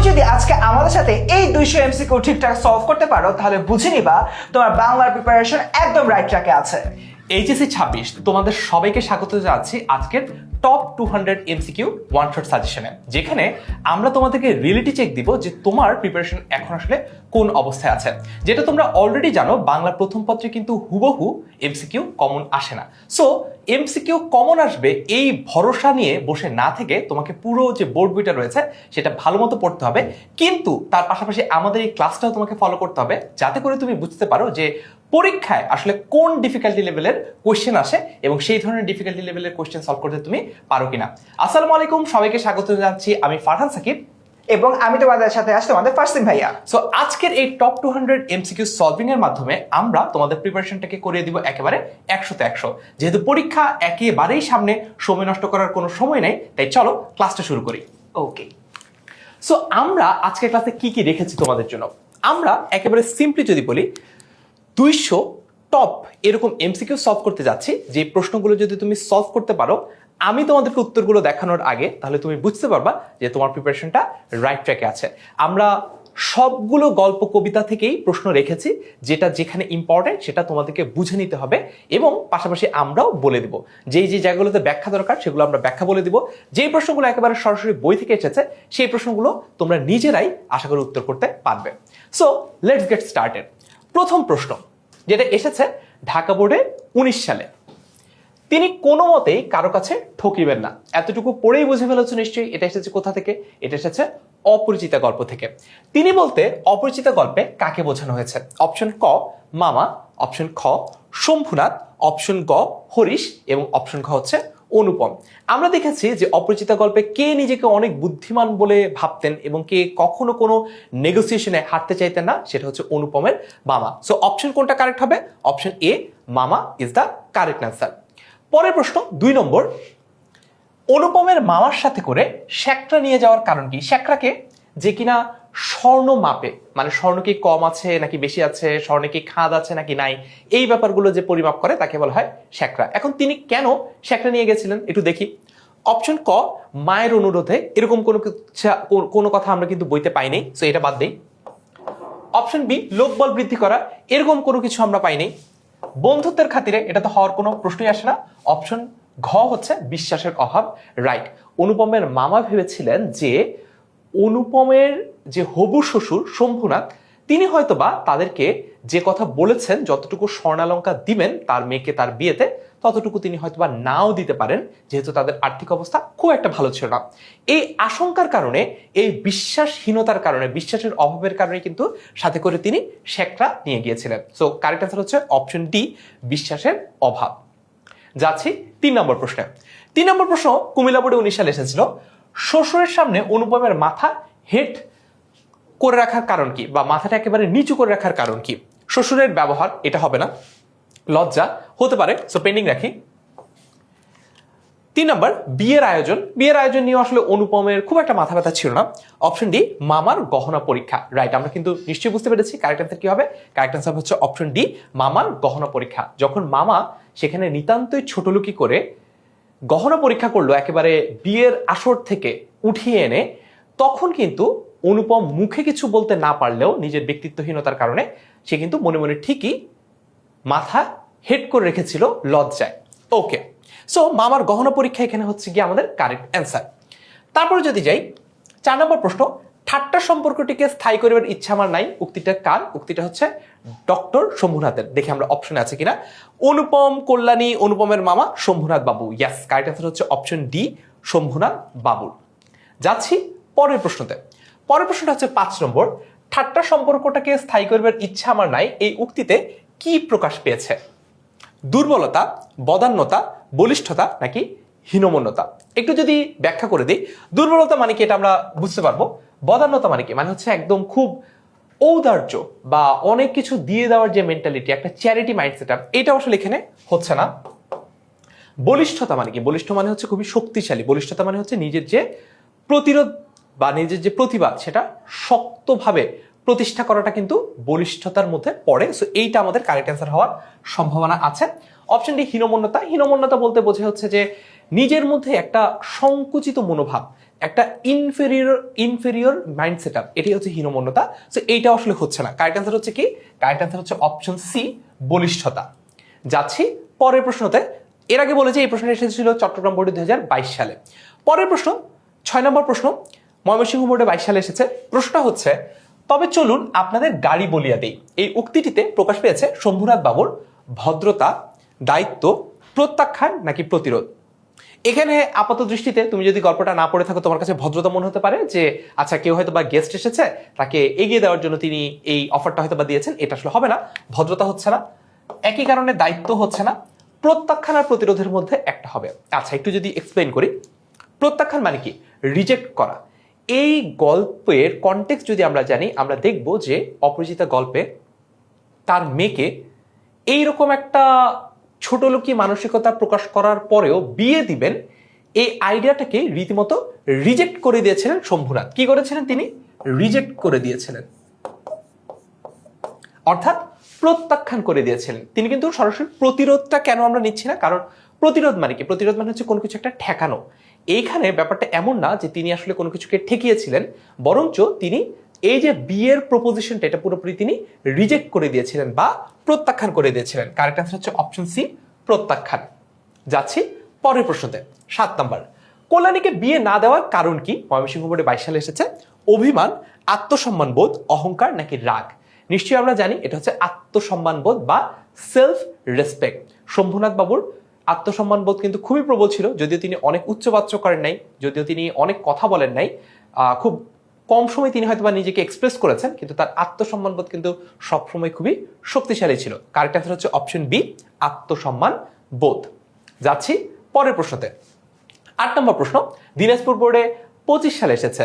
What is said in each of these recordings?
যদি আজকে আমাদের সাথে এই 200 এমসিকিউ ঠিকঠাক সলভ করতে পারো তাহলে বুঝে নিবা তোমার বাংলার প্রিপারেশন একদম রাইট ট্র্যাকে আছে। এইচএসসি 26 তোমাদের সবাইকে স্বাগত জানাচ্ছি আজকের টপ 200 এমসিকিউ ওয়ান শট সাজেশনে, যেখানে আমরা তোমাদেরকে রিয়েলিটি চেক দিব যে তোমার প্রিপারেশন এখন আসলে কোন অবস্থায় আছে। যেটা তোমরা অলরেডি জানো, বাংলা প্রথম পত্রে কিন্তু হুবহু এমসিকিউ কমন আসে না। সো এমসিকিউ কমন আসবে এই ভরসা নিয়ে বসে না থেকে তোমাকে পুরো যে বোর্ড বইটা রয়েছে সেটা ভালো মতো পড়তে হবে, কিন্তু তার পাশাপাশি আমাদের এই ক্লাসটাও তোমাকে ফলো করতে হবে যাতে করে তুমি বুঝতে পারো যে পরীক্ষায় আসলে কোন ডিফিকাল্টি লেভেলের কোশ্চেন আসে এবং সেই ধরনের ডিফিকাল্টি লেভেলের কোশ্চেন সলভ করতে তুমি পারো কিনা। আসসালামু আলাইকুম, সবাইকে স্বাগত জানাচ্ছি। আমি ফারহান সাকিব এবং আমি তোমাদের সাথে আসছি তোমাদের ফারসিন ভাইয়া। সো আজকের এই টপ 200 এমসিকিউ সলভিং এর মাধ্যমে আমরা তোমাদের প্রিপারেশনটাকে করিয়ে দিব একেবারে 100তে 100। যেহেতু পরীক্ষা একেবারেই সামনে, সময় নষ্ট করার কোনো সময় নেই, তাই চলো ক্লাসটা শুরু করি। ওকে, সো আমরা আজকের ক্লাসে কি কি রেখেছি তোমাদের জন্য, আমরা একেবারে সিম্পলি যদি বলি 200 টপ এরকম এমসিকিউ সলভ করতে যাচ্ছি। যে প্রশ্নগুলো যদি তুমি সলভ করতে পারো, আমি তোমাদেরকে উত্তরগুলো দেখানোর আগে, তাহলে তুমি বুঝতে পারবা যে তোমার প্রিপারেশনটা রাইট ট্র্যাকে আছে। আমরা সবগুলো গল্প কবিতা থেকেই প্রশ্ন রেখেছি, যেটা যেখানে ইম্পর্টেন্ট সেটা তোমাদেরকে বুঝে নিতে হবে এবং পাশাপাশি আমরাও বলে দিব যে যে জায়গাগুলোতে ব্যাখ্যা দরকার সেগুলো আমরা ব্যাখ্যা বলে দিব। যেই প্রশ্নগুলো একেবারে সরাসরি বই থেকে এসেছে সেই প্রশ্নগুলো তোমরা নিজেরাই আশা করি উত্তর করতে পারবে। So let's get started. প্রথম প্রশ্ন যেটা এসেছে ঢাকা বোর্ডে 19 সালে, তিনি কোনো মতেই কারো কাছে ঠকিবেন না। এতটুকু পড়েই বুঝে ফেলেছো নিশ্চয়ই এটা এসেছে কোথা থেকে। এটা এসেছে অপরিচিতা গল্প থেকে। তিনি বলতে অপরিচিতা গল্পে কাকে বোঝানো হয়েছে? অপশন ক মামা, অপশন খ শম্ভুনাথ, অপশন গ হরিশ এবং অপশন খ হচ্ছে অনুপম। আমরা দেখেছি যে অপরিচিতা গল্পে কে নিজেকে অনেক বুদ্ধিমান বলে ভাবতেন এবং কে কখনো কোনো নেগোসিয়েশনে হারতে চাইতেন না, সেটা হচ্ছে অনুপমের মামা। সো অপশন কোনটা কারেক্ট হবে? অপশন এ মামা ইজ দ্য কারেক্ট অ্যান্সার। পরের প্রশ্ন 2 নম্বর, অনুপমের মামার সাথে করে শ্যাকরা নিয়ে যাওয়ার কারণ কি? শ্যাকরাকে যে কিনা স্বর্ণ মাপে, মানে স্বর্ণ কি কম আছে নাকি বেশি আছে, স্বর্ণে কি খাদ আছে নাকি নাই, এই ব্যাপারগুলো যে পরিমাপ করে তাকে বলা হয় শ্যাকরা। এখন তিনি কেন শ্যাকরা নিয়ে গেছিলেন একটু দেখি। অপশন ক মায়ের অনুরোধে, এরকম কোনো কথা আমরা কিন্তু বইতে পাইনি, সো এটা বাদ দেই। অপশন বি লোকবল বৃদ্ধি করা, এরকম কোনো কিছু আমরা পাইনি। বন্ধুত্বের খাতিরে, এটা তো হওয়ার কোনো প্রশ্নই আসে না। অপশন ঘ হচ্ছে বিশ্বাসের অভাব, রাইট। অনুপমের মামা ভেবেছিলেন যে অনুপমের যে হবু শ্বশুর শম্ভুনাথ, তিনি হয়তোবা তাদেরকে যে কথা বলেছেন যতটুকু স্বর্ণালঙ্কার দিবেন তার মেয়েকে তার বিয়েতে, ততটুকু তিনি হয়তোবা নাও দিতে পারেন, যেহেতু তাদের আর্থিক অবস্থা খুব একটা ভালো ছিল না। এই আশঙ্কার কারণে, এই বিশ্বাসহীনতার কারণে, বিশ্বাসের অভাবের কারণে কিন্তু সাথে করে তিনি শ্যাকরা নিয়ে গিয়েছিলেন। সো কারেক্ট অ্যান্সার হচ্ছে অপশন ডি, বিশ্বাসের অভাব। যাচ্ছি 3 নম্বর প্রশ্নে। 3 নম্বর প্রশ্ন কুমিল্লা বোর্ডে 19 সালে এসেছিল। শ্বশুরের সামনে অনুপমের মাথা হেট করে রাখার কারণ কি, বা মাথাটা একেবারে নিচু করে রাখার কারণ কি? শ্বশুরের ব্যবহার, এটা হবে না। লজ্জা হতে পারে, সো পেন্ডিং রাখি। 3 নম্বর বিয়ের আয়োজন। বিয়ের আয়োজন নিয়ে আসলে অনুপমের খুব একটা মাথা ব্যথা ছিল না। অপশন ডি মামার গহনা পরীক্ষা, রাইট। আমরা কিন্তু নিশ্চয়ই বুঝতে পেরেছি কারেক্ট অ্যান্সার কি হবে। কারেক্ট অ্যান্সার হচ্ছে অপশন ডি মামার গহনা পরীক্ষা। যখন মামা সেখানে নিতান্তই ছোটলুকি করে গহনা পরীক্ষা করলো একেবারে বিয়ের আসর থেকে উঠিয়ে এনে, তখন কিন্তু অনুপম মুখে কিছু বলতে না পারলেও নিজের ব্যক্তিত্বহীনতার কারণে সে কিন্তু মনে মনে ঠিকই মাথা হেড করে রেখেছিল লজ্জায়। ওকে, সো মামার গহনা পরীক্ষা এখানে হচ্ছে গিয়ে আমাদের কারেক্ট অ্যান্সার। তারপরে যদি যাই 4 নম্বর প্রশ্ন, ঠাট্টা সম্পর্কটিকে স্থায়ী করিবার ইচ্ছা আমার নাই, উক্তিটা কার? উক্তিটা হচ্ছে ডক্টর শম্ভুনাথের। দেখি আমরা অপশনে আছে কিনা। অনুপম, কল্যাণী, অনুপমের মামা শম্ভুনাথ বাবু। ইয়াস, কারেক্ট অ্যান্সার হচ্ছে অপশন ডি শম্ভুনাথ বাবুর। যাচ্ছি পরের প্রশ্নতে। পরের প্রশ্নটা হচ্ছে 5 নম্বর, ঠাট্টা সম্পর্কটাকে স্থায়ী করিবার ইচ্ছা আমার নাই, এই উক্তিতে কি প্রকাশ পেয়েছে? দুর্বলতা, বদান্যতা, বলিষ্ঠতা নাকি হীনমন্যতা? একটু যদি ব্যাখ্যা করে দিই, দুর্বলতা মানে কি এটা আমরা বুঝতে পারবো। বদান্যতা মানে কি? মানে হচ্ছে একদম খুব ঔদার্য বা অনেক কিছু দিয়ে দেওয়ার যে মেন্টালিটি, একটা চ্যারিটি মাইন্ডসেট, এটা আসলে এখানে হচ্ছে না। বলিষ্ঠতা মানে কি? বলিষ্ঠ মানে হচ্ছে খুবই শক্তিশালী। বলিষ্ঠতা মানে হচ্ছে নিজের যে প্রতিরোধ বা নিজের যে প্রতিবাদ সেটা শক্তভাবে প্রতিষ্ঠা করাটা কিন্তু বলিষ্ঠতার মধ্যে পড়ে। সো এইটা আমাদের কারেক্ট অ্যান্সার হওয়ার সম্ভাবনা আছে। অপশন ডি হীনমন্যতা। হীনমন্যতা বলতে বোঝা হচ্ছে যে নিজের মধ্যে একটা সংকুচিত মনোভাব, একটা ইনফেরিয়র মাইন্ড সেট আপ, এটাই হচ্ছে হীনমন্যতা। সো এইটা আসলে হচ্ছে না। কারেক্ট অ্যান্সার হচ্ছে কি? কারেক্ট অ্যান্সার হচ্ছে অপশন সি, বলিষ্ঠতা। যাচ্ছি পরের প্রশ্নতে। এর আগে বলে যে এই প্রশ্নটা এসেছিল চট্টগ্রাম বোর্ডে 2022 সালে। পরের প্রশ্ন 6 নম্বর প্রশ্ন, ময়মনসিংহ বোর্ডে 22 সালে এসেছে। প্রশ্নটা হচ্ছে, তবে চলুন আপনাদের গাড়ি বলিয়া দেই। এই উক্তিটিতে প্রকাশ পেয়েছে শম্ভুনাথ বাবুর ভদ্রতা, দায়িত্ব, প্রত্যাখ্যান নাকি প্রতিরোধ? এখানে আপাত দৃষ্টিতে তুমি যদি গল্পটা না পড়ে থাকো, তোমার কাছে ভদ্রতা মনে হতে পারে যে আচ্ছা কেউ হয়তো বা গেস্ট এসেছে, তাকে এগিয়ে দেওয়ার জন্য তিনি এই অফারটা হয়তো বা দিয়েছেন। এটা আসলে হবে না, ভদ্রতা হচ্ছে না। একই কারণে দায়িত্ব হচ্ছে না, প্রত্যাখ্যান আর প্রতিরোধের মধ্যে একটা হবে। আচ্ছা একটু যদি এক্সপ্লেইন করি, প্রত্যাখ্যান মানে কি? রিজেক্ট করা। এই গল্পের কনটেক্সট যদি আমরা জানি, আমরা দেখব যে অপরাজিতা গল্পে তার মেয়েকে এইরকম একটা ছোট লোকী মানসিকতা প্রকাশ করার পরেও বিয়ে দিবেন, এই আইডিয়াটাকে রীতিমতো রিজেক্ট করে দিয়েছিলেন শম্ভুনাথ। কি করেছিলেন তিনি? রিজেক্ট করে দিয়েছিলেন, অর্থাৎ প্রত্যাখ্যান করে দিয়েছিলেন তিনি। কিন্তু সরাসরি প্রতিরোধটা কেন আমরা নিচ্ছি না? কারণ প্রতিরোধ মানে কি? প্রতিরোধ মানে হচ্ছে কোনো কিছু একটা ঠেকানো। এইখানে ব্যাপারটা এমন না যে তিনি আসলে কোনো কিছুকে ঠেকিয়েছিলেন, বরঞ্চ তিনি এই যে বিয়ের প্রপোজিশনটা, এটা পুরোপুরি তিনি রিজেক্ট করে দিয়েছিলেন বা প্রত্যাখ্যান করে দিয়েছিলেন। কারেক্ট আনসার হচ্ছে অপশন সি, প্রত্যাখ্যান। যাচ্ছি পরের প্রশ্নতে, 7 নম্বর। কল্যাণীকে বিয়ে না দেওয়ার কারণ কি? ময়মনসিংহ বোর্ডে 22 সালে এসেছে। অভিমান, আত্মসম্মান বোধ, অহংকার নাকি রাগ? নিশ্চয়ই আমরা জানি এটা হচ্ছে আত্মসম্মান বোধ বা সেলফ রেসপেক্ট। শম্ভুনাথ বাবুর আত্মসম্মান বোধ কিন্তু খুবই প্রবল ছিল, যদিও তিনি অনেক উচ্চবাচ্য করেন নাই, যদিও তিনি অনেক কথা বলেন নাই, খুব কম সময় তিনি হয়তো বা নিজেকে এক্সপ্রেস করেছেন, কিন্তু তার আত্মসম্মান বোধ কিন্তু সবসময় খুবই শক্তিশালী ছিল। কারেক্ট অ্যান্সার হচ্ছে অপশন বি, আত্মসম্মান বোধ। যাচ্ছি পরের প্রশ্নতে, 8 নম্বর প্রশ্ন, দিনাজপুর বোর্ডে 25 সালে এসেছে।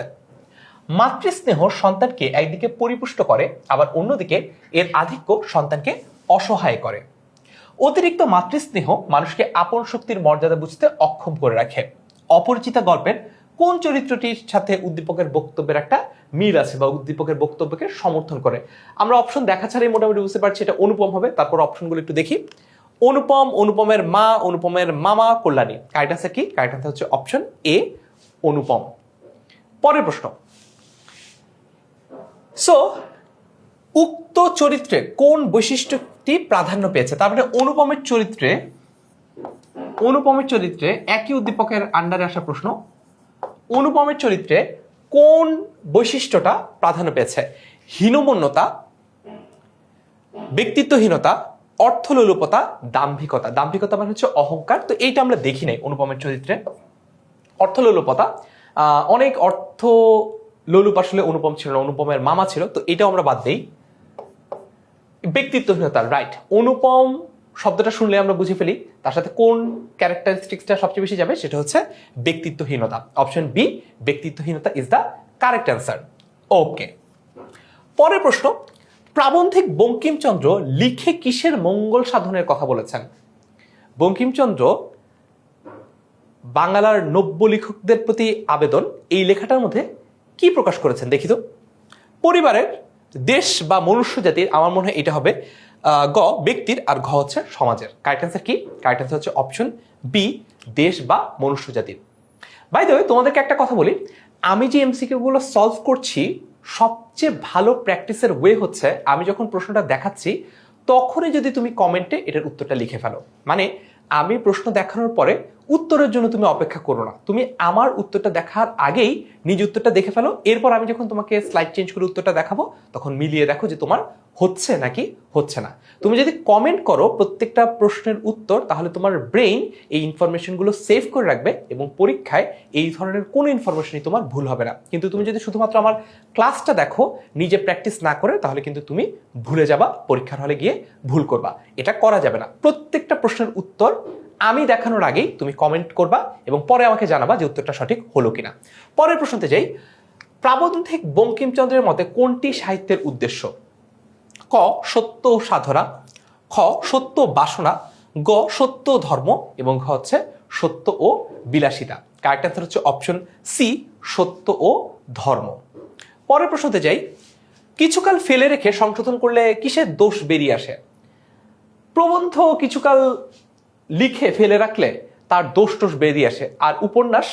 মাতৃস্নেহ সন্তানকে একদিকে পরিপুষ্ট করে, আবার অন্যদিকে এর আধিক্য সন্তানকে অসহায় করে। অতিরিক্ত মাতৃস্নেহ মানুষকে আপন শক্তির মর্যাদা বুঝতে অক্ষম করে রাখে। অপরিচিতা গল্পের কোন চরিত্রটির সাথে উদ্দীপকের বক্তব্যের একটা মিল আছে বা উদ্দীপকের বক্তব্যকে সমর্থন করে? আমরা অপশন দেখা ছাড়াই মোটামুটি বুঝতে পারছি এটা অনুপম হবে। তারপর অপশনগুলো একটু দেখি। অনুপম, অনুপমের মা, অনুপমের মামা, কল্যাণী। কারেক্ট আনসার কি? কারেক্ট আনসার হচ্ছে অপশন এ, অনুপম। পরের প্রশ্ন, সো উক্ত চরিত্রে কোন বৈশিষ্ট্যটি প্রাধান্য পেয়েছে? তার মানে অনুপমের চরিত্রে একই উদ্দীপকের আন্ডারে আসা প্রশ্ন, অনুপমের চরিত্রে কোন বৈশিষ্ট্যটা প্রাধান্য পেয়েছে? হীনমন্যতা, ব্যক্তিত্বহীনতা, অর্থলোলুপতা, দাম্ভিকতা। দাম্ভিকতা মানে হচ্ছে অহংকার। তো এইটা আমরা দেখি নাই অনুপমের চরিত্রে। অর্থলোলুপতা, অনেক অর্থ লোলুপ আসলে অনুপম ছিল না, অনুপমের মামা ছিল, তো এটাও আমরা বাদ দেই। ব্যক্তিত্বহীনতা, রাইট। অনুপম শব্দটা শুনলে আমরা বুঝে ফেলি তার সাথে কোন ক্যারেক্টারিস্টিক্সটা সবচেয়ে বেশি যাবে, সেটা হচ্ছে ব্যক্তিত্বহীনতা। অপশন বি, ব্যক্তিত্বহীনতা is the correct answer. Okay, পরের প্রশ্ন, প্রাবন্ধিক বঙ্কিমচন্দ্র লিখে কিসের মঙ্গল সাধনের কথা বলেছেন? বঙ্কিমচন্দ্র বাংলার নব্য লেখকদের প্রতি আবেদন, এই লেখাটার মধ্যে কি প্রকাশ করেছেন দেখি তো। পরিবারের, দেশ বা মনুষ্য জাতির, আমার মনে হয় এটা হবে গ ব্যক্তির, আর ঘ হচ্ছে সমাজের। কারেক্ট অ্যান্সার কি? কারেক্ট অ্যান্সার হচ্ছে অপশন বি, দেশ বা মনুষ্য জাতির। বাই দ্য ওয়ে, তোমাদেরকে একটা কথা বলি, আমি যে এমসিকিউ গুলো সলভ করছি, সবচেয়ে ভালো প্র্যাকটিসের ওয়ে হচ্ছে আমি যখন প্রশ্নটা দেখাচ্ছি তখনই যদি তুমি কমেন্টে এটার উত্তরটা লিখে ফেলো। মানে আমি প্রশ্ন দেখানোর পরে উত্তরের জন্য তুমি অপেক্ষা করো না, তুমি আমার উত্তরটা দেখার আগেই নিজ উত্তরটা দেখে ফেলো। এরপর আমি যখন তোমাকে স্লাইড চেঞ্জ করে উত্তরটা দেখাবো তখন মিলিয়ে দেখো যে তোমার হচ্ছে নাকি হচ্ছে না। তুমি যদি কমেন্ট করো প্রত্যেকটা প্রশ্নের উত্তর, তাহলে তোমার ব্রেইন এই ইনফরমেশনগুলো সেভ করে রাখবে এবং পরীক্ষায় এই ধরনের কোনো ইনফরমেশনই তোমার ভুল হবে না। কিন্তু তুমি যদি শুধুমাত্র আমার ক্লাসটা দেখো, নিজে প্র্যাকটিস না করে, তাহলে কিন্তু তুমি ভুলে যাবা, পরীক্ষার হলে গিয়ে ভুল করবা। এটা করা যাবে না। প্রত্যেকটা প্রশ্নের উত্তর আমি দেখানোর আগেই তুমি কমেন্ট করবা এবং পরে আমাকে জানাবা যে উত্তরটা সঠিক হলো কিনা। পরের প্রশ্নতে যাই। প্রাবন্ধিক বঙ্কিমচন্দ্রের মতে কোনটি সাহিত্যের উদ্দেশ্য? ক সত্য ও সাধনা, খ সত্য বাসনা, গ সত্য ধর্ম, এবং ঘ হচ্ছে সত্য ও বিলাসিতা। কারেক্ট অ্যান্সার হচ্ছে অপশন সি, সত্য ও ধর্ম। পরের প্রশ্নতে যাই। কিছুকাল ফেলে রেখে সংশোধন করলে কিসের দোষ বেরিয়ে আসে? প্রবন্ধ কিছুকাল লিখে ফেলে রাখলে তার দোষ টোষ বেরিয়ে আসে, আর উপন্যাস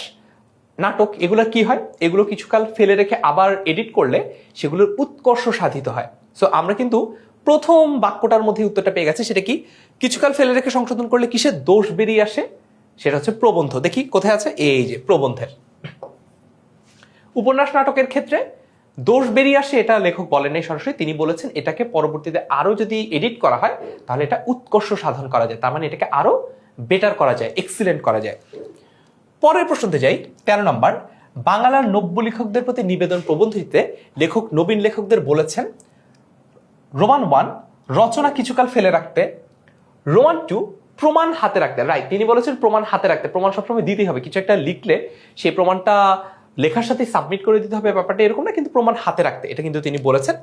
নাটক এগুলো কি হয়, এগুলো কিছুকাল ফেলে রেখে আবার এডিট করলে সেগুলোর উৎকর্ষ সাধিত হয়। সো আমরা কিন্তু প্রথম বাক্যটার মধ্যে উত্তরটা পেয়ে গেছি। সেটা কি, কিছুকাল ফেলে রেখে সংশোধন করলে কিসের দোষ বেরিয়ে আসে? সেটা হচ্ছে প্রবন্ধ। দেখি কোথায় আছে, এই যে প্রবন্ধের। উপন্যাস নাটকের ক্ষেত্রে দোষ বেরিয়ে আসে এটা লেখক বলেন নাই সরাসরি, তিনি বলেছেন এটাকে পরবর্তীতে আরো যদি এডিট করা হয় তাহলে এটা উৎকর্ষ সাধন করা যায়, তার মানে এটাকে আরো বেটার করা যায়, এক্সিলেন্ট করা যায়। পরের প্রশ্নতে যাই, 13 নম্বর। বাংলার নব্য লেখকদের প্রতি নিবেদন প্রবন্ধটিতে লেখক নবীন লেখকদের বলেছেন রোমান 1 রচনা কিছুকাল ফেলে রাখতে, রোমান 2 প্রমাণ হাতে রাখতে। রাইট, তিনি বলেছেন প্রমাণ হাতে রাখতে। প্রমাণ সবসময় দিতেই হবে, কিছু একটা লিখলে সেই প্রমাণটা লেখার সাথে সাবমিট করে দিতে হবে, ব্যাপারটা এরকম না, কিন্তু প্রমাণ হাতে রাখতে, এটা কিন্তু তিনি বলেছেন।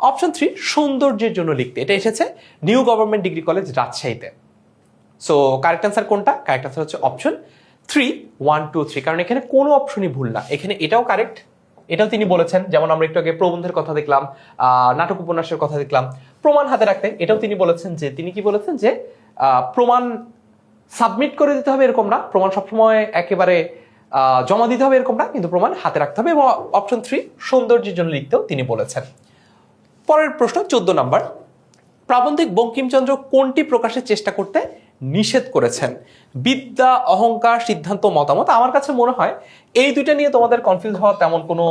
অপশন 3 সৌন্দর্যের জন্য লিখতে, এটা এসেছে নিউ গভর্নমেন্ট ডিগ্রি কলেজ রাজশাহীতে। সো কারেক্ট অ্যান্সার কোনটা? কারেক্ট অ্যান্সার হচ্ছে অপশন 3, 1, 2, 3, কারণ এখানে কোনো অপশনই ভুল না, এখানে এটাও কারেক্ট, এটাও তিনি বলেছেন। যেমন আমরা একটু আগে প্রবন্ধের কথা দেখলাম, নাটক উপন্যাসের কথা দেখলাম, প্রমাণ হাতে রাখতে, এটাও তিনি বলেছেন। যে তিনি কি বলেছেন যে প্রমাণ সাবমিট করে দিতে হবে এরকম না, প্রমাণ সবসময় একেবারে জমা দিতে হবে এরকম না, কিন্তু প্রমাণ হাতে রাখতে হবে। এবং অপশন 3 সৌন্দর্যের জন্য লিখতেও তিনি বলেছেন। পরের প্রশ্ন 14 নম্বর। প্রাবন্ধিক বঙ্কিমচন্দ্র কোনটি প্রকাশের চেষ্টা করতে নিষেধ করেছেন? বিদ্যা, অহংকার, সিদ্ধান্ত, মতামত। আমার কাছে মনে হয় এই দুইটা নিয়ে তোমাদের কনফিউজ হওয়ার তেমন কোনো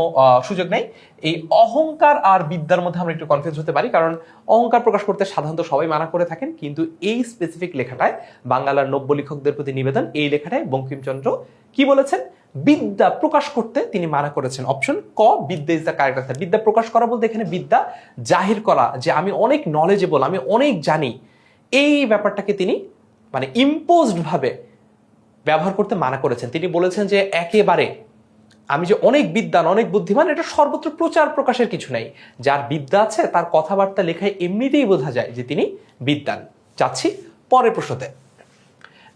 সুযোগ নেই। এই অহংকার আর বিদ্যার মধ্যে আমরা একটু কনফিউজ হতে পারি, কারণ অহংকার প্রকাশ করতে সাধারণত সবাই মানা করে থাকেন, কিন্তু এই স্পেসিফিক লেখাটায় বাংলার নব্য লেখকদের প্রতি নিবেদন, এই লেখাটায় বঙ্কিমচন্দ্র কি বলেছেন? বিদ্যা প্রকাশ করতে তিনি মানা করেছেন। অপশন ক, বিদ্যা ইজ দ্য কারেক্ট আনসার। বিদ্যা প্রকাশ করা বলতে এখানে বিদ্যা জাহির করা, যে আমি অনেক নলেজেবল, আমি অনেক জানি, এই ব্যাপারটাকে তিনি মানে ইম্পোজড ভাবে ব্যবহার করতে মানা করেছেন। তিনি বলেছেন যে একেবারে আমি যে অনেক বিদ্বান, অনেক বুদ্ধিমান, এটা সর্বত্র প্রচার প্রকাশের কিছু নাই। যার বিদ্যা আছে তার কথাবার্তা লেখায় এমনিতেই বোঝা যায় যে তিনি বিদ্বান। যাচ্ছি পরের প্রশ্নতে।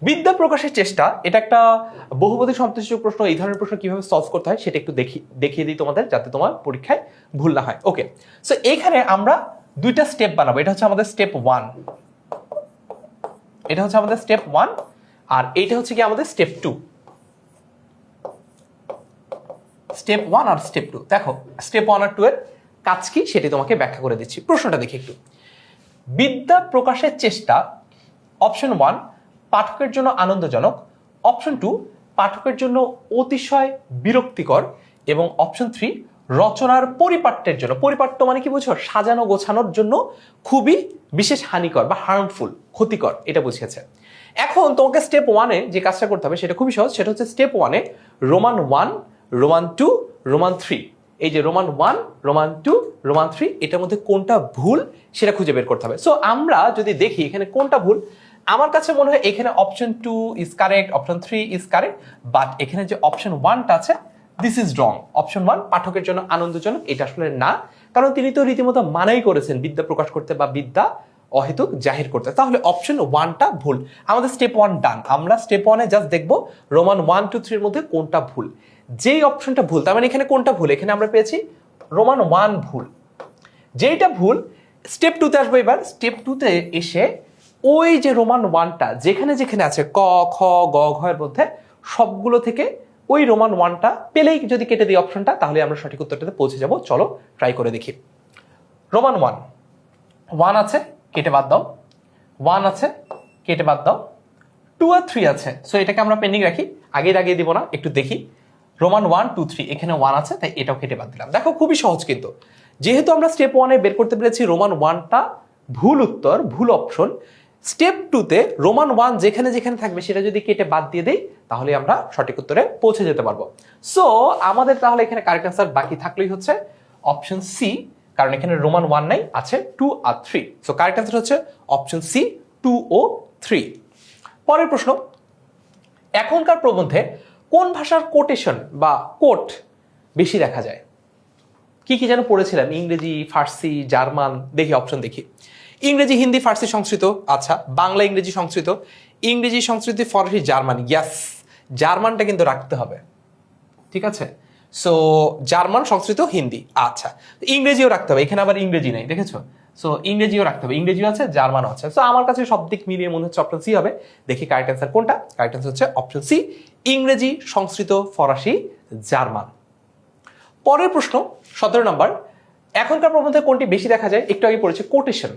বিদ্যা প্রকাশের চেষ্টা, এটা একটা বহুপদী সমার্থক প্রশ্ন। এই ধরনের প্রশ্ন কিভাবে সলভ করতে হয় সেটা একটু দেখিয়ে দিই তোমাদের, যাতে তোমার পরীক্ষায় ভুল না হয়। ওকে, সো এখানে আমরা দুইটা স্টেপ বানাবো। এটা হচ্ছে আমাদের স্টেপ 1, এটা হচ্ছে আমাদের স্টেপ 1, আর এইটা হচ্ছে কি আমাদের স্টেপ 2। স্টেপ 1 আর স্টেপ 2। দেখো স্টেপ 1 আর 2 এর কাজ কি সেটি তোমাকে ব্যাখ্যা করে দিচ্ছি। প্রশ্নটা দেখি একটু। বিদ্যা প্রকাশের চেষ্টা, অপশন 1 পাঠকের জন্য আনন্দজনক, অপশন 2 পাঠকের জন্য অতিশয় বিরক্তিকর, এবং অপশন 3 রচনার পরিপাট্যের জন্য, পরিপাট্য মানে কি বুঝছো, সাজানো গোছানোর জন্য খুবই বিশেষ হানিকর বা হার্মফুল, ক্ষতিকর, এটা বুঝিয়েছে। এখন তোমাকে স্টেপ 1-এ যে কাজটা করতে হবে সেটা খুবই সহজ। সেটা হচ্ছে স্টেপ 1-এ রোমান 1, রোমান 2, রোমান 3, এই যে রোমান 1, রোমান 2, রোমান 3, এটার মধ্যে কোনটা ভুল সেটা খুঁজে বের করতে হবে। সো আমরা যদি দেখি এখানে কোনটা ভুল, আমার কাছে মনে হয় এখানে option 2 is correct, option 3 is correct, but এখানে যে অপশন 1টা আছে দিস ইজ রং। অপশন 1 পাঠকের জন্য আনন্দজনক, এটা আসলে না, কারণ তিনি তো রীতিমতো মানাই করেছেন বিদ্যা প্রকাশ করতে বা বিদ্যা অহেতুক জাহির করতে। তাহলে অপশন 1টা ভুল। আমাদের স্টেপ 1 ডান। আমরা স্টেপ 1-এ জাস্ট দেখবো রোমান 1, 2, 3 এর মধ্যে কোনটা ভুল। যেই অপশনটা ভুল, তার মানে এখানে কোনটা ভুল, এখানে আমরা পেয়েছি রোমান 1 ভুল। যেইটা ভুল, স্টেপ 2-তে আসবো। এবার স্টেপ 2-তে এসে ওই যে রোমান 1টা যেখানে যেখানে আছে ক, খ, গ, ঘ এর মধ্যে সবগুলো থেকে ওই রোমান 1টা পেলেই যদি কেটে দিই অপশনটা, তাহলে আমরা সঠিক উত্তরটাতে পৌঁছে যাব। চলো ট্রাই করে দেখি। রোমান 1 আছে, কেটে বাদ দাও। 1 আছে, কেটে বাদ দাও। 2 আর 3 আছে, সো এটাকে আমরা পেন্ডিং রাখি, আগে দিব না, একটু দেখি। রোমান 1, 2, 3, এখানে 1 আছে, তাই এটাও কেটে বাদ দিলাম। দেখো খুবই সহজ, কিন্তু যেহেতু আমরা স্টেপ 1-এ বের করতে পেরেছি রোমান 1টা ভুল উত্তর, ভুল অপশন, স্টেপ 2-তে রোমান 1 যেখানে যেখানে থাকবে সেটা যদি কেটে বাদ দিয়ে দেই তাহলে আমরা সঠিক উত্তরে পৌঁছে যেতে পারবো। সো আমাদের তাহলে এখানে কারেক্ট আনসার বাকি থাকলেই হচ্ছে অপশন সি, কারণ এখানে রোমান 1 নাই, আছে 2 আর 3। সো কারেক্ট আনসার হচ্ছে অপশন সি, 2 ও 3। পরের প্রশ্ন, এখনকার প্রবন্ধে কোন ভাষার কোটেশন বা কোট বেশি দেখা যায়? কি কি যেন পড়েছিলাম, ইংরেজি, ফার্সি, জার্মান, দেখি অপশন দেখি। ইংরেজি, হিন্দি, ফার্সি, সংস্কৃত, আচ্ছা বাংলা, ইংরেজি, সংস্কৃত, ইংরেজি, সংস্কৃত, ফরাসি, জার্মান। ইয়াস, জার্মানটা কিন্তু রাখতে হবে, ঠিক আছে। সো জার্মান, সংস্কৃত, হিন্দি, আচ্ছা ইংরেজিও রাখতে হবে, এখানে আবার ইংরেজি নাই, দেখেছো। সো ইংরেজিও রাখতে হবে, ইংরেজিও আছে, জার্মানও আছে। সো আমার কাছে সব দিক মিলিয়ে মনে হচ্ছে অপশন সি হবে। দেখি কারেক্ট অ্যান্সার কোনটা। কারেক্ট অ্যান্সার হচ্ছে অপশন সি, ইংরেজি, সংস্কৃত, ফরাসি, জার্মান। পরের প্রশ্ন 17 নম্বর, এখনকার প্রবন্ধে কোনটি বেশি দেখা যায়? একটু আগে পড়েছে কোটেশন,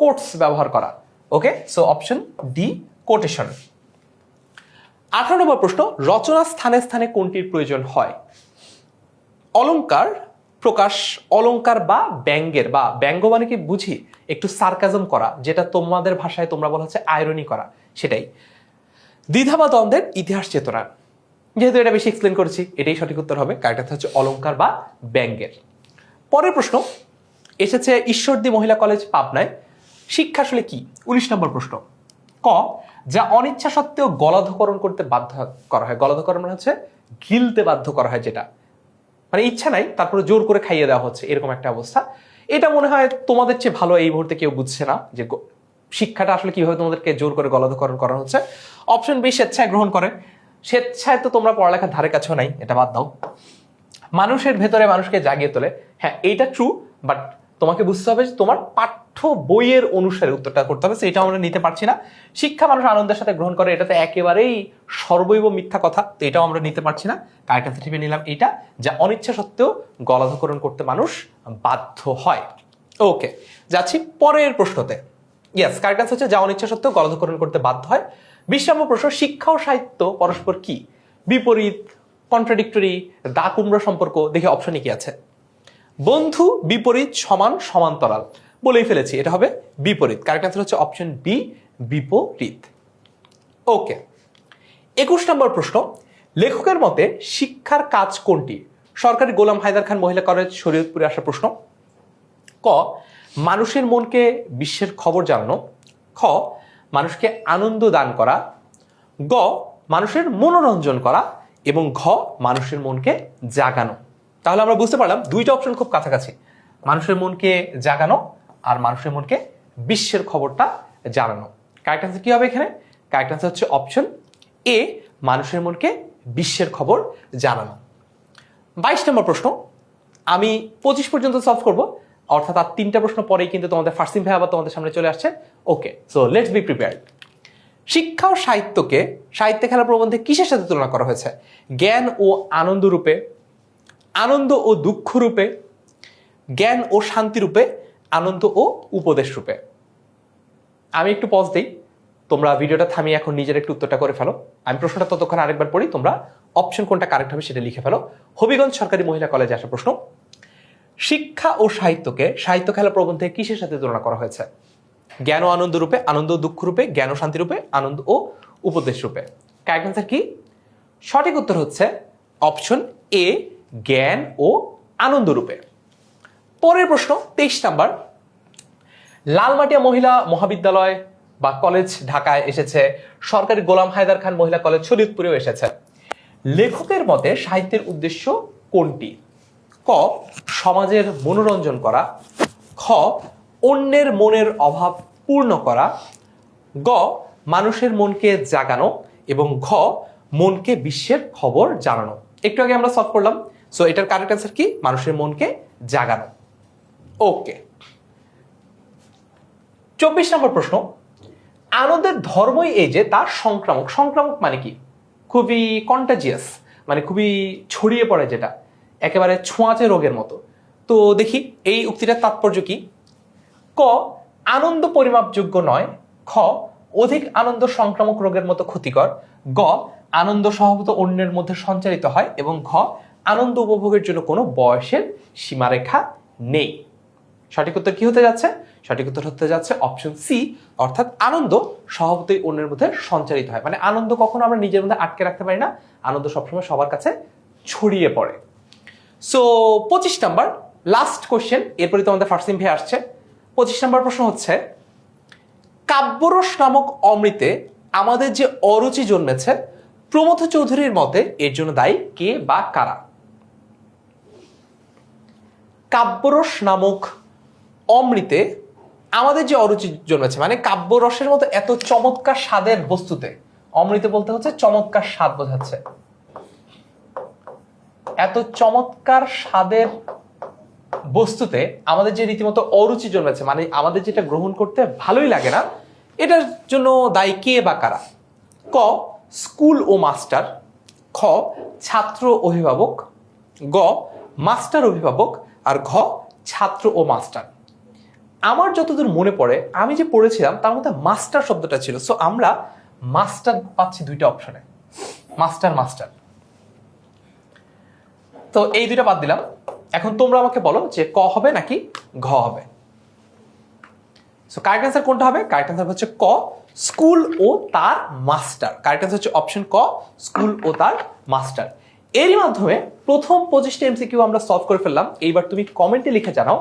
কোটস ব্যবহার করা। ওকে, সো অপশন ডি কোটেশন। 18 নম্বর প্রশ্ন, রচনা স্থানে স্থানে কোনটির প্রয়োজন হয়? অলংকার প্রকাশ, অলংকার বা ব্যঙ্গের, বা ব্যঙ্গ মানে কি বুঝি একটু সার্কাজম করা, যেটা তোমাদের ভাষায় তোমরা বলা হচ্ছে আয়রনি করা, সেটাই। দ্বিধা বা দ্বন্দ্বের ইতিহাস চেতনা, যেহেতু এটা বেশি এক্সপ্লেন করেছি, এটাই সঠিক উত্তর হবে। কারেক্ট হচ্ছে অলংকার বা ব্যঙ্গের। পরের প্রশ্ন এসেছে ঈশ্বরদী মহিলা কলেজ পাবনায়, শিক্ষা আসলে কি? 19 নম্বর প্রশ্ন, ক, যা অনিচ্ছা সত্ত্বেও গলাধকরণ করতে বাধ্য করা হয়। গলাধকরণ মানে হচ্ছে গিলতে বাধ্য করা হয়, যেটা মানে ইচ্ছা নাই তারপরে জোর করে খাইয়ে দেওয়া হচ্ছে, এরকম একটা অবস্থা। এটা মনে হয় তোমাদের চেয়ে ভালো এই মুহূর্তে কেউ বুঝছে না যে শিক্ষাটা আসলে কিভাবে তোমাদেরকে জোর করে গলাধকরণ করা হচ্ছে। অপশন বি, স্বেচ্ছায় গ্রহণ করে। স্বেচ্ছায় তো তোমরা পড়ালেখার ধারে কাছেও নাই, এটা বাদ দাও। মানুষের ভেতরে মানুষকে জাগিয়ে তোলে, হ্যাঁ এইটা ট্রু, বাট তোমাকে বুঝতে হবে যে তোমার পাঠ্য বইয়ের অনুসারে উত্তরটা করতে হবে, সেটা আমরা নিতে পারছি না। শিক্ষা মানুষ আনন্দের সাথে গ্রহণ করে, এটাতে একেবারেই সর্বৈব মিথ্যা কথা, তো এটাও আমরা নিতে পারছি না। কারেক্ট অ্যান্সার হিসেবে নিলাম এইটা, যা অনিচ্ছা সত্ত্বেও গলাধকরণ করতে মানুষ বাধ্য হয়। ওকে, যাচ্ছি পরের প্রশ্নতে। ইয়েস, কারেক্ট অ্যান্সার হচ্ছে যা অনিচ্ছা সত্ত্বেও গলাধকরণ করতে বাধ্য হয়। 20 নম্বর প্রশ্ন, শিক্ষা ও সাহিত্য পরস্পর কি? বিপরীত, কন্ট্রাডিক্টরি, দা কুমড়ো সম্পর্ক। দেখি অপশনে কি আছে। বন্ধু, বিপরীত, সমান, সমান্তরাল। বলেই ফেলেছি, এটা হবে বিপরীত। কারেক্ট অ্যান্সার হচ্ছে অপশন বি, বিপরীত। ওকে, 21 নম্বর প্রশ্ন, লেখকের মতে শিক্ষার কাজ কোনটি? সরকারি গোলাম হায়দার খান মহিলা কলেজ, শরীয়তপুরে আসা প্রশ্ন। ক, মানুষের মনকে বিশ্বের খবর জানানো। খ, মানুষকে আনন্দ দান করা। গ, মানুষের মনোরঞ্জন করা। এবং ঘ, মানুষের মনকে জাগানো। তাহলে আমরা বুঝতে পারলাম দুইটা অপশন খুব কাছাকাছি, মানুষের মনকে জাগানো আর মানুষের মনকে বিশ্বের খবরটা জানানো। কারেক্ট অ্যান্সার কি হবে এখানে? কারেক্ট অ্যান্সার হচ্ছে অপশন এ, মানুষের মনকে বিশ্বের খবর জানানো। 22 নম্বর প্রশ্ন আমি 25 পর্যন্ত সলভ করব, অর্থাৎ আর 3টা প্রশ্ন পরেই কিন্তু তোমাদের ফার্সিম ভাই আবার তোমাদের সামনে চলে আসছে। ওকে, সো লেটস বি প্রিপেয়ার্ড। শিক্ষা ও সাহিত্যকে সাহিত্যে খেলা প্রবন্ধে কিসের সাথে তুলনা করা হয়েছে? জ্ঞান ও আনন্দ রূপে, আনন্দ ও দুঃখ রূপে, জ্ঞান ও শান্তি রূপে, আনন্দ ও উপদেশ রূপে। আমি একটু পজ দিই, তোমরা ভিডিওটা থামিয়ে এখন নিজের একটু উত্তরটা করে ফেলো। আমি প্রশ্নটা ততক্ষণ আরেকবার পড়ি, তোমরা অপশন কোনটা কারেক্ট হবে সেটা লিখে ফেলো। হবিগঞ্জ সরকারি মহিলা কলেজে আসা প্রশ্ন, শিক্ষা ও সাহিত্যকে সাহিত্য খেলা প্রবন্ধে কিসের সাথে তুলনা করা হয়েছে? জ্ঞান ও আনন্দ রূপে, আনন্দ ও দুঃখ রূপে, জ্ঞান ও শান্তি রূপে, আনন্দ ও উপদেশ রূপে। কারেক্ট অ্যান্সার কি? সঠিক উত্তর হচ্ছে অপশন এ, জ্ঞান ও আনন্দ রূপে। পরের প্রশ্ন 23 নাম্বার, লালমাটিয়া মহিলা মহাবিদ্যালয় বা কলেজ ঢাকায় এসেছে, সরকারি গোলাম হায়দার খান মহিলা কলেজ শরীয়তপুরেও এসেছে। লেখকের মতে সাহিত্যের উদ্দেশ্য কোনটি? ক, সমাজের মনোরঞ্জন করা। খ, অন্যের মনের অভাব পূর্ণ করা। গ, মানুষের মনকে জাগানো। এবং ঘ, মনকে বিশ্বের খবর জানানো। একটু আগে আমরা সলভ করলাম, সো এটার কারেক্ট অ্যান্সার কি? মানুষের মনকে জাগানো। ওকে, 24 নম্বর প্রশ্ন, আনন্দের ধর্মই এই যে তা সংক্রামক। সংক্রামক মানে কি? খুবই কন্টাজিয়াস, মানে খুবই ছড়িয়ে পড়ে, যেটা একেবারে ছোঁয়াচে রোগের মতো। তো দেখি এই উক্তিটার তাৎপর্য কি। ক, আনন্দ পরিমাপযোগ্য নয়। খ, অধিক আনন্দ সংক্রামক রোগের মতো ক্ষতিকর। গ, আনন্দ স্বভাবত অন্যের মধ্যে সঞ্চারিত হয়। এবং ঘ, আনন্দ উপভোগের জন্য কোনো বয়সের সীমারেখা নেই। সঠিক উত্তর কি হতে যাচ্ছে? সঠিক উত্তর হতে যাচ্ছে অপশন সি, অর্থাৎ আনন্দ স্বভাবতই অন্যের মধ্যে সঞ্চারিত হয়। মানে আনন্দ কখনো আমরা নিজের মধ্যে আটকে রাখতে পারি না, আনন্দ সবসময় সবার কাছে ছড়িয়ে পড়ে। সো 25 নাম্বার লাস্ট কোশ্চেন, এরপরে তোমাদের ফার্সিম ভে আসছে। 25 নাম্বার প্রশ্ন হচ্ছে, কাব্যরস নামক অমৃতে আমাদের যে অরুচি জন্মেছে, প্রমথ চৌধুরীর মতে এর জন্য দায়ী কে বা কারা? কাব্যরস নামক অমৃতে আমাদের যে অরুচি জন্মেছে, মানে কাব্যরসের মতো এত চমৎকার স্বাদের বস্তুতে, অমৃত বলতে হচ্ছে চমৎকার স্বাদ বোঝাচ্ছে, এত চমৎকার স্বাদের বস্তুতে আমাদের যে রীতিমতো অরুচি জন্মেছে, মানে আমাদের যেটা গ্রহণ করতে ভালোই লাগে না, এটার জন্য দায়ী কে বা কারা? ক, স্কুল ও মাস্টার। খ, খ ছাত্র অভিভাবক, গ মাস্টার অভিভাবক, আর ঘ ছাত্র ও মাস্টার। আমার যতদূর মনে পড়ে আমি যে পড়েছিলাম তার মধ্যে মাস্টার শব্দটা ছিল, সো আমরা মাস্টার পাচ্ছি দুইটা অপশনে, মাস্টার মাস্টার। তো এই দুইটা বাদ দিলাম। এখন তোমরা আমাকে বলো যে ক হবে নাকি ঘ হবে। সো কারেক্ট অ্যান্সার কোনটা হবে? কারেক্ট অ্যান্সার হচ্ছে ক স্কুল ও তার মাস্টার। কারেক্ট অ্যান্সার হচ্ছে অপশন ক স্কুল ও তার মাস্টার। এরই মাধ্যমে প্রথম 25টা এমসিকিউ আমরা সলভ করে ফেললাম। এইবার তুমি কমেন্টে লিখে জানাও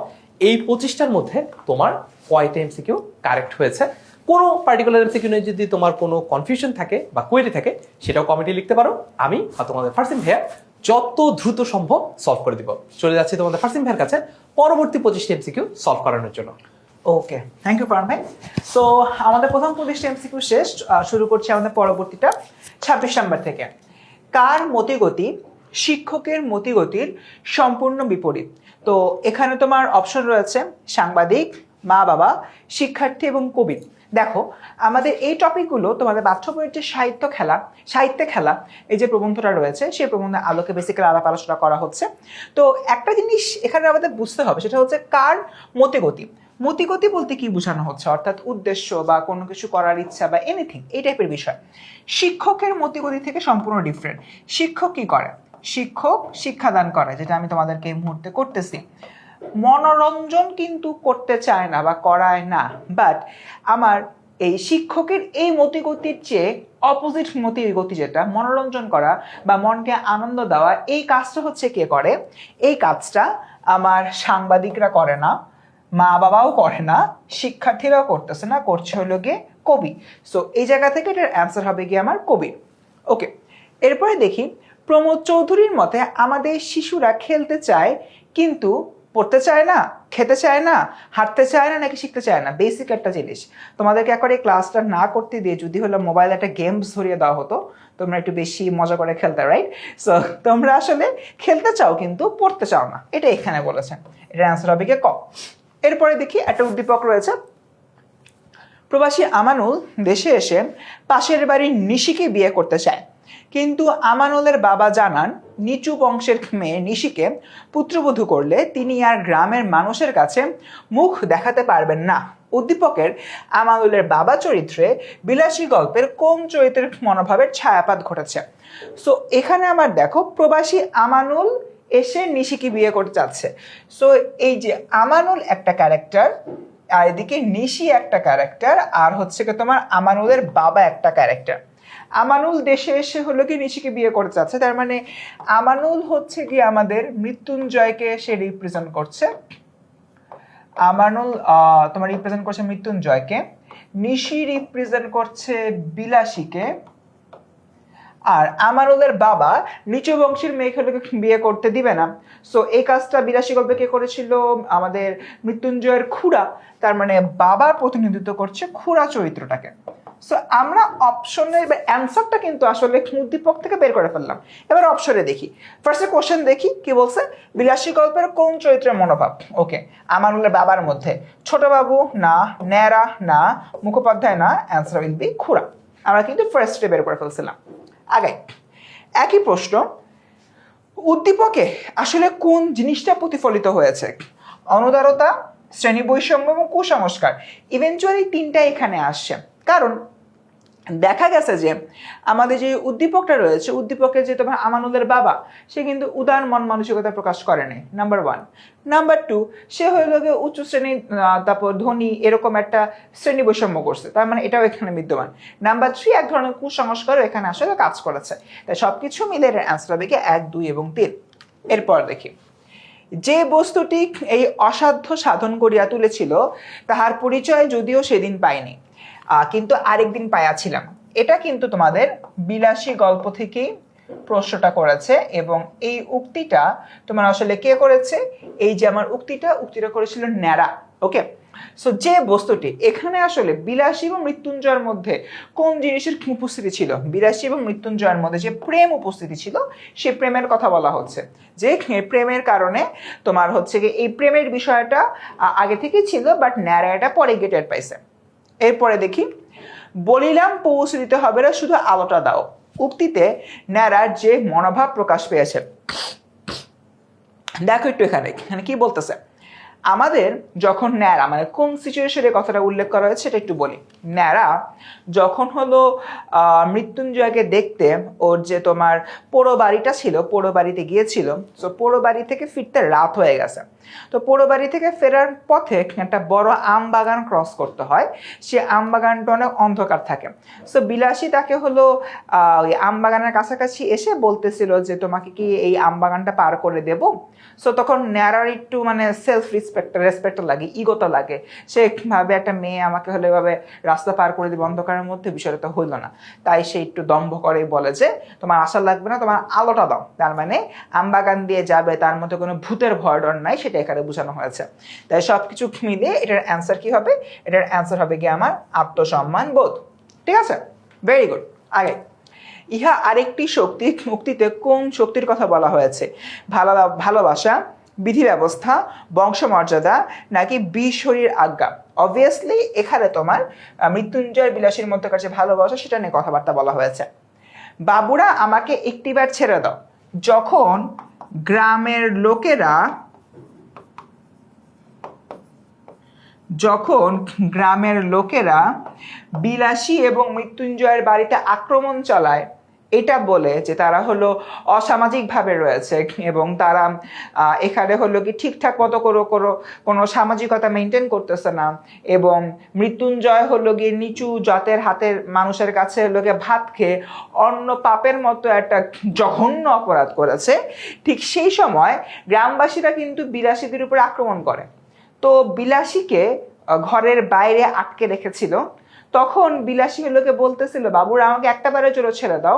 এই 25টার মধ্যে তোমার কয়টা এমসিকিউ কারেক্ট হয়েছে। কোনো পার্টিকুলার এমসিকিউ নিয়ে যদি তোমার কোনো কনফিউশন থাকে বা কোয়েরি থাকে সেটাও কমেন্টে লিখতে পারো। আমি বা তোমাদের ফারসিন ভাইয়া যত দ্রুত সম্ভব সলভ করে দিব। চলে যাচ্ছি তোমাদের ফারসিন ভাইয়ের কাছে পরবর্তী 25টা এমসিকিউ সলভ করানোর জন্য। ওকে, থ্যাংক ইউ ফারহান ভাই। সো আমাদের প্রথম 25টা এমসিকিউ শেষ, শুরু করছি আমাদের পরবর্তীটা 26 নাম্বার থেকে। কার মতিগতি শিক্ষকের মতিগতির সম্পূর্ণ বিপরীত? তো এখানে তোমার অপশন রয়েছে সাংবাদিক, মা বাবা, শিক্ষার্থী এবং কবি। দেখো আমাদের এই টপিকগুলো তোমাদের পাঠ্য বইয়ের যে সাহিত্যে খেলা এই যে প্রবন্ধটা রয়েছে সেই প্রবন্ধের আলোকে বেসিক্যালি আলাপ আলোচনা করা হচ্ছে। তো একটা জিনিস এখানে আমাদের বুঝতে হবে, সেটা হচ্ছে কার মতিগতি। মতিগতি বলতে কি বোঝানো হচ্ছে, অর্থাৎ উদ্দেশ্য বা কোনো কিছু করার ইচ্ছা বা এনিথিং এই টাইপের বিষয়। শিক্ষকের মতিগতি থেকে সম্পূর্ণ ডিফারেন্ট। শিক্ষক কি করে? শিক্ষক শিক্ষাদান করে, যেটা আমি তোমাদেরকে এই মুহূর্তে করতেছি। মনোরঞ্জন কিন্তু করতে চায় না বা করায় না, বাট আমার এই শিক্ষকের এই মতিগতির চেয়ে অপোজিট মতিগতি, যেটা মনোরঞ্জন করা বা মনকে আনন্দ দেওয়া, এই কাজটা হচ্ছে কে করে? এই কাজটা আমার সাংবাদিকরা করে না, মা বাবাও করে না, শিক্ষার্থীরাও করতেছে না, করছে হলো গিয়ে কবি। সো এই জায়গা থেকে এটার অ্যান্সার হবে গিয়ে আমার কবি। ওকে, এরপরে দেখি প্রমোদ চৌধুরীর মতে আমাদের শিশুরা খেলতে চায় কিন্তু পড়তে চায় না, খেতে চায় না, হাঁটতে চায় না, নাকি শিখতে চায় না। বেসিক একটা জিনিস তোমাদেরকে একবারে ক্লাসটা না করতে দিয়ে যদি হলো মোবাইলে একটা গেমস ধরিয়ে দেওয়া হতো, তোমরা একটু বেশি মজা করে খেলতে, রাইট? সো তোমরা আসলে খেলতে চাও কিন্তু পড়তে চাও না, এটা এখানে বলেছেন। এটার অ্যান্সার হবে গিয়ে ক। এরপরে দেখি একটা উদ্দীপক রয়েছে, প্রবাসী আমানুল দেশে এসে পাশের বাড়ির নিশিকে বিয়ে করতে চায়, কিন্তু আমানুলের বাবা জানান নিচু বংশের মেয়ে নিশিকে পুত্রবধূ করলে তিনি আর গ্রামের মানুষের কাছে মুখ দেখাতে পারবেন না। উদ্দীপকের আমানুলের বাবা চরিত্রে বিলাসী গল্পের কোন চরিত্রের মনোভাবের ছায়াপাত ঘটেছে? সো এখানে আমার দেখো প্রবাসী আমানুল এসে নিশিকে বিয়ে করতে চাচ্ছে। সো এই যে আমানুল একটা ক্যারেক্টার, আর এদিকে নিশি একটা ক্যারেক্টার, আর হচ্ছে কি তোমার আমানুলের বাবা একটা ক্যারেক্টার। আমানুল দেশে এসে হলো কি নিশিকে বিয়ে করতে চাচ্ছে, তার মানে আমানুল হচ্ছে কি আমাদের মৃত্যুঞ্জয়কে সে রিপ্রেজেন্ট করছে। আমানুল তোমার রিপ্রেজেন্ট করছে মৃত্যুঞ্জয়কে, নিশি রিপ্রেজেন্ট করছে বিলাসীকে, আর আমানুলের বাবা নিচু বংশের মেয়েকে বিয়ে করতে দিবে না। সো এই কাজটা বিলাসী গল্পে কে করেছিল? আমাদের মৃত্যুঞ্জয়ের খুড়া, তার মানে বাবার প্রতিনিধিত্ব করছে খুড়া চরিত্রটাকে। সো আমরা অপশনের অ্যান্সারটা কিন্তু আসলে উদ্দীপক থেকে বের করে ফেললাম। এবার অপশনে দেখি, ফার্স্টে কোশ্চেন দেখি কি বলছে, বিলাসী গল্পের কোন চরিত্রের মনোভাব? ওকে, আমানুলের বাবার মধ্যে ছোটবাবু না, ন্যাড়া না, মুখোপাধ্যায় না, অ্যান্সার উইল বি খুড়া। আমরা কিন্তু ফার্স্টে বের করে ফেলছিলাম। আগে একই প্রশ্ন, উদ্দীপকে আসলে কোন জিনিসটা প্রতিফলিত হয়েছে? অনুদারতা, শ্রেণী বৈষম্য এবং কুসংস্কার। ইভেনচুয়ালি তিনটা এখানে আসছে, কারণ দেখা গেছে যে আমাদের যে উদ্দীপকটা রয়েছে, উদ্দীপকের যে তোমার আমানুলের বাবা, সে কিন্তু উদার মন মানসিকতা প্রকাশ করেনি, নাম্বার 1। নাম্বার 2, সে হইল গিয়ে উচ্চ শ্রেণী, তারপর ধনী, এরকম একটা শ্রেণী বৈষম্য করছে, তার মানে এটাও এখানে বিদ্যমান। নাম্বার 3, এক ধরনের কুসংস্কারও এখানে আসলে কাজ করেছে। তাই সবকিছু মিলে এর অ্যান্সার হবে কি 1, 2 এবং 3। এরপর দেখি, যে বস্তুটি এই অসাধ্য সাধন করিয়া তুলেছিল তাহার পরিচয় যদিও সেদিন পাইনি, কিন্তু আরেকদিন পাইয়াছিলাম। এটা কিন্তু তোমাদের বিলাসী গল্প থেকেই প্রশ্নটা করেছে, এবং এই উক্তিটা তোমার আসলে কে করেছে? এই যে আমার উক্তিটা করেছিল ন্যাড়া। ওকে, সো যে বস্তুটি এখানে আসলে বিলাসী এবং মৃত্যুঞ্জয়ের মধ্যে কোন জিনিসের উপস্থিতি ছিল? বিলাসী এবং মৃত্যুঞ্জয়ের মধ্যে যে প্রেম উপস্থিতি ছিল, সে প্রেমের কথা বলা হচ্ছে, যে প্রেমের কারণে তোমার হচ্ছে কি এই প্রেমের বিষয়টা আগে থেকেই ছিল, বাট ন্যাড়া এটা পরে গেটের পাইছে। এরপরে দেখি, বলিলাম পৌঁছে দিতে হবে না, শুধু আলোটা দাও। উক্তিতে ন্যাড়ার যে মনোভাব প্রকাশ পেয়েছে। দেখো একটু এখানে এখানে কি বলতেছে, আমাদের যখন ন্যাড়া মানে কোন সিচুয়েশনে কথাটা উল্লেখ করা হয়েছে সেটা একটু বলি। ন্যাড়া যখন হলো মৃত্যুঞ্জয়কে দেখতে ওর যে তোমার পোড়ো বাড়িটা ছিল, পোড়ো বাড়িতে গিয়েছিল, তো পোড়ো বাড়ি থেকে ফিরতে রাত হয়ে গেছে। তো পোড়ো বাড়ি থেকে ফেরার পথে একটা বড় আম বাগান ক্রস করতে হয়, সে আম বাগানটা অনেক অন্ধকার থাকে। সো বিলাসী তাকে হলো ওই আম বাগানের কাছাকাছি এসে বলতেছিল যে তোমাকে কি এই আম বাগানটা পার করে দেব। সো তখন ন্যাড়ার একটু মানে সেলফ রেসপেক্ট লাগে, ইগোটা লাগে। সে ভাবে একটা মেয়ে আমাকে হলে এভাবে রাস্তা পার করে দিবে অন্ধকারের মধ্যে, বিষয়টা তো হইল না। তাই সে একটু দম্ভ করে বলে যে তোমার আশা লাগবে না, তোমার আলোটা দাও। তার মানে আমবাগান দিয়ে যাবে, তার মধ্যে কোনো ভূতের ভয় ডর নাই, সেটা এখানে বোঝানো হয়েছে। তাই সবকিছু মিলিয়ে এটার অ্যান্সার কি হবে? এটার অ্যান্সার হবে কি আমার আত্মসম্মান বোধ। ঠিক আছে, ভেরি গুড। আগে ইহা আরেকটি শক্তি, মুক্তিতে কোন শক্তির কথা বলা হয়েছে? ভালোবাসা, বিধি ব্যবস্থা, বংশমর্যাদা নাকি বিশরীর আজ্ঞা? অবভিয়াসলি এখানে তোমার মৃত্যুঞ্জয় বিলাসীর মধ্যকার যে ভালোবাসা সেটা নিয়ে কথাবার্তা বলা হয়েছে। বাবুরা আমাকে একটিবার ছেড়ে দাও, যখন গ্রামের লোকেরা বিলাসী এবং মৃত্যুঞ্জয়ের বাড়িতে আক্রমণ চালায়, এটা বলে যে তারা হলো অসামাজিকভাবে রয়েছে এবং তারা এখানে হলো কি ঠিকঠাক মতো কোনো সামাজিকতা মেনটেন করতেছে না, এবং মৃত্যুঞ্জয় হলো গিয়ে নিচু জাতের হাতের মানুষের কাছে হলো গিয়ে ভাত খেয়ে অন্য পাপের মতো একটা জঘন্য অপরাধ করেছে। ঠিক সেই সময় গ্রামবাসীরা কিন্তু বিলাসীদের উপর আক্রমণ করে। তো বিলাসীকে ঘরের বাইরে আটকে রেখেছিল। তখন বিলাসী হলোকে বলতেছিল, বাবুরা আমাকে একটা বারের জন্য ছেড়ে দাও,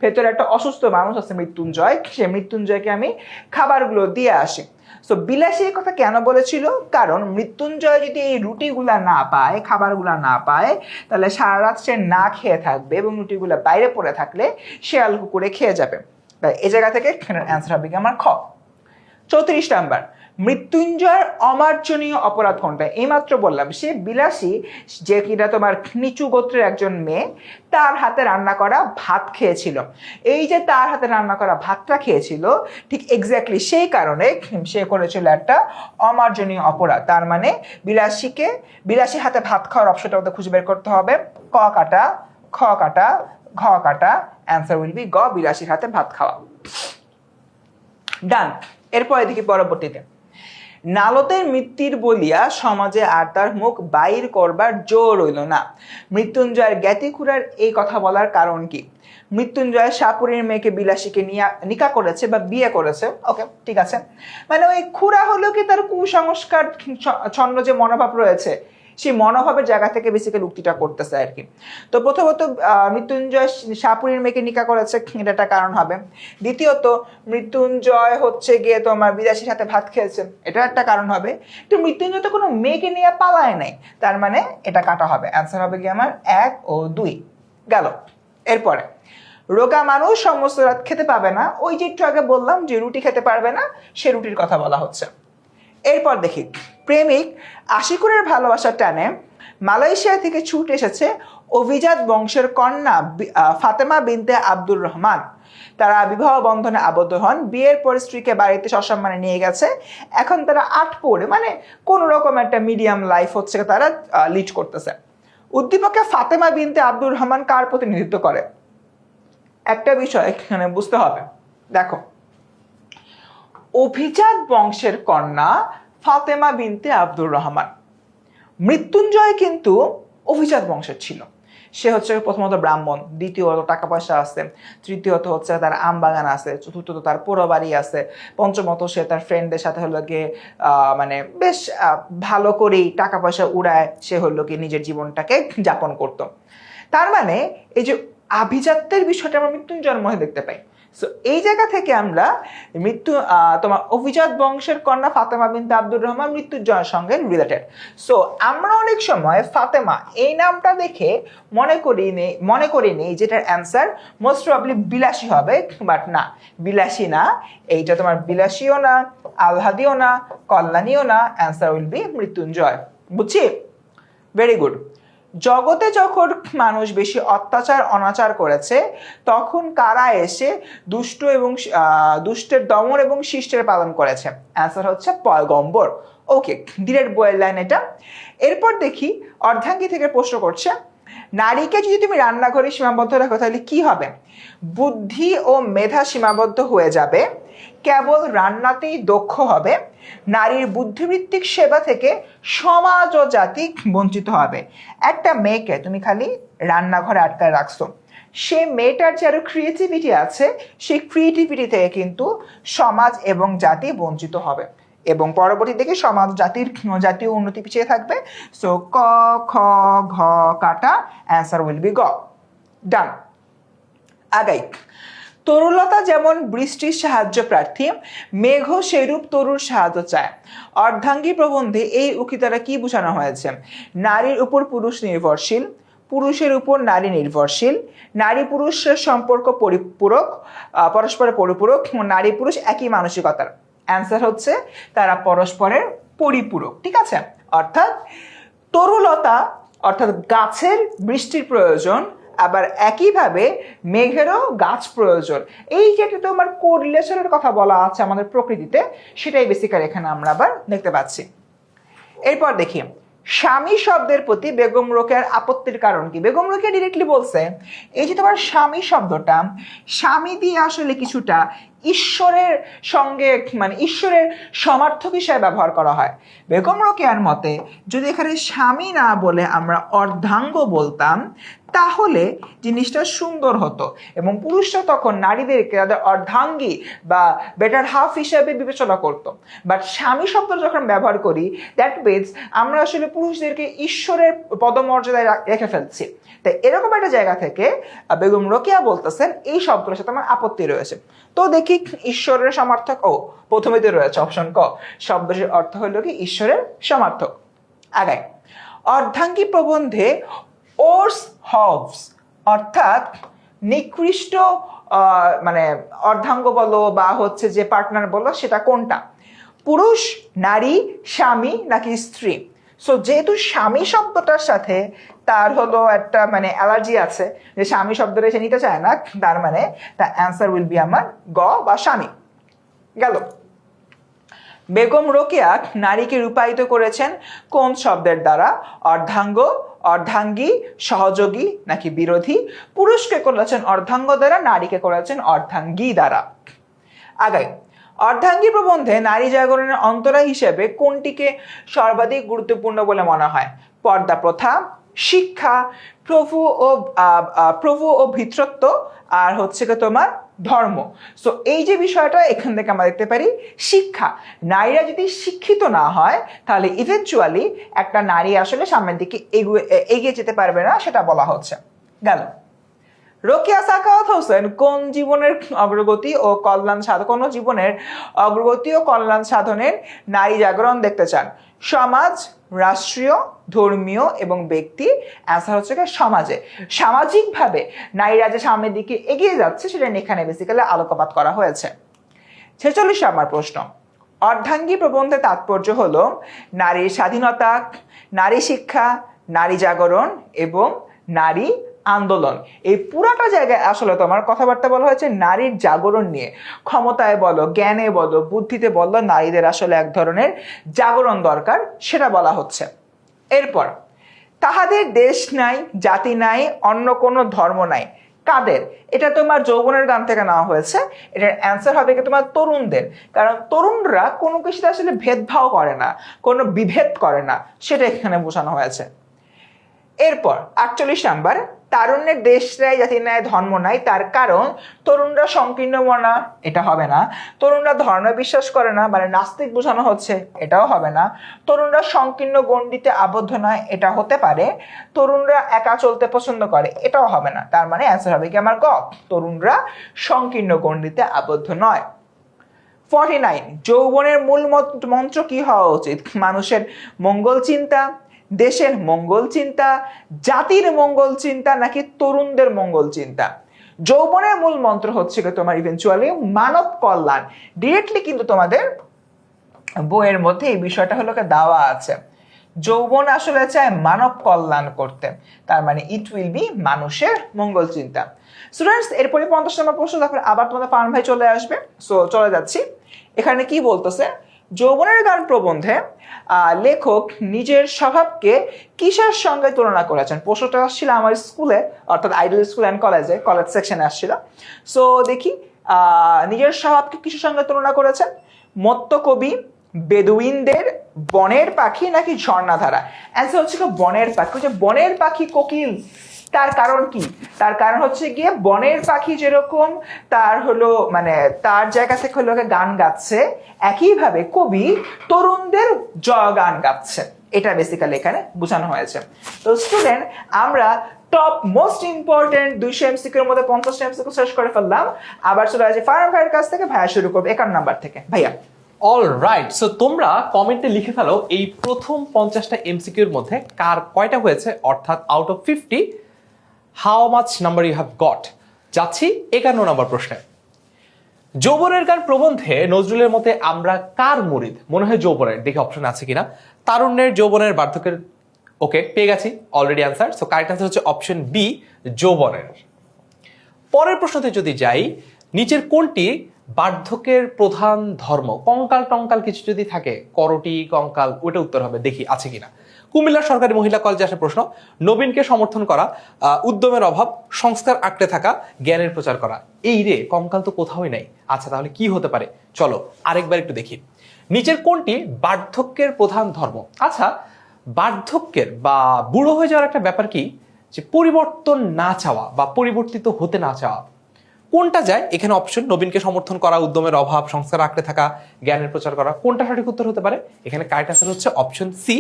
ভেতরে একটা অসুস্থ মানুষ আছে মৃত্যুঞ্জয়, সে মৃত্যুঞ্জয়কে আমি খাবারগুলো দিয়ে আসি। সো বিলাসী এই কথা কেন বলেছিল? কারণ মৃত্যুঞ্জয় যদি এই রুটিগুলা না পায়, খাবারগুলা না পায়, তাহলে সারা রাত সে না খেয়ে থাকবে এবং রুটিগুলা বাইরে পড়ে থাকলে শেয়াল কুকুরে খেয়ে যাবে। তাই এই জায়গা থেকে অ্যান্সার হবে কি আমার খ। 34 নাম্বার, মৃত্যুঞ্জয়ের অমার্জনীয় অপরাধ কোনটা? এইমাত্র বললাম সে বিলাসী, যে কিনা তোমার নিচু গোত্রের একজন মেয়ে, তার হাতে রান্না করা ভাত খেয়েছিল। এই যে তার হাতে রান্না করা ভাতটা খেয়েছিল, ঠিক এক্স্যাক্টলি সেই কারণে সে করেছিল একটা অমার্জনীয় অপরাধ। তার মানে বিলাসী হাতে ভাত খাওয়ার অপশনটা আমাদের খুঁজে বের করতে হবে। ক কাটা, খ কাটা, ঘ কাটা, অ্যান্সার উইল বি গ, বিলাসীর হাতে ভাত খাওয়া। ডান। এরপরে দেখি পরবর্তীতে, নালতের মৃত্যুর বলিয়া সমাজে আর তার মুখ বাইর করবার জোর রইল না। মৃত্যুঞ্জয়ের জ্ঞাতি খুড়ার এই কথা বলার কারণ কি? মৃত্যুঞ্জয় সাপুরের মেয়েকে বিলাসীকে নিকা করেছে বা বিয়ে করেছে, ওকে ঠিক আছে। মানে ওই খুড়া হলো কি তার কুসংস্কার ছন্ন যে মনোভাব রয়েছে, সেই মনোভাবের জায়গা থেকে বেসিক্যালি উক্তিটা করতেছে আর কি। তো প্রথমত মৃত্যুঞ্জয় সাপুরের মেয়েকে নিকা করেছে, এটা একটা কারণ হবে। দ্বিতীয়ত মৃত্যুঞ্জয় হচ্ছে গিয়ে তোমার বিলাসীর সাথে ভাত খেয়েছে, এটা একটা কারণ হবে। তো মৃত্যুঞ্জয় তো কোনো মেয়েকে নিয়ে পালায় নাই, তার মানে এটা কাটা হবে। অ্যান্সার হবে কি আমার 1 ও 2 গেল। এরপরে রোগা মানুষ সমস্ত রাত খেতে পাবে না, ওই যে একটু আগে বললাম যে রুটি খেতে পারবে না, সে রুটির কথা বলা হচ্ছে। এরপর দেখি, প্রেমিক আশিকুরের ভালোবাসার টানে মালয়েশিয়া থেকে ছুটে এসেছে অভিজাত বংশের কন্যা ফাতেমা বিনতে আব্দুর রহমান। তারা বিবাহ বন্ধনে আবদ্ধ হন, বিয়ের পর স্ত্রীকে বাড়িতে সসম্মানে নিয়ে গেছে। এখন তারা আটপৌরে মানে কোন রকম একটা মিডিয়াম লাইফ হচ্ছে তারা লিড করতেছে। উদ্দীপকে ফাতেমা বিনতে আব্দুর রহমান কার প্রতিনিধিত্ব করে? একটা বিষয় এখানে বুঝতে হবে, দেখো অভিজাত বংশের কন্যা ফাতেমা বিনতে আব্দুর রহমান, মৃত্যুঞ্জয় কিন্তু অভিজাত বংশের ছিল। সে হচ্ছে প্রথমত ব্রাহ্মণ, দ্বিতীয়ত টাকা পয়সা আছে, তৃতীয়ত হচ্ছে তার আম বাগান আছে, চতুর্থত তার পোড়ো বাড়ি আছে, পঞ্চমত সে তার ফ্রেন্ডদের সাথে হলো গিয়ে মানে বেশ ভালো করেই টাকা পয়সা উড়ায় সে হলো গিয়ে নিজের জীবনটাকে যাপন করত। তার মানে এই যে আভিজাত্যের বিষয়টা আমরা মৃত্যুঞ্জয়ের মধ্যে দেখতে পাই। সো এই জায়গা থেকে আমরা তোমার অভিজাত বংশের কন্যা ফাতেমা বিনতে আব্দুর রহমান মৃত্যুঞ্জয়ের সঙ্গে রিলেটেড। সো আমরা অনেক সময় ফাতেমা এই নামটা দেখে মনে করি নেই যেটার অ্যান্সার মোস্ট প্রবাবলি বিলাসী হবে, বাট না, বিলাসী না, এইটা তোমার বিলাসীও না, আহ্লাদিও না, কল্যাণীও না, অ্যান্সার উইল বি মৃত্যুঞ্জয়। বুঝছি? Very good. জগতে যখন মানুষ বেশি অত্যাচার অনাচার করেছে তখন কারা এসে দুষ্টের দমন এবং শিষ্টের পালন করেছে? অ্যান্সার হচ্ছে পয়গম্বর। ওকে, ডিরেক্ট বইয়ের লাইন এটা। এরপর দেখি অর্ধাঙ্গী থেকে প্রশ্ন করছে, নারীকে যদি তুমি রান্নাঘরে সীমাবদ্ধ রাখো তাহলে কি হবে? বুদ্ধি ও মেধা সীমাবদ্ধ হয়ে যাবে, কেবল রান্নাতেই দক্ষ হবে, নারীর বুদ্ধিবৃত্তিক সেবা থেকে সমাজ ও জাতি বঞ্চিত হবে। একটা মেয়েকে তুমি খালি রান্নাঘরে আটকায় রাখছো, সে মেয়েটার যে আরো ক্রিয়েটিভিটি আছে সেই ক্রিয়েটিভিটি থেকে কিন্তু সমাজ এবং জাতি বঞ্চিত হবে এবং পরবর্তী থেকে সমাজ জাতীয় উন্নতি পিছিয়ে থাকবে। সো ক খ ঘ কাটা, অ্যান্সার উইল বি গ। ডান। আগাই। তরুলতা যেমন বৃষ্টির সাহায্য প্রার্থী, মেঘ সেরূপ তরুর সাহায্য চায়। অর্ধাঙ্গী প্রবন্ধে এই উক্তি দ্বারা কি বোঝানো হয়েছে? নারীর উপর পুরুষ নির্ভরশীল, পুরুষের উপর নারী নির্ভরশীল, নারী পুরুষের সম্পর্ক পরস্পরের পরিপূরক, নারী পুরুষ একই মানসিকতার। অ্যান্সার হচ্ছে তারা পরস্পরের পরিপূরক। ঠিক আছে, অর্থাৎ তরুলতা অর্থাৎ গাছের বৃষ্টির প্রয়োজন, আবার একইভাবে মেঘেরও গাছ প্রয়োজন। এই যেটা তোমার কোরিলেশনের কথা বলা আছে আমাদের প্রকৃতিতে, সেটাই বেসিক্যালি এখানে আমরা আবার দেখতে পাচ্ছি। এরপর দেখি স্বামী শব্দের প্রতি বেগম রোকেয়ার আপত্তির কারণ কি? বেগম রোকেয়া ডিরেক্টলি বলছে এই যে তোমার স্বামী শব্দটা, স্বামী দিয়ে আসলে কিছুটা ঈশ্বরের সঙ্গে মানে ঈশ্বরের সমার্থক হিসেবে ব্যবহার করা হয়। বেগম রোকেয়ার মতে যদি এখানে স্বামী না বলে আমরা অর্ধাঙ্গ বলতাম তাহলে জিনিসটা সুন্দর হতো এবং পুরুষরা তখন নারীদেরকে তাদের অর্ধাঙ্গী বা বেটার হাফ হিসেবে বিবেচনা করতো। বাট স্বামী শব্দ যখন ব্যবহার করি দ্যাট মিনস আমরা আসলে পুরুষদেরকে ঈশ্বরের পদমর্যাদায় রেখে ফেলছি। তাই এরকম একটা জায়গা থেকে বেগম রোকেয়া বলতেছেন এই শব্দটার সাথে আমার আপত্তি রয়েছে। তো দেখি ঈশ্বরের সমার্থক, প্রথমেই তো রয়েছে অপশন ক, শব্দটির অর্থ হলো কি ঈশ্বরের সমার্থক। আগাই। অর্ধাঙ্গী প্রবন্ধে ওর্স হবস অর্থাৎ নিকৃষ্ট মানে অর্ধাঙ্গ বলো বা হচ্ছে যে পার্টনার বলো সেটা কোনটা? পুরুষ, নারী, স্বামী নাকি স্ত্রী? সো যেহেতু স্বামী শব্দটার সাথে তার হলো একটা মানে অ্যালার্জি আছে, যে স্বামী শব্দটা সে নিতে চায় না, তার মানে দ্য অ্যান্সার উইল বি আমার গ বা স্বামী। গেল। বেগম রোকেয়া নারীকে রূপায়িত করেছেন কোন শব্দের দ্বারা? অর্ধাঙ্গ, অর্ধাঙ্গী, সহযোগী নাকি বিরোধী? পুরুষকে করেছেন অর্ধাঙ্গ দ্বারা, নারীকে করেছেন অর্ধাঙ্গী দ্বারা। আগাই। অর্ধাঙ্গী প্রবন্ধে নারী জাগরণের অন্তরা হিসেবে কোনটিকে সর্বাধিক গুরুত্বপূর্ণ বলে মনে হয়? পর্দা প্রথা, শিক্ষা, প্রভু ও ভৃতৃত্ব, আর হচ্ছে কি তোমার ধর্ম। সো এই যে বিষয়টা এখান থেকে আমরা দেখতে পারি শিক্ষা। নারীরা যদি শিক্ষিত না হয় তাহলে ইভেনচুয়ালি একটা নারী আসলে সামনের দিকে এগিয়ে যেতে পারবে না, সেটা বলা হচ্ছে। গেল। রোকেয়া সাখাওয়াত হোসেন কোন জীবনের অগ্রগতি ও কল্যাণ সাধন, কোন জীবনের অগ্রগতি ও কল্যাণ সাধনের নারী জাগরণ দেখতে চান? সমাজ, রাষ্ট্রীয়, ধর্মীয় এবং ব্যক্তি। অ্যান্সার হচ্ছে সমাজে। সামাজিকভাবে নারীরা যে সামনের দিকে এগিয়ে যাচ্ছে সেটা এখানে বেসিক্যালি আলোকপাত করা হয়েছে। 46 আমার প্রশ্ন, অর্ধাঙ্গী প্রবন্ধের তাৎপর্য হলো নারীর স্বাধীনতা, নারী শিক্ষা, নারী জাগরণ এবং নারী আন্দোলন। এই পুরাটা জায়গায় আসলে তোমার কথাবার্তা বলা হয়েছে নারীর জাগরণ নিয়ে। ক্ষমতায় বলো, জ্ঞানে বলো, বুদ্ধিতে বলো, নারীদের আসলে এক ধরনের জাগরণ দরকার, সেটা বলা হচ্ছে। এরপর তাহাদের দেশ নাই, জাতি নাই, অন্য কোনো ধর্ম নাই। কাদের? এটা তোমার যৌবনের গান থেকে নেওয়া হয়েছে। এটার অ্যান্সার হবে কি তোমার তরুণদের, কারণ তরুণরা কোনো কিছুতে আসলে ভেদভাব করে না, কোনো বিভেদ করে না, সেটা এখানে বোঝানো হয়েছে। এরপর 48 নাম্বার, তারুণ্যের দেশ নাই, জাতি নাই, ধর্ম নাই, তার কারণ তরুণরা সংকীর্ণ মনা, এটা হবে না। তরুণরা ধর্মে বিশ্বাস করে না, মানে নাস্তিক বোঝানো হচ্ছে, এটাও হবে না। তরুণরা সংকীর্ণ গণ্ডিতে আবদ্ধ নয়, এটা হতে পারে। তরুণরা একা চলতে পছন্দ করে, এটাও হবে না। তার মানে অ্যান্সার হবে কি আমার গ, তরুণরা সংকীর্ণ গণ্ডিতে আবদ্ধ নয়। 49, যৌবনের মূল মন্ত্র কি হওয়া উচিত? মানুষের মঙ্গল চিন্তা, দেশের মঙ্গল চিন্তা, জাতির মঙ্গল চিন্তা নাকি তরুণদের মঙ্গল চিন্তা? যৌবনের মূল মন্ত্র হচ্ছে তোমার ইভেনচুয়ালি মানব কল্যাণ। ডিরেক্টলি কিন্তু তোমাদের বইয়ের মধ্যে এই বিষয়টা হলো দেওয়া আছে। যৌবন আসলে চায় মানব কল্যাণ করতে, তার মানে ইট উইল বি মানুষের মঙ্গল চিন্তা। স্টুডেন্টস, এরপরে 50 নম্বর প্রশ্ন, তারপর আবার তোমাদের ফার্ম ভাই চলে আসবে। সো চলে যাচ্ছি। এখানে কি বলতেছে, যৌবনের গান প্রবন্ধে লেখক নিজের স্বভাবকে কিসের সঙ্গে তুলনা করেছেন। প্রশ্নটা আসছিল আমার স্কুলে, অর্থাৎ আইডল স্কুল অ্যান্ড কলেজে, কলেজ সেকশনে আসছিল। সো দেখি, নিজের স্বভাবকে কিসের সঙ্গে তুলনা করেছেন? মত্ত কবি, বেদুইনদের, বনের পাখি, নাকি ঝর্ণাধারা? অ্যান্সার হচ্ছে বনের পাখি। যে বনের পাখি কোকিল, তার কারণ কি? তার কারণ হচ্ছে গিয়ে বনের পাখি যেরকম তার হলো মানে তার জায়গা থেকে হলো গান গাচ্ছে, একইভাবে কবি তরুণদের গান গাচ্ছে। এটা বেসিক্যালি এখানে বোঝানো হয়েছে। তো স্টুডেন্ট, আমরা টপ মোস্ট ইম্পর্টেন্ট 200 এমসিকিউর মধ্যে 50 এমসিকিউ শেষ করে ফেললাম। আবার চলে আসি ফার্ম ভাইয়ের কাছ থেকে। ভাইয়া শুরু করবে 51 নাম্বার থেকে। ভাইয়া। অল রাইট, সো তোমরা কমেন্টে লিখে ফেলো এই প্রথম 50টা এমসিকিউর মধ্যে কার কয়টা হয়েছে, অর্থাৎ out of 50 how much number you have got. যাচ্ছি 51 নম্বর প্রশ্নে। যৌবনের গান প্রবন্ধে নজরুলের মতে আমরা কার মুরিদ? মনে হয় যৌবনের, দেখি অপশন আছে কিনা। তারুণ্যের, যৌবনের, বার্ধক্যের। ওকে, পেয়ে গেছি already answer. So correct answer হচ্ছে অপশন বি, যৌবনের। পরের প্রশ্নতে যদি যাই, নিচের কোনটি বার্ধক্যের প্রধান ধর্ম? কঙ্কাল টঙ্কাল কিছু যদি থাকে, করটি কঙ্কাল, ওটা উত্তর হবে। দেখি আছে কিনা। কুমিল্লার সরকারি মহিলা কলেজে আসে প্রশ্ন, নবীনকে সমর্থন করা, উদ্যমের অভাব, সংস্কার আঁকড়ে থাকা, জ্ঞানের প্রচার করা। এই রে, কঙ্কাল তো কোথাওই নাই। আচ্ছা, তাহলে কি হতে পারে? চলো আরেকবার একটু দেখি। নিচের কোনটি বার্ধক্যের প্রধান ধর্ম? আচ্ছা, বার্ধক্যের বা বুড়ো হয়ে যাওয়ার একটা ব্যাপার কি, যে পরিবর্তন না চাওয়া বা পরিবর্তিত হতে না চাওয়া। কোনটা যায় এখানে? অপশন নবীনকে সমর্থন করা, উদ্যমের অভাব, সংস্কার আঁকড়ে থাকা, জ্ঞানের প্রচার করা। কোনটা সঠিক উত্তর হতে পারে? এখানে কারেক্ট আনসার হচ্ছে অপশন সি,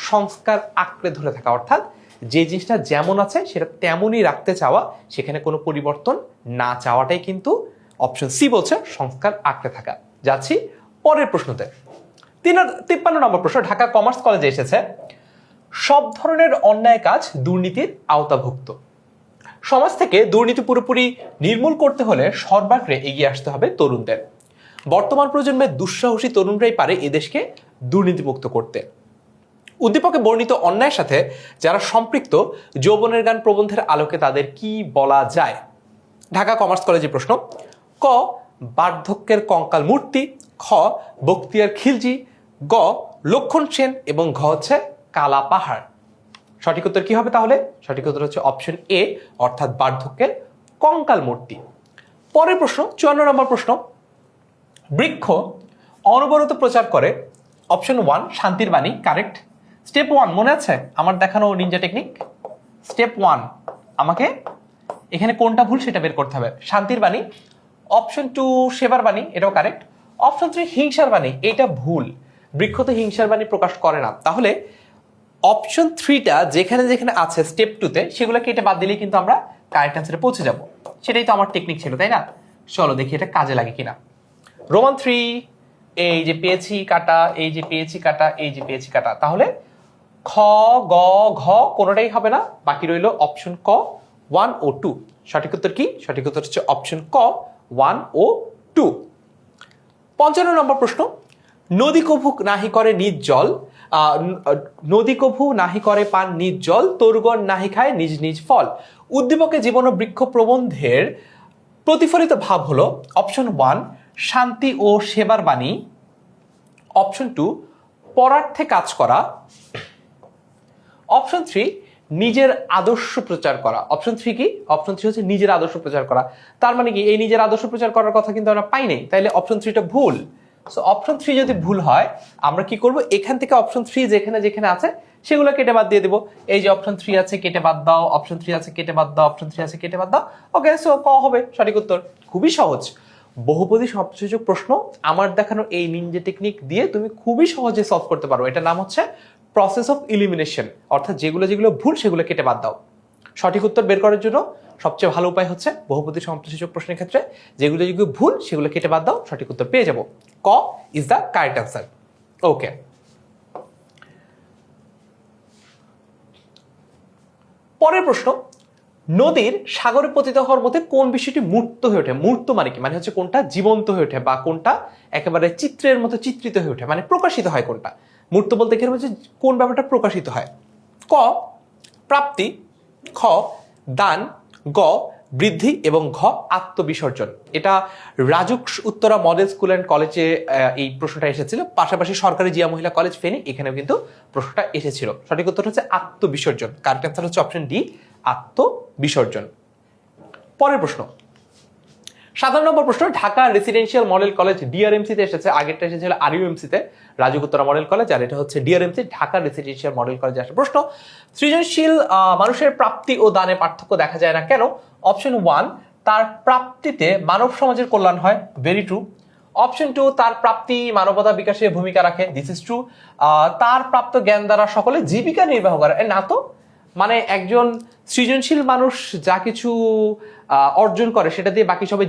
সংস্কার আঁকড়ে ধরে থাকা। অর্থাৎ যে জিনিসটা যেমন আছে সেটা তেমনই রাখতে চাওয়া, সেখানে কোনো পরিবর্তন না চাওয়াটাই কিন্তু অপশন সি বলছে সংস্কার আঁকড়ে থাকা। যাচ্ছি পরের প্রশ্নতে। 53 নম্বর প্রশ্ন, ঢাকা কমার্স কলেজে এসেছে, সব ধরনের অন্যায় কাজ দুর্নীতির আওতাভুক্ত। সমাজ থেকে দুর্নীতি পুরোপুরি নির্মূল করতে হলে সর্বাগ্রে এগিয়ে আসতে হবে তরুণদের। বর্তমান প্রজন্মের দুঃসাহসী তরুণরাই পারে এদেশকে দুর্নীতিমুক্ত করতে। উদ্দীপকে বর্ণিত অন্যায়ের সাথে যারা সম্পৃক্ত, যৌবনের গান প্রবন্ধের আলোকে তাদের কি বলা যায়? ঢাকা কমার্স কলেজের প্রশ্ন। ক, বার্ধক্যের কঙ্কাল মূর্তি, খ, বখতিয়ার খিলজি, গ, লক্ষণ সেন, এবং ঘ হচ্ছে কালা পাহাড়। সঠিক উত্তর কি হবে তাহলে? সঠিক উত্তর হচ্ছে অপশন এ, অর্থাৎ বার্ধক্যের কঙ্কাল মূর্তি। পরের প্রশ্ন 54 নম্বর প্রশ্ন, বৃক্ষ অনবরত প্রচার করে। অপশন 1 শান্তির বাণী, কারেক্ট। স্টেপ 1 মনে আছে আমার দেখানো নিনজা টেকনিক? স্টেপ 1 আমাকে এখানে কোনটা ভুল সেটা বের করতে হবে। শান্তির বাণী। অপশন 2 সেবার বাণী, এটাও কারেক্ট। অপশন 3 হিংসার বাণী, এটা ভুল। বৃক্ষ তো হিংসার বাণী প্রকাশ করে না। তাহলে অপশন 3টা যেখানে যেখানে আছে স্টেপ 2তে, সেগুলো কেটে বাদ দিলেই কিন্তু আমরা কারেক্ট অ্যান্সারে পৌঁছে যাব। সেটাই তো আমার টেকনিক ছিল, তাই না? চলো দেখি এটা কাজে লাগে কিনা। রোমান 3, এই যে পেয়েছি কাটা, এই যে পেয়েছি কাটা, এই যে পেয়েছি কাটা। তাহলে খ, গ, ঘ কোনোটাই হবে না, বাকি রইল অপশন ক 1 ও 2। সঠিক উত্তর কি? সঠিক উত্তর হচ্ছে অপশন ক 1 ও 2। 55 নম্বর প্রশ্ন, নদী কভু নাহি করে নিজ জল, নদী কভু নাহি করে পান নিজ জল, তরুগণ নাহি খায় নিজ নিজ ফল। উদ্দীপকে জীবন ও বৃক্ষ প্রবন্ধের প্রতিফলিত ভাব হলো অপশন 1 শান্তি ও সেবার বাণী, অপশন 2 পরার্থে কাজ করা, অপশন 3 নিজের আদর্শ প্রচার করা। অপশন 3 কি? অপশন 3 হচ্ছে নিজের আদর্শ প্রচার করা। তার মানে কি এই নিজের আদর্শ প্রচার করার কথা কিন্তু আমরা পাই নাই, তাইলে অপশন 3টা ভুল। সো অপশন 3 যদি ভুল হয় আমরা কি করব, এখান থেকে অপশন 3 যেখানে যেখানে আছে সেগুলো কেটে বাদ দিয়ে দেব। এই যে অপশন 3 আছে কেটে বাদ দাও, অপশন 3 আছে কেটে বাদ দাও, অপশন 3 আছে কেটে বাদ দাও। ওকে, সো ক হবে সঠিক উত্তর। খুবই সহজ বহুপদী শব্দসূচক প্রশ্ন আমার দেখানো এই নিনজা টেকনিক দিয়ে তুমি খুবই সহজে সলভ করতে পারো। এটার নাম হচ্ছে প্রসেস অফ ইলিমিনেশন, অর্থাৎ যেগুলো যেগুলো ভুল সেগুলো কেটে বাদ দাও। সঠিক উত্তর বের করার জন্য সবচেয়ে ভালো উপায় হচ্ছে বহুপদী শব্দসূচক প্রশ্নের ক্ষেত্রে যেগুলো যেগুলো ভুল সেগুলো কেটে বাদ দাও, সঠিক উত্তর পেয়ে যাব। ক is the correct answer. Okay, পরের প্রশ্ন, নদীর সাগরে পতিত হওয়ার মধ্যে কোন বিষয়টি মূর্ত হয়ে ওঠে? মূর্ত মানে কি? মানে হচ্ছে কোনটা জীবন্ত হয়ে ওঠে বা কোনটা একেবারে চিত্রের মতো চিত্রিত হয়ে ওঠে, মানে প্রকাশিত হয় কোনটা। মূর্ত বলতে এখানে হচ্ছে কোন ব্যাপারটা প্রকাশিত হয়। ক প্রাপ্তি, খ দান, গ বৃদ্ধি এবং ঘ আত্মবিসর্জন। এটা RAJUK Uttara model school and কলেজে এই প্রশ্নটা এসেছিল, পাশাপাশি সরকারি জিয়া মহিলা কলেজ ফেনী এখানেও কিন্তু প্রশ্নটা এসেছিল। সঠিক উত্তর হচ্ছে আত্মবিসর্জন। কারেক্ট অ্যান্সার হচ্ছে অপশন ডি, আত্মবিসর্জন। পরের প্রশ্ন 7 নম্বর প্রশ্ন, Dhaka residential model college DRMC তে এসেছে, আগেরটা এসেছিল আরইউএমসি তে রাজুক উত্তরা মডেল কলেজ, আর এটা হচ্ছে ডিআরএমসি ঢাকা রেসিডেন্সিয়াল মডেল কলেজে আসে প্রশ্ন। সৃজনশীল মানুষের প্রাপ্তি ও দানে পার্থক্য দেখা যায় না কেন? অপশন 1, তার প্রাপ্তিতে মানব সমাজের কল্যাণ হয়, ভেরি ট্রু। অপশন 2, তার প্রাপ্তি মানবতা বিকাশে ভূমিকা রাখে, দিস ইজ ট্রু। তার প্রাপ্ত জ্ঞান দ্বারা সকলে জীবিকা নির্বাহ করে, না তো, মানে একজন সৃজনশীল মানুষ যা কিছু অর্জন করে সেটা দিয়ে বাকি সবাই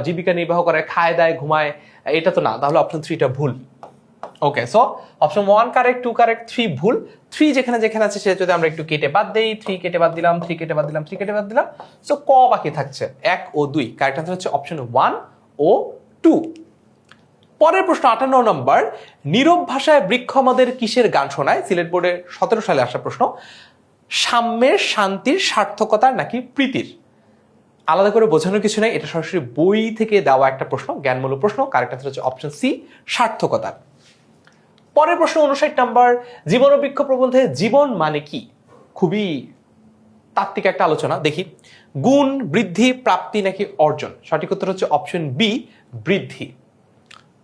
জীবিকা নির্বাহ করে, খায় দায় ঘুমায়, এটা তো না, তাহলে অপশন 3টা ভুল। ওকে, সো অপশন 1 কারেক্ট, 2 কারেক্ট, 3 ভুল। 3 যেখানে যেখানে আছে সেটা যদি আমরা একটু কেটে বাদ দেই, 3 কেটে বাদ দিলাম, 3 কেটে বাদ দিলাম, 3 কেটে বাদ দিলাম, সো ক বাকি থাকছে 1 ও 2। কারেক্ট আনসার হচ্ছে অপশন 1 ও 2। পরের প্রশ্ন 58 নম্বর, নীরব ভাষায় বৃক্ষ আমাদের কিসের গান শোনায়? সিলেট বোর্ডে 17 সালে আসা প্রশ্ন। সাম্যের, শান্তির, সার্থকতার নাকি প্রীতির? আলাদা করে বোঝানোর কিছু নাই, এটা সরাসরি বই থেকে দেওয়া একটা প্রশ্ন, জ্ঞানমূলক প্রশ্ন। কারেক্ট আনসার হচ্ছে অপশন সি, সার্থকতার। পরের প্রশ্ন 59 নম্বর, জীবন ও বৃক্ষ প্রবন্ধে জীবন মানে কি? খুবই তাত্ত্বিক একটা আলোচনা, দেখি। গুণ, বৃদ্ধি, প্রাপ্তি নাকি অর্জন? সঠিক উত্তর হচ্ছে অপশন বি, বৃদ্ধি।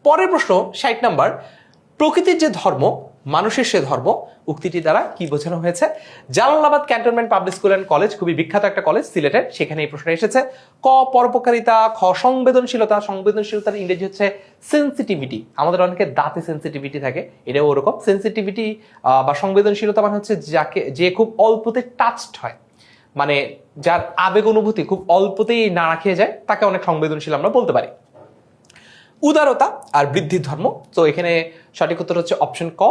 পরের প্রশ্ন 60 নম্বর, প্রকৃতির যে ধর্ম মানুষের সে ধর্ম উক্তিটি দ্বারা কি বোঝানো হয়েছে? Jalalabad cantonment public school and college, খুবই বিখ্যাত একটা কলেজ সিলেটের, সেখানে এই প্রশ্ন এসেছে। ক পরোপকারিতা, খ সংবেদনশীলতা, সংবেদনশীলতার ইংরেজি হচ্ছে সেন্সিটিভিটি। আমাদের অনেকে দাঁতে সেন্সিটিভিটি থাকে, এটাও ওরকম। সেন্সিটিভিটি বা সংবেদনশীলতা মানে হচ্ছে যে খুব অল্পতে টাচড হয়, মানে যার আবেগ অনুভূতি খুব অল্পতেই নাড়া খেয়ে যায়, তাকে অনেক সংবেদনশীল আমরা বলতে পারি। উদারতা আর বৃদ্ধির ধর্ম, তো এখানে সঠিক উত্তর হচ্ছে অপশন ক,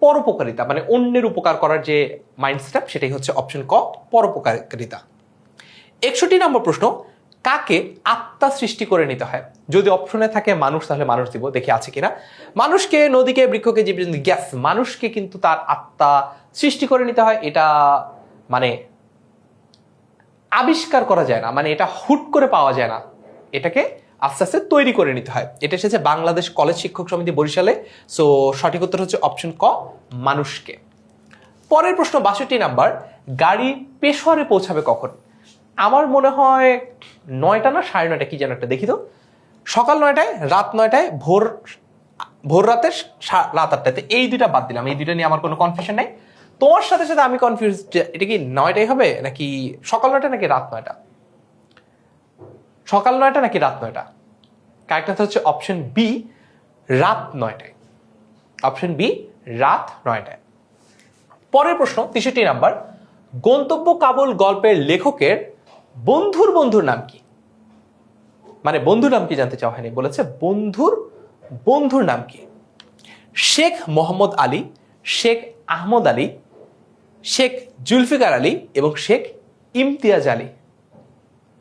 পরোপকারিতা, মানে অন্যের উপকার করার যে মাইন্ডসেট, সেটাই হচ্ছে অপশন ক, পরোপকারিতা। 61 নম্বর প্রশ্ন, কাকে আত্মা সৃষ্টি করে নিতে হয়? যদি অপশনে থাকে মানুষ, তাহলে মানুষ দিব, দেখি আছে কিনা। মানুষকে, নদীকে, বৃক্ষকে, জীবজন্তু, গ্যাস, মানুষকে কিন্তু তার আত্মা সৃষ্টি করে নিতে হয়। এটা মানে আবিষ্কার করা যায় না, মানে এটা হুট করে পাওয়া যায় না, এটাকে আস্তে আস্তে তৈরি করে নিতে হয়। এটা এসেছে বাংলাদেশ কলেজ শিক্ষক সমিতি বরিশালে। সো সঠিক উত্তর হচ্ছে অপশন ক, মানুষকে। পরের প্রশ্ন 62 নাম্বার, গাড়ি পেশোয়ারে পৌঁছাবে কখন? আমার মনে হয় 9টা না 9:30, কি যেন একটা, দেখি তো। সকাল 9টায়, রাত 9টায়, ভোর রাতে, রাত 8টাতে। এই দুইটা বাদ দিলাম, এই দুইটা নিয়ে আমার কোনো কনফিউশন নাই। তোমার সাথে সাথে আমি কনফিউজ, এটা কি 9টাই হবে নাকি সকাল 9টা নাকি রাত 9টা? সকাল 9টা নাকি রাত 9টা? কারেক্ট আনসার হচ্ছে অপশন বি, রাত 9টায়। অপশন বি, রাত 9টায়। পরের প্রশ্ন 63 নাম্বার, গন্তব্য কাবুল গল্পের লেখকের বন্ধুর বন্ধুর নাম কি? মানে বন্ধুর নাম কি জানতে চাওয়া হয়নি, বলেছে বন্ধুর বন্ধুর নাম কি? শেখ মোহাম্মদ আলী, শেখ আহমদ আলী, শেখ জুলফিকার আলী এবং শেখ ইমতিয়াজ আলী।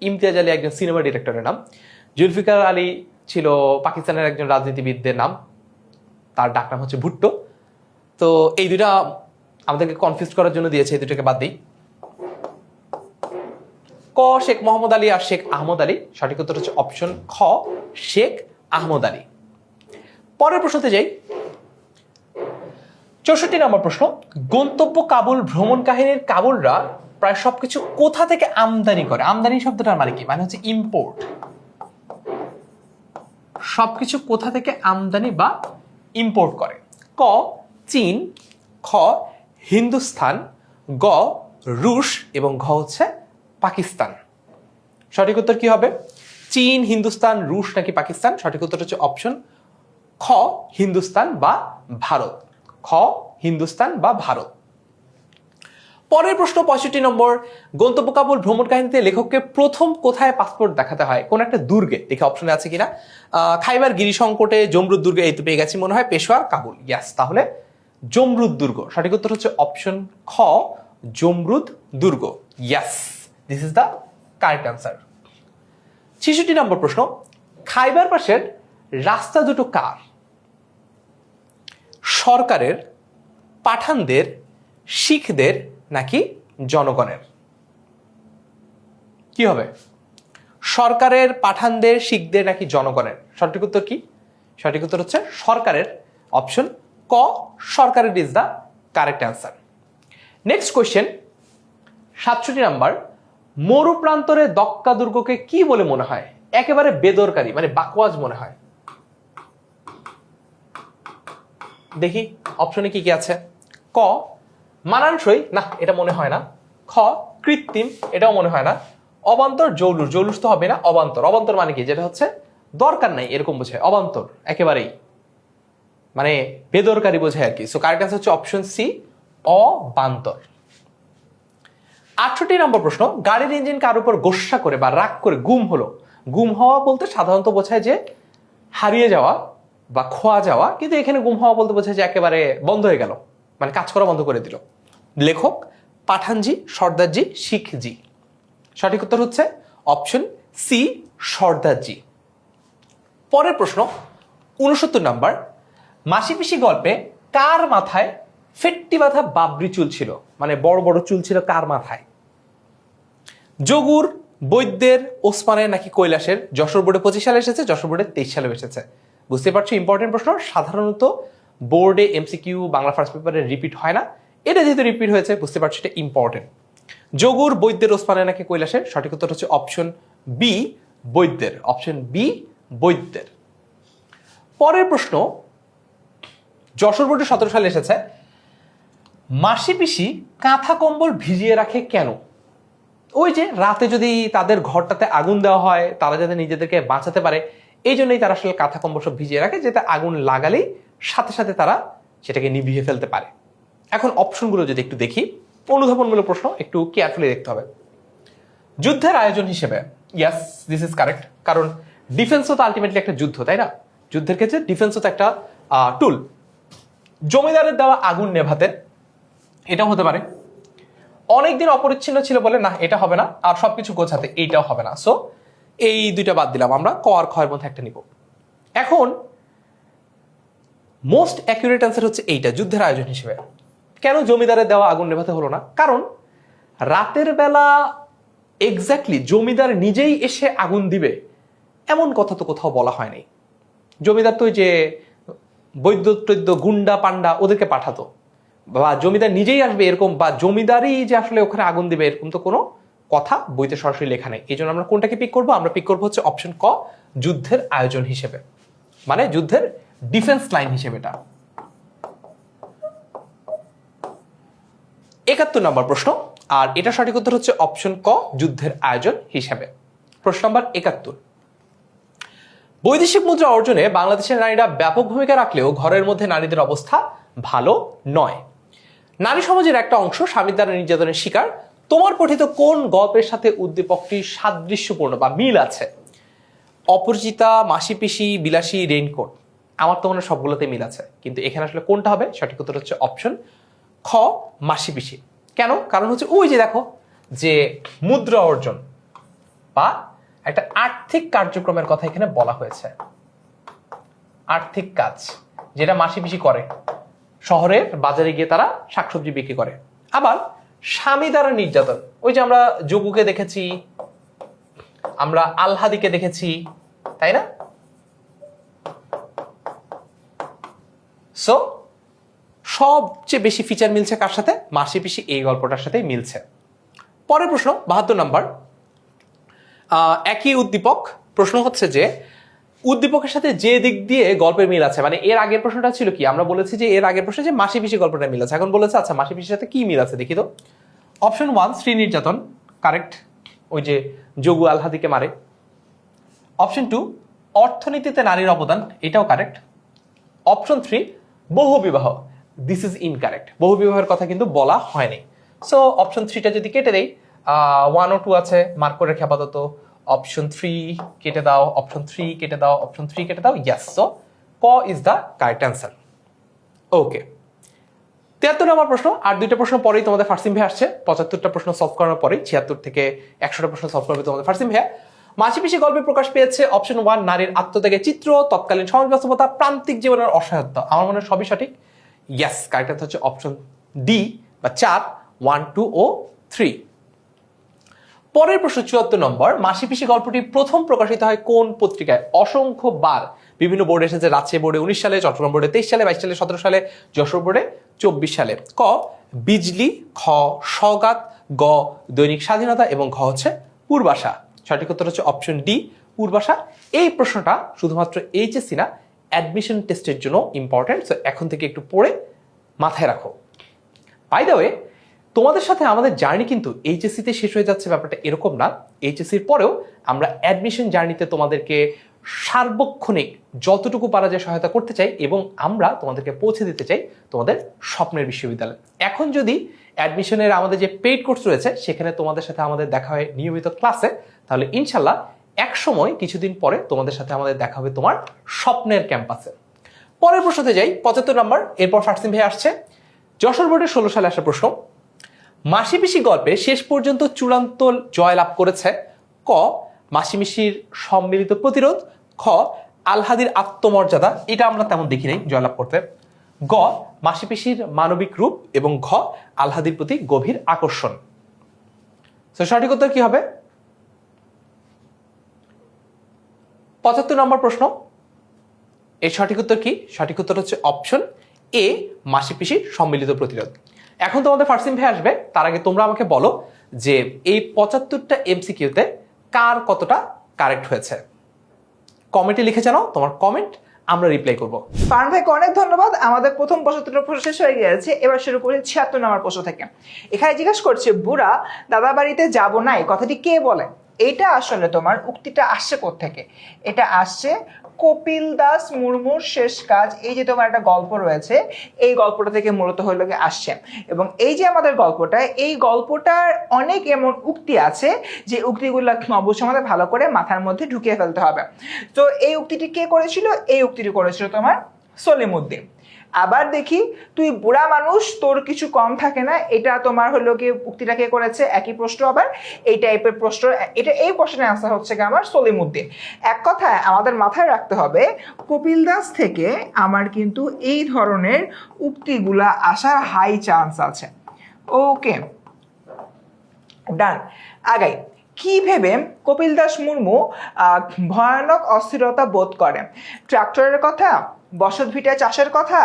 ইমতিয়াজ আলী একজন সিনেমা ডিরেক্টরের নাম, জুলফিকার আলী ছিল পাকিস্তানের একজন রাজনীতিবিদদের নাম, তার ডাকনাম হচ্ছে ভুট্টো। তো এই দুইটা আমাদেরকে কনফিউজ করার জন্য দিয়েছে, এই দুটোকে বাদ দিই। ক শেখ মোহাম্মদ আলী আর শেখ আহমদ আলী, সঠিক উত্তর হচ্ছে অপশন খ, শেখ আহমদ আলী। পরের প্রশ্নতে যাই, 64 নম্বর প্রশ্ন, গন্তব্য কাবুল ভ্রমণ কাহিনীর কাবুলরা প্রায় সবকিছু কোথা থেকে আমদানি করে? আমদানি শব্দটার মানে কি? মানে হচ্ছে ইম্পোর্ট। সবকিছু কোথা থেকে আমদানি বা ইম্পোর্ট করে? ক চীন, খ হিন্দুস্তান, গ রুশ এবং ঘ হচ্ছে পাকিস্তান। সঠিক উত্তর কি হবে? চীন, হিন্দুস্তান, রুশ নাকি পাকিস্তান? সঠিক উত্তর হচ্ছে অপশন খ, হিন্দুস্তান বা ভারত। খ হিন্দুস্তান বা ভারত। পরের প্রশ্ন 65 নম্বর, গন্তব্য কাবুল ভ্রমণ কাহিনীতে লেখককে প্রথম কোথায় পাসপোর্ট দেখাতে হয়? কোন একটা দুর্গে, দেখে অপশনে আছে কিনা। খাইবার গিরিসংকটে, জমরুদ দুর্গে, এই তো পেয়ে গেছি মনে হয়, পেশোয়ার, কাবুল। ইয়াস, তাহলে জমরুদ দুর্গ। সঠিক উত্তর হচ্ছে অপশন খ, জমরুদ দুর্গ। Yes, this is the correct answer. 66 নম্বর প্রশ্ন, খাইবার পাসের রাস্তা দুটো কার? সরকারের পাঠানদের, শিখদের নাকি জনগণের? কি হবে? সরকারের, পাঠানদের, শিখদের নাকি জনগণের? সঠিক উত্তর কি? সঠিক উত্তর হচ্ছে সরকারের, অপশন ক সরকারের is the correct answer. Next question 67 number, মরুপ্রান্তরে দক্কা দুর্গকে কি বলে মনে হয়? একেবারে বেদরকারি মানে বাকওয়াজ মনে হয়। দেখি অপশনে কি কি আছে। ক মানানসই, না এটা মনে হয় না। খ কৃত্রিম, এটাও মনে হয় না। অবান্তর, জৌলুস, জৌলুস তো হবে না। অবান্তর, অবান্তর মানে কি? যেটা হচ্ছে দরকার নাই এরকম বোঝায়। অবান্তর একেবারেই মানে বেদরকারি বোঝায় আর কি। সো কারেক্ট অ্যান্সার হচ্ছে অপশন সি অবান্তর। 68 নম্বর প্রশ্ন, গাড়ির ইঞ্জিন কার উপর গোস্সা করে বা রাগ করে গুম হলো? গুম হওয়া বলতে সাধারণত বোঝায় যে হারিয়ে যাওয়া বা খোয়া যাওয়া, কিন্তু এখানে গুম হওয়া বলতে বোঝায় যে একেবারে বন্ধ হয়ে গেল, মানে কাজ করা বন্ধ করে দিল। লেখক পাঠানজি, সর্দারজি, শিখজি। সঠিক উত্তর হচ্ছে অপশন সি সর্দারজি। পরের প্রশ্ন 69 নাম্বার, মাসি পিসি গল্পে কার মাথায় ফেট্টি বাঁধা বাবরি চুল ছিল? মানে বড় বড় চুল ছিল কার মাথায়? যোগুর, বৈদ্যের, ওসমানের নাকি কৈলাসের? যশোর বোর্ডে 25 সালে এসেছে, যশোর বোর্ডে 23 সালে এসেছে। বুঝতে পারছো ইম্পর্টেন্ট প্রশ্ন। সাধারণত বোর্ডে এমসিকিউ বাংলা ফার্স্ট পেপারে রিপিট হয় না, এটা যেহেতু রিপিট হয়েছে বুঝতে পারছো এটা ইম্পর্টেন্ট। যোগুর, বৈদ্যের, ওসমানের নাকি কৈলাসের? সঠিক উত্তর হচ্ছে অপশন বি বৈদ্যের, অপশন বি বৈদ্যের। পরের প্রশ্ন যশোর বোর্ডে 17 সালে এসেছে, মাসি পিসি কাঁথা কম্বল ভিজিয়ে রাখে কেন? ওই যে রাতে যদি তাদের ঘরটাতে আগুন দেওয়া হয় তারা যাতে নিজেদেরকে বাঁচাতে পারে, এই জন্যই তারা আসলে কাঁথা কম্বল সব ভিজিয়ে রাখে, যাতে আগুন লাগালেই সাথে সাথে তারা সেটাকে নিভিয়ে ফেলতে পারে। এখন অপশনগুলো যদি একটু দেখি, অনুধাবনমূলক প্রশ্ন একটু কেয়ারফুলি দেখতে হবে। যুদ্ধের আয়োজন হিসেবে, ইয়াস দিস ইজ কারেক্ট, কারণ ডিফেন্সও তো আলটিমেটলি একটা যুদ্ধ, তাই না? যুদ্ধের ক্ষেত্রে ডিফেন্সও তো একটা টুল। জমিদারের দেওয়া আগুন নেভাতে, এটাও হতে পারে। অনেকদিন অপরিচ্ছন্ন ছিল বলে, না এটা হবে না। আর সবকিছু গোছাতে, এইটাও হবে না। সো এই দুইটা বাদ দিলাম আমরা, ক আর খ এর মধ্যে একটা নিব। এখন মোস্ট অ্যাকুরেট অ্যান্সার হচ্ছে এইটা, যুদ্ধের আয়োজন হিসেবে। কেন জমিদারের দেওয়া আগুন নেভাতে হলো না? কারণ রাতের বেলা এক্স্যাক্টলি জমিদার নিজেই এসে আগুন দিবে এমন কথা তো কোথাও বলা হয়নি। জমিদার তো ওই যে বৈদ্য টৈদ্য গুন্ডা পান্ডা ওদেরকে পাঠাতো, বা জমিদার নিজেই আসবে এরকম, বা জমিদারই যে আসলে ওখানে আগুন দিবে এরকম তো কোনো কথা বইতে সরাসরি লেখা নেই। এই জন্য আমরা কোনটাকে পিক করবো? আমরা পিক করবো হচ্ছে অপশন ক যুদ্ধের আয়োজন হিসেবে, মানে যুদ্ধের ডিফেন্স লাইন হিসেবে। এটা 71 নম্বর প্রশ্ন, আর এটা সঠিক উত্তর হচ্ছে অপশন ক যুদ্ধের আয়োজন হিসেবে। প্রশ্ন নম্বর 71, বৈদেশিক মুদ্রা অর্জনে বাংলাদেশের নারীরা ব্যাপক ভূমিকা রাখলেও ঘরের মধ্যে নারীদের অবস্থা ভালো নয়। নারী সমাজের একটা অংশ স্বামীর দ্বারা নির্যাতনের শিকার। তোমার পঠিত কোন গল্পের সাথে উদ্দীপকটি সাদৃশ্যপূর্ণ বা মিল আছে? অপরিচিতা, মাসি পিসি, বিলাসী, রেইনকোট। আমার তো মনে হয় সবগুলোতে মিল আছে, কিন্তু এখানে আসলে কোনটা হবে? সঠিক উত্তর হচ্ছে অপশন খ মাসি পিসি। কেন? কারণ হচ্ছে ওই যে দেখো যে মুদ্রা অর্জন বা একটা আর্থিক কার্যক্রমের কথা এখানে বলা হয়েছে। আর্থিক কাজ যেটা মাসি পিসি করে, শহরের বাজারে গিয়ে তারা শাকসবজি বিক্রি করে। আবার স্বামী দ্বারা নির্যাতন, ওই যে আমরা যোগুকে দেখেছি, আমরা আলহাদিকে দেখেছি, তাই না? সো সবচেয়ে বেশি ফিচার মিলছে কার সাথে? মাসি পিসি এই গল্পটার সাথেই মিলছে। পরের প্রশ্ন 72 নাম্বার, একই উদ্দীপক। প্রশ্ন হচ্ছে যে উদ্দীপকের সাথে যে দিক দিয়ে গল্পের মিল আছে, মানে এর আগের প্রশ্নটা ছিল কি? আমরা বলেছি যে এর আগের প্রশ্নে যে মাসি পিসি গল্পটা মিল আছে, এখন বলেছে আচ্ছা মাসি পিসির সাথে কি মিল আছে দেখি তো। অপশন 1 স্ত্রী নির্যাতন, কারেক্ট, ওই যে যোগু আলহাদিকে মারে। অপশন 2 অর্থনীতিতে নারীর অবদান, এটাও কারেক্ট। অপশন 3 বহু বিবাহ, দিস ইজ ইনকারেক্ট, বহু বিবাহের কথা কিন্তু বলা হয়নি। সো অপশন 3টা যদি কেটে দেই, 1 ও 2 আছে, মার্ক করে রেখে আপাতত। অপশন 3 কেটে দাও, অপশন 3 কেটে দাও, অপশন 3 কেটে দাও, ইয়েস। সো ক ইজ দ্য কারেক্ট অ্যান্সার। ওকে, 73 নম্বর প্রশ্ন, আর দুইটা প্রশ্ন পরেই তোমাদের ফার্সিম ভে আসছে। 75টা প্রশ্ন সলভ করার পরেই 76 থেকে 100টা প্রশ্ন সলভ করবে তোমাদের ফার্সিম ভে। মাসি পিসি গল্পে প্রকাশ পেয়েছে অপশন 1 নারীর আত্মত্যাগের চিত্র, তৎকালীন সমাজ বাস্তবতা, প্রান্তিক জীবনের অসহায়তা। আমার মনে হয় সবই সঠিক, ইয়েস, কারেক্ট আনসার হচ্ছে অপশন ডি বা 4, 1, 2 ও 3। পরের প্রশ্ন 74 নম্বর, মাসি পিসি গল্পটি প্রথম প্রকাশিত হয় কোন পত্রিকায়? অসংখ্য বার বিভিন্ন বোর্ডে এসেছে, রাজশাহী বোর্ডে 19 সালে, চট্টগ্রাম বোর্ডে 23 সালে, 22 সালে, 17 সালে, যশোর বোর্ডে 24 সালে। ক বিজলি, খ সওগাত, গ দৈনিক স্বাধীনতা এবং ঘ হচ্ছে পূর্বাশা। সঠিক উত্তর হচ্ছে অপশন ডি পূর্বাশা। এই প্রশ্নটা শুধুমাত্র এইচএসসি না, অ্যাডমিশন টেস্টের জন্য ইম্পর্টেন্ট, সো এখন থেকে একটু পড়ে মাথায় রাখো। বাই দ্য ওয়ে, তোমাদের সাথে আমাদের জার্নি কিন্তু এইচএসসিতে শেষ হয়ে যাচ্ছে ব্যাপারটা এরকম না। এইচএসসির পরেও আমরা অ্যাডমিশন জার্নিতে তোমাদেরকে সার্বক্ষণিক যতটুকু পারা যায় সহায়তা করতে চাই এবং আমরা তোমাদেরকে পৌঁছে দিতে চাই তোমাদের স্বপ্নের বিশ্ববিদ্যালয়। এখন যদি অ্যাডমিশনের আমাদের যে পেইড কোর্স রয়েছে সেখানে তোমাদের সাথে আমাদের দেখা হয় নিয়মিত ক্লাসে, তাহলে ইনশাল্লাহ এক সময় কিছুদিন পরে তোমাদের সাথে আমাদের দেখা হবে তোমার স্বপ্নের ক্যাম্পাসে। পরের প্রশ্নতে যাই, 75 নম্বর। এরপর ফার্সিম ভাই আসছে। যশোর বোর্ডে 16 সালে আসা প্রশ্ন, মাসি পিসি গল্পে শেষ পর্যন্ত চূড়ান্ত জয়লাভ করেছে? ক মাসিমিসির সম্মিলিত প্রতিরোধ, খ আলহাদির আত্মমর্যাদা, এটা আমরা তেমন দেখি নাই জয়লাভ করতে, গ মাসি পিসির মানবিক রূপ এবং ঘ আলহাদির প্রতি গভীর আকর্ষণ। তো সঠিক উত্তর কি হবে? 75 নম্বর প্রশ্ন, এর সঠিক উত্তর কি? সঠিক উত্তর হচ্ছে অপশন এ মাসি পিসির সম্মিলিত প্রতিরোধ। এখন তোমাদের ফার্সিম ভাই আসবে, তার আগে তোমরা আমাকে বলো যে এই 75টা এমসিকিউতে কার কতটা কারেক্ট হয়েছে। কমেন্টে লিখে জানাও তোমার কমেন্ট, আমরা রিপ্লাই করব। ফারহান ভাইকে অনেক ধন্যবাদ। আমাদের প্রথম 75 প্রশ্ন শেষ হয়ে গিয়েছে, এবার শুরু করি 76 নম্বর প্রশ্ন থেকে। এখানে জিজ্ঞাসা করছে, বুড়া দাদা বাড়িতে যাব নাই কথাটি কে বলে? এটা আসলে তোমার উক্তিটা আসছে কোত্থেকে? এটা আসছে কপিল দাস মুর্মুর শেষ কাজ, এই যে তোমার একটা গল্প রয়েছে, এই গল্পটা থেকে মূলত হলো গিয়ে আসছে। এবং এই যে আমাদের গল্পটা, এই গল্পটার অনেক এমন উক্তি আছে যে উক্তিগুলো অবশ্যই আমাদের ভালো করে মাথার মধ্যে ঢুকিয়ে ফেলতে হবে। তো এই উক্তিটি কে করেছিল? এই উক্তিটি করেছিল তোমার সলিমউদ্দিন। আবার দেখি, তুই বুড়া মানুষ তোর কিছু কম থাকে না, এটা তোমার হলো কি উক্তিটা কে করেছে? একই প্রশ্ন, আবার এই টাইপের প্রশ্ন, এটা এই কোশ্চেনের আনসার হচ্ছে কি আমার সলিমউদ্দিন। এক কথায় আমাদের মাথায় রাখতে হবে কপিল দাস থেকে আমার কিন্তু এই ধরনের উক্তিগুলা আসার হাই চান্স আছে। ওকে, ডান। আগাই। কি ভেবে কপিল দাস মুর্মু ভয়ানক অস্থিরতা বোধ করেন? ট্রাক্টরের কথা, বসত ভিটায় চাষের কথা,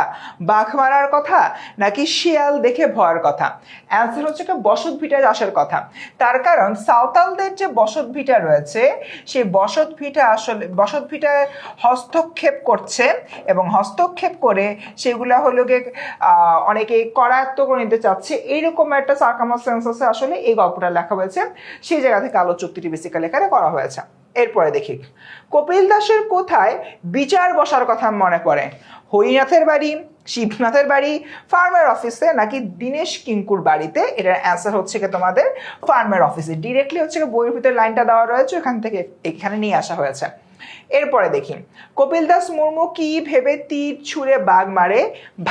বাঘ মারার কথা, নাকি শিয়াল দেখে ভয়ের কথা? অ্যান্সার হচ্ছে কি বসত ভিটায় চাষের কথা। তার কারণ সাঁওতালদের যে বসত ভিটা রয়েছে, সেই বসত ভিটা আসলে বসত ভিটায় হস্তক্ষেপ করছে এবং হস্তক্ষেপ করে সেগুলা হলো গিয়ে অনেকে করায়ত্ত করে নিতে চাচ্ছে, এইরকম একটা সার্কামস্ট্যান্সেসে আসলে এই গল্পটা লেখা হয়েছে। সেই জায়গা থেকে আলো চুক্তিটি বেসিক্যালি এখানে করা হয়েছে। এরপরে দেখি, কপিল দাসের কোথায় বিচার বসার কথা মনে পড়ে? হরিনাথের বাড়ি, শিবনাথের বাড়ি, ফার্মের অফিসে, নাকি দীনেশ কিঙ্কুর বাড়িতে? এটার অ্যান্সার হচ্ছে কি তোমাদের ফার্মের অফিসে। ডিরেক্টলি হচ্ছে বইয়ের ভিতরে লাইনটা দেওয়া রয়েছে, এখান থেকে এখানে নিয়ে আসা হয়েছে। এরপরে দেখি, কপিল দাস মুর্মু কি ভেবে তীর ছুঁড়ে বাঘ মারে?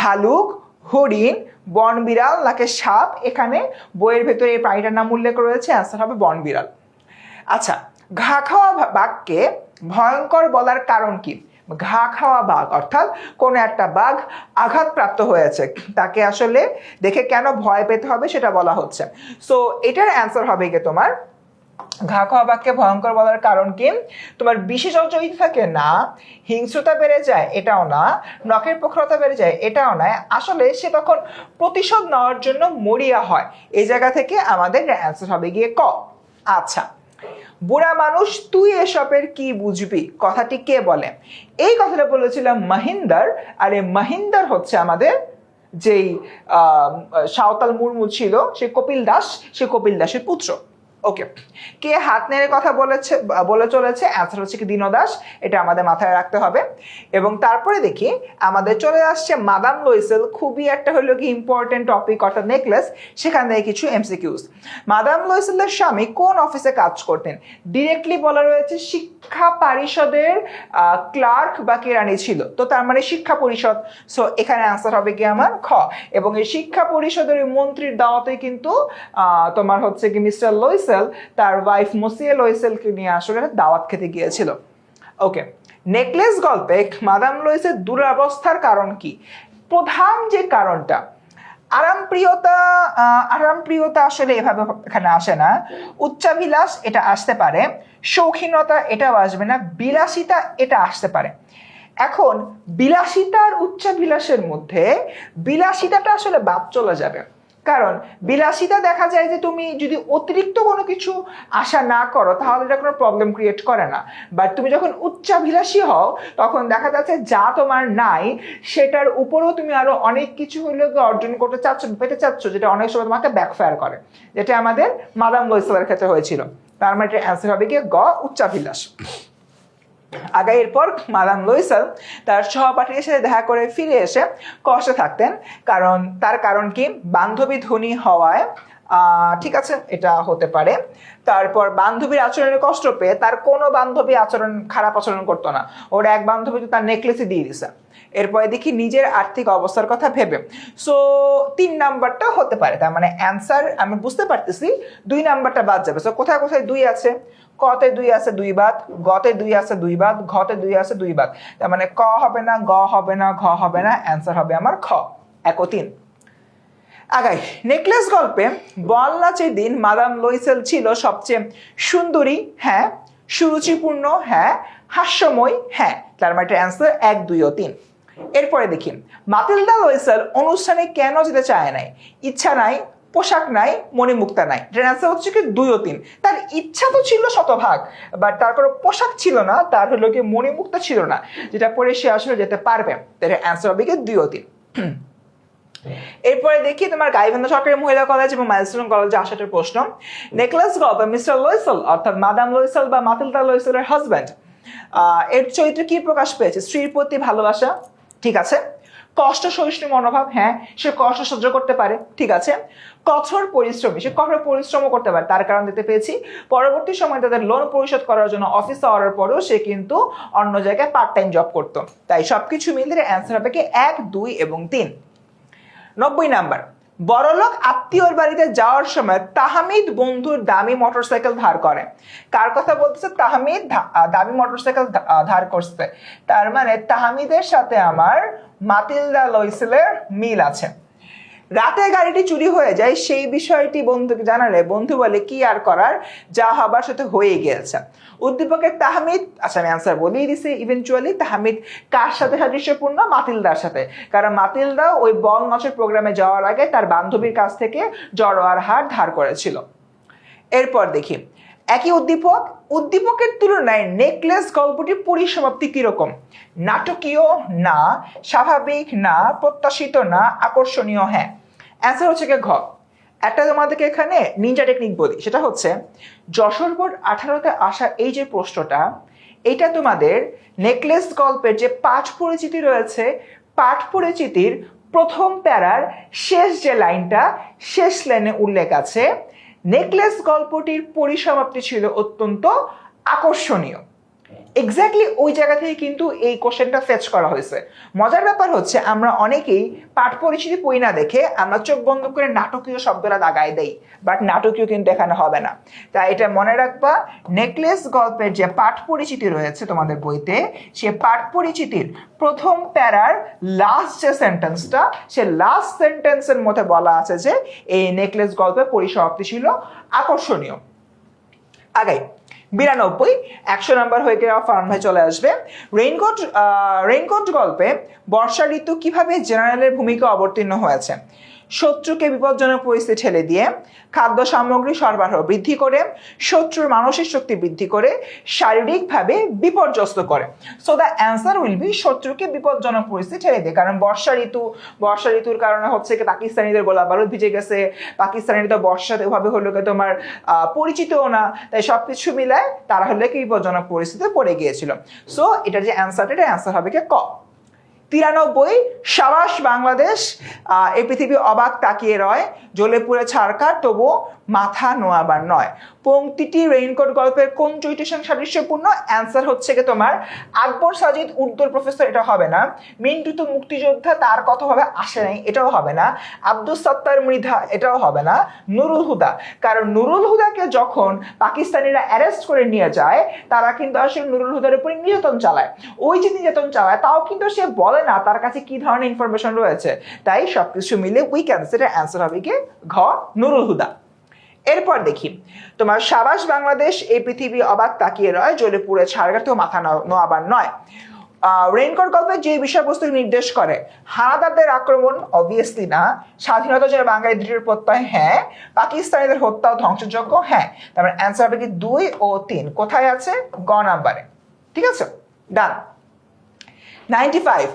ভালুক, হরিণ, বনবিড়াল, নাকি সাপ? এখানে বইয়ের ভেতরে এই প্রাণীটার নাম উল্লেখ রয়েছে, অ্যান্সার হবে বনবিড়াল। আচ্ছা, ঘা খাওয়া বাঘকে ভয়ঙ্কর বলার কারণ কি? ঘা খাওয়া বাঘ অর্থাৎ কোনো একটা বাঘ আঘাতপ্রাপ্ত হয়েছে, তাকে আসলে দেখে কেন ভয় পেতে হবে সেটা বলা হচ্ছে। সো এটার অ্যান্সার হবে কি তোমার ঘা খাওয়া বাঘকে ভয়ঙ্কর বলার কারণ কি? তোমার বিশেষ অজয়িত থাকে না, হিংস্রতা বেড়ে যায় এটাও না, নখের প্রখরতা বেড়ে যায় এটাও না, আসলে সে তখন প্রতিশোধ নেওয়ার জন্য মরিয়া হয়। এই জায়গা থেকে আমাদের অ্যান্সার হবে গিয়ে ক। আচ্ছা, বুড়া মানুষ তুই এসবের কি বুঝবি কথাটি কে বলে? এই কথাটা বলেছিলাম মহিন্দর, আর এই মহিন্দর হচ্ছে আমাদের যেই সাঁওতাল মুর্মু ছিল, সে কপিল দাস, সে কপিল দাসের পুত্র। ওকে, কে হাত নেড়ে কথা বলে চলেছে? অ্যান্সার হচ্ছে কি দীন দাস, এটা আমাদের মাথায় রাখতে হবে। এবং তারপরে দেখি আমাদের চলে আসছে মাদাম লুইসেল, খুবই একটা হলো কি ইম্পর্টেন্ট টপিক অর্থাৎ নেকলেস, সেখান থেকে কিছু এমসিকিউজ। মাদাম লুইসেলের স্বামী কোন অফিসে কাজ করতেন? ডিরেক্টলি বলা রয়েছে শিক্ষা পরিষদের ক্লার্ক বা কেরানি ছিল, তো তার মানে শিক্ষা পরিষদ। সো এখানে অ্যান্সার হবে কি আমার খ। এবং এই শিক্ষা পরিষদের মন্ত্রীর দাওয়াতে কিন্তু তোমার হচ্ছে কি মিস্টার লুইসেল তার ওয়াইফ মসিয়ে লুইসেলকে নিয়ে আসলে দাওয়াত খেতে গিয়েছিল। ওকে, নেকলেস গল্পে মাদাম লুইসের দুরবস্থার কারণ কি? প্রধান যে কারণটা, আরামপ্রিয়তা আসলে এভাবে এখানে আসে না। উচ্চাভিলাষ এটা আসতে পারে, শৌখিনতা এটাও আসবে না, বিলাসিতা এটা আসতে পারে। এখন বিলাসিতা আর উচ্চাভিলাষের মধ্যে বিলাসিতাটা আসলে বাদ চলে যাবে, কারণ বিলাসিতা দেখা যায় যে তুমি যদি অতিরিক্ত কোনো কিছু আশা না করো তাহলে এটা কোনো প্রবলেম ক্রিয়েট করে না, বাট তুমি যখন উচ্চাভিলাষী হও তখন দেখা যাচ্ছে যা তোমার নাই সেটার উপরেও তুমি আরো অনেক কিছু হইলে অর্জন করতে চাচ্ছ, পেতে চাচ্ছ, যেটা অনেক সময় তোমাকে ব্যাকফায়ার করে, যেটা আমাদের মাদাম লয়সেলের ক্ষেত্রে হয়েছিল। তার মানে এটা অ্যান্সার হবে কি গ, উচ্চাভিলাষ। আগে এরপর মাদাম লয়সেল তার সহপাঠীর সাথে দেখা করে ফিরে এসে কষ্টে থাকতেন, তার কারণ কি, বান্ধবী ধনী হওয়ায়, ঠিক আছে এটা হতে পারে। তারপর বান্ধবীর আচরণে কষ্ট পেয়ে তার কোনো বান্ধবী খারাপ আচরণ করতো না, ওর এক বান্ধবী তো তার নেকলেসই দিয়ে দিছে। এরপরে দেখি নিজের আর্থিক অবস্থার কথা ভেবে, সো 3 নাম্বারটা হতে পারে। তার মানে অ্যান্সার আমি বুঝতে পারতেছি 2 নাম্বারটা বাদ যাবে। সো কোথায় কোথায় 2 আছে, কতে 2 আছে 2 বাদ, গতে 2 আছে 2 বাদ, ঘতে 2 আছে 2 বাদ। তার মানে ক হবে না, গ হবে না, ঘ হবে না, অ্যান্সার হবে আমার খ, 1 ও 3। আগাই নেকলেস গল্পে বল নাচের দিন মাদাম লয়সেল ছিল সবচেয়ে সুন্দরী, হ্যাঁ, সুরুচিপূর্ণ, হ্যাঁ, হাস্যময়, হ্যাঁ। তার মানে অ্যান্সার 1, 2 ও 3। এরপরে দেখি মাতিলদা লয়সেল অনুষ্ঠানে কেন যেতে চায় নাই, ইচ্ছা নাই, পোশাক নাই, মণিমুক্তা নাই। এটার অ্যান্সার হচ্ছে কি 2 ও 3। তার ইচ্ছা তো ছিল শতভাগ, বাট তার কোনো পোশাক ছিল না, তার হলো কি মণিমুক্তা ছিল না, যেটা পরে সে আসলে যেতে পারবে। তার অ্যান্সার হবে কি 2 ও 3। এরপরে দেখি তোমার গাইবান্ধা সরকারি মহিলা কলেজ এবং মাইলস্টোন কলেজে আসাটার প্রশ্ন। নেকলেস গল্পে মিস্টার লয়সেল অর্থাৎ মাদাম লয়সেল বা মাতিলদা লয়সেলের হাজব্যান্ড, এর চরিত্রে কি প্রকাশ পেয়েছে, স্ত্রীর প্রতি ভালোবাসা, ঠিক আছে। কষ্ট সহিষ্ণু মনোভাব, হ্যাঁ, সে কষ্ট সহ্য করতে পারে, ঠিক আছে। কঠোর পরিশ্রমী, সে কঠোর পরিশ্রমও করতে পারে, তার কারণ দিতে পেয়েছি। পরবর্তী সময় তাদের লোন পরিশোধ করার জন্য অফিস আওয়ারের পরেও সে কিন্তু অন্য জায়গায় পার্ট টাইম জব করতো। তাই সবকিছু মিলিয়ে অ্যান্সার হবে কি 1, 2 এবং 3। 90 নাম্বার, বড়লোক আত্মীয়র বাড়িতে যাওয়ার সময় তাহমিদ বন্ধুর দামি মোটরসাইকেল ধার করে। কার কথা বলতেছে, তাহমিদ দামি মোটরসাইকেল ধার করছে, তার মানে তাহমিদের সাথে আমার মাতিলদা লয়সেলের মিল আছে। রাতে গাড়িটি চুরি হয়ে যায়, সেই বিষয়টি বন্ধুকে জানালে বন্ধু বলে কি আর করার, যা হবার সাথে হয়ে গিয়েছে। উদ্দীপকের তাহমিদ, আচ্ছা আমি অ্যান্সার বলেই দিছি, ইভেনচুয়ালি তাহমিদ কার সাথে সাদৃশ্যপূর্ণ, মাতিলদার সাথে, কারণ মাতিলদা ওই বল নাচের প্রোগ্রামে যাওয়ার আগে তার বান্ধবীর কাছ থেকে জড়োয়ার হার ধার করেছিল। এরপর দেখি একই উদ্দীপকের তুলনায় নেকলেস গল্পটির পরিসমাপ্তি কিরকম, নাটকীয় না, স্বাভাবিক না, প্রত্যাশিত না, আকর্ষণীয়, হ্যাঁ। অ্যান্সার হচ্ছে কি ঘ। একটা তোমাদেরকে এখানে নিনজা টেকনিক বলি, সেটা হচ্ছে যশোর বোর্ড 18তে আসা এই যে প্রশ্নটা, এটা তোমাদের নেকলেস গল্পের যে পাঠ পরিচিতি রয়েছে, পাঠ পরিচিতির প্রথম প্যারার শেষ যে লাইনটা, শেষ লাইনে উল্লেখ আছে নেকলেস গল্পটির পরিসমাপ্তি ছিল অত্যন্ত আকর্ষণীয়। এক্স্যাক্টলি ওই জায়গা থেকে কিন্তু এই কোশ্চেনটা ফেচ করা হয়েছে। মজার ব্যাপার হচ্ছে আমরা অনেকেই পাঠ পরিচিতি পড়ি না দেখে আমরা চোখ বন্ধ করে নাটকীয় শব্দটা দাগায় দেই, বাট নাটকীয় কিন্তু এখানে হবে না। তাই এটা মনে রাখবা, নেকলেস গল্পের যে পাঠ পরিচিতি রয়েছে তোমাদের বইতে, সে পাঠ পরিচিতির প্রথম প্যারার লাস্ট যে সেন্টেন্সটা, সে লাস্ট সেন্টেন্সের মধ্যে বলা আছে যে এই নেকলেস গল্পের পরিসমাপ্তি ছিল আকর্ষণীয়। আগে 92, 100 নাম্বার হয়ে গেলে ফারহান ভাই চলে আসবে। রেইনকোট গল্পে বর্ষা ঋতু কিভাবে জেনারেলের ভূমিকা অবতীর্ণ হয়েছে, শত্রুকে বিপজ্জনক পরিস্থিতি ঠেলে দিয়ে, খাদ্য সামগ্রী সরবরাহ বৃদ্ধি করে, শত্রুর মানসিক শক্তি বৃদ্ধি করে, শারীরিকভাবে বিপর্যস্ত করে। So the answer will B শত্রুকে বিপজ্জনক পরিস্থিতি ঠেলে দিয়ে, কারণ বর্ষা ঋতুর কারণে হচ্ছে কি পাকিস্তানিদের গোলা বারুদ ভিজে গেছে, পাকিস্তানিরা বর্ষাতে ওভাবে হলো কি তোমার পরিচিতও না, তাই সবকিছু মিলায় তারা হলে কি বিপজ্জনক পরিস্থিতিতে পড়ে গিয়েছিল। সো এটার যে অ্যান্সারটা, এটা অ্যান্সার হবে কি ক। 93, সাবাস বাংলাদেশ, এই পৃথিবী অবাক তাকিয়ে রয়, জ্বলে পুড়ে ছারকার তবু মাথা নোয়াবার নয়। পংক্তিটি রেইনকোট গল্পের কোন চরিত্রের সঙ্গে সাদৃশ্যপূর্ণ? অ্যান্সার হচ্ছে কি তোমার আকবর সাজিদ উর্দুর প্রফেসর, এটা হবে না। মিন্টু তো মুক্তিযোদ্ধা, তার কথা ভাবে আসে নাই, এটাও হবে না। আব্দুস সাত্তার মৃধা, এটাও হবে না। নুরুল হুদা, কারণ নুরুল হুদাকে যখন পাকিস্তানিরা অ্যারেস্ট করে নিয়ে যায়, তারা কিন্তু আসলে নুরুল হুদার উপর নির্যাতন চালায়। ওই যে নির্যাতন চালায়, তাও কিন্তু সে বলে না তার কাছে কি ধরনের ইনফরমেশন রয়েছে। তাই সবকিছু মিলে উই ক্যান্সেল, অ্যান্সার হবে কি ঘ, নুরুল হুদা। এরপর দেখি তোমার সাবাস বাংলাদেশ, এই পৃথিবী অবাক তাকিয়ে রয়, জ্বলে পুড়ে ছাড়গা তো মাথা নোয়াবার নয়। রেইনকোট গল্পের যে বিষয়বস্তু নির্দেশ করে, হানাদারদের আক্রমণ অবভিয়াসলি না। স্বাধীনতা জয় বাঙালি দৃঢ় প্রত্যয়, হ্যাঁ। পাকিস্তানিদের হত্যা ও ধ্বংসযজ্ঞ, হ্যাঁ। তারপরে অ্যান্সার হবে কি 2 ও 3, কোথায় আছে? গ নাম্বারে। ঠিক আছে, ডান। 95,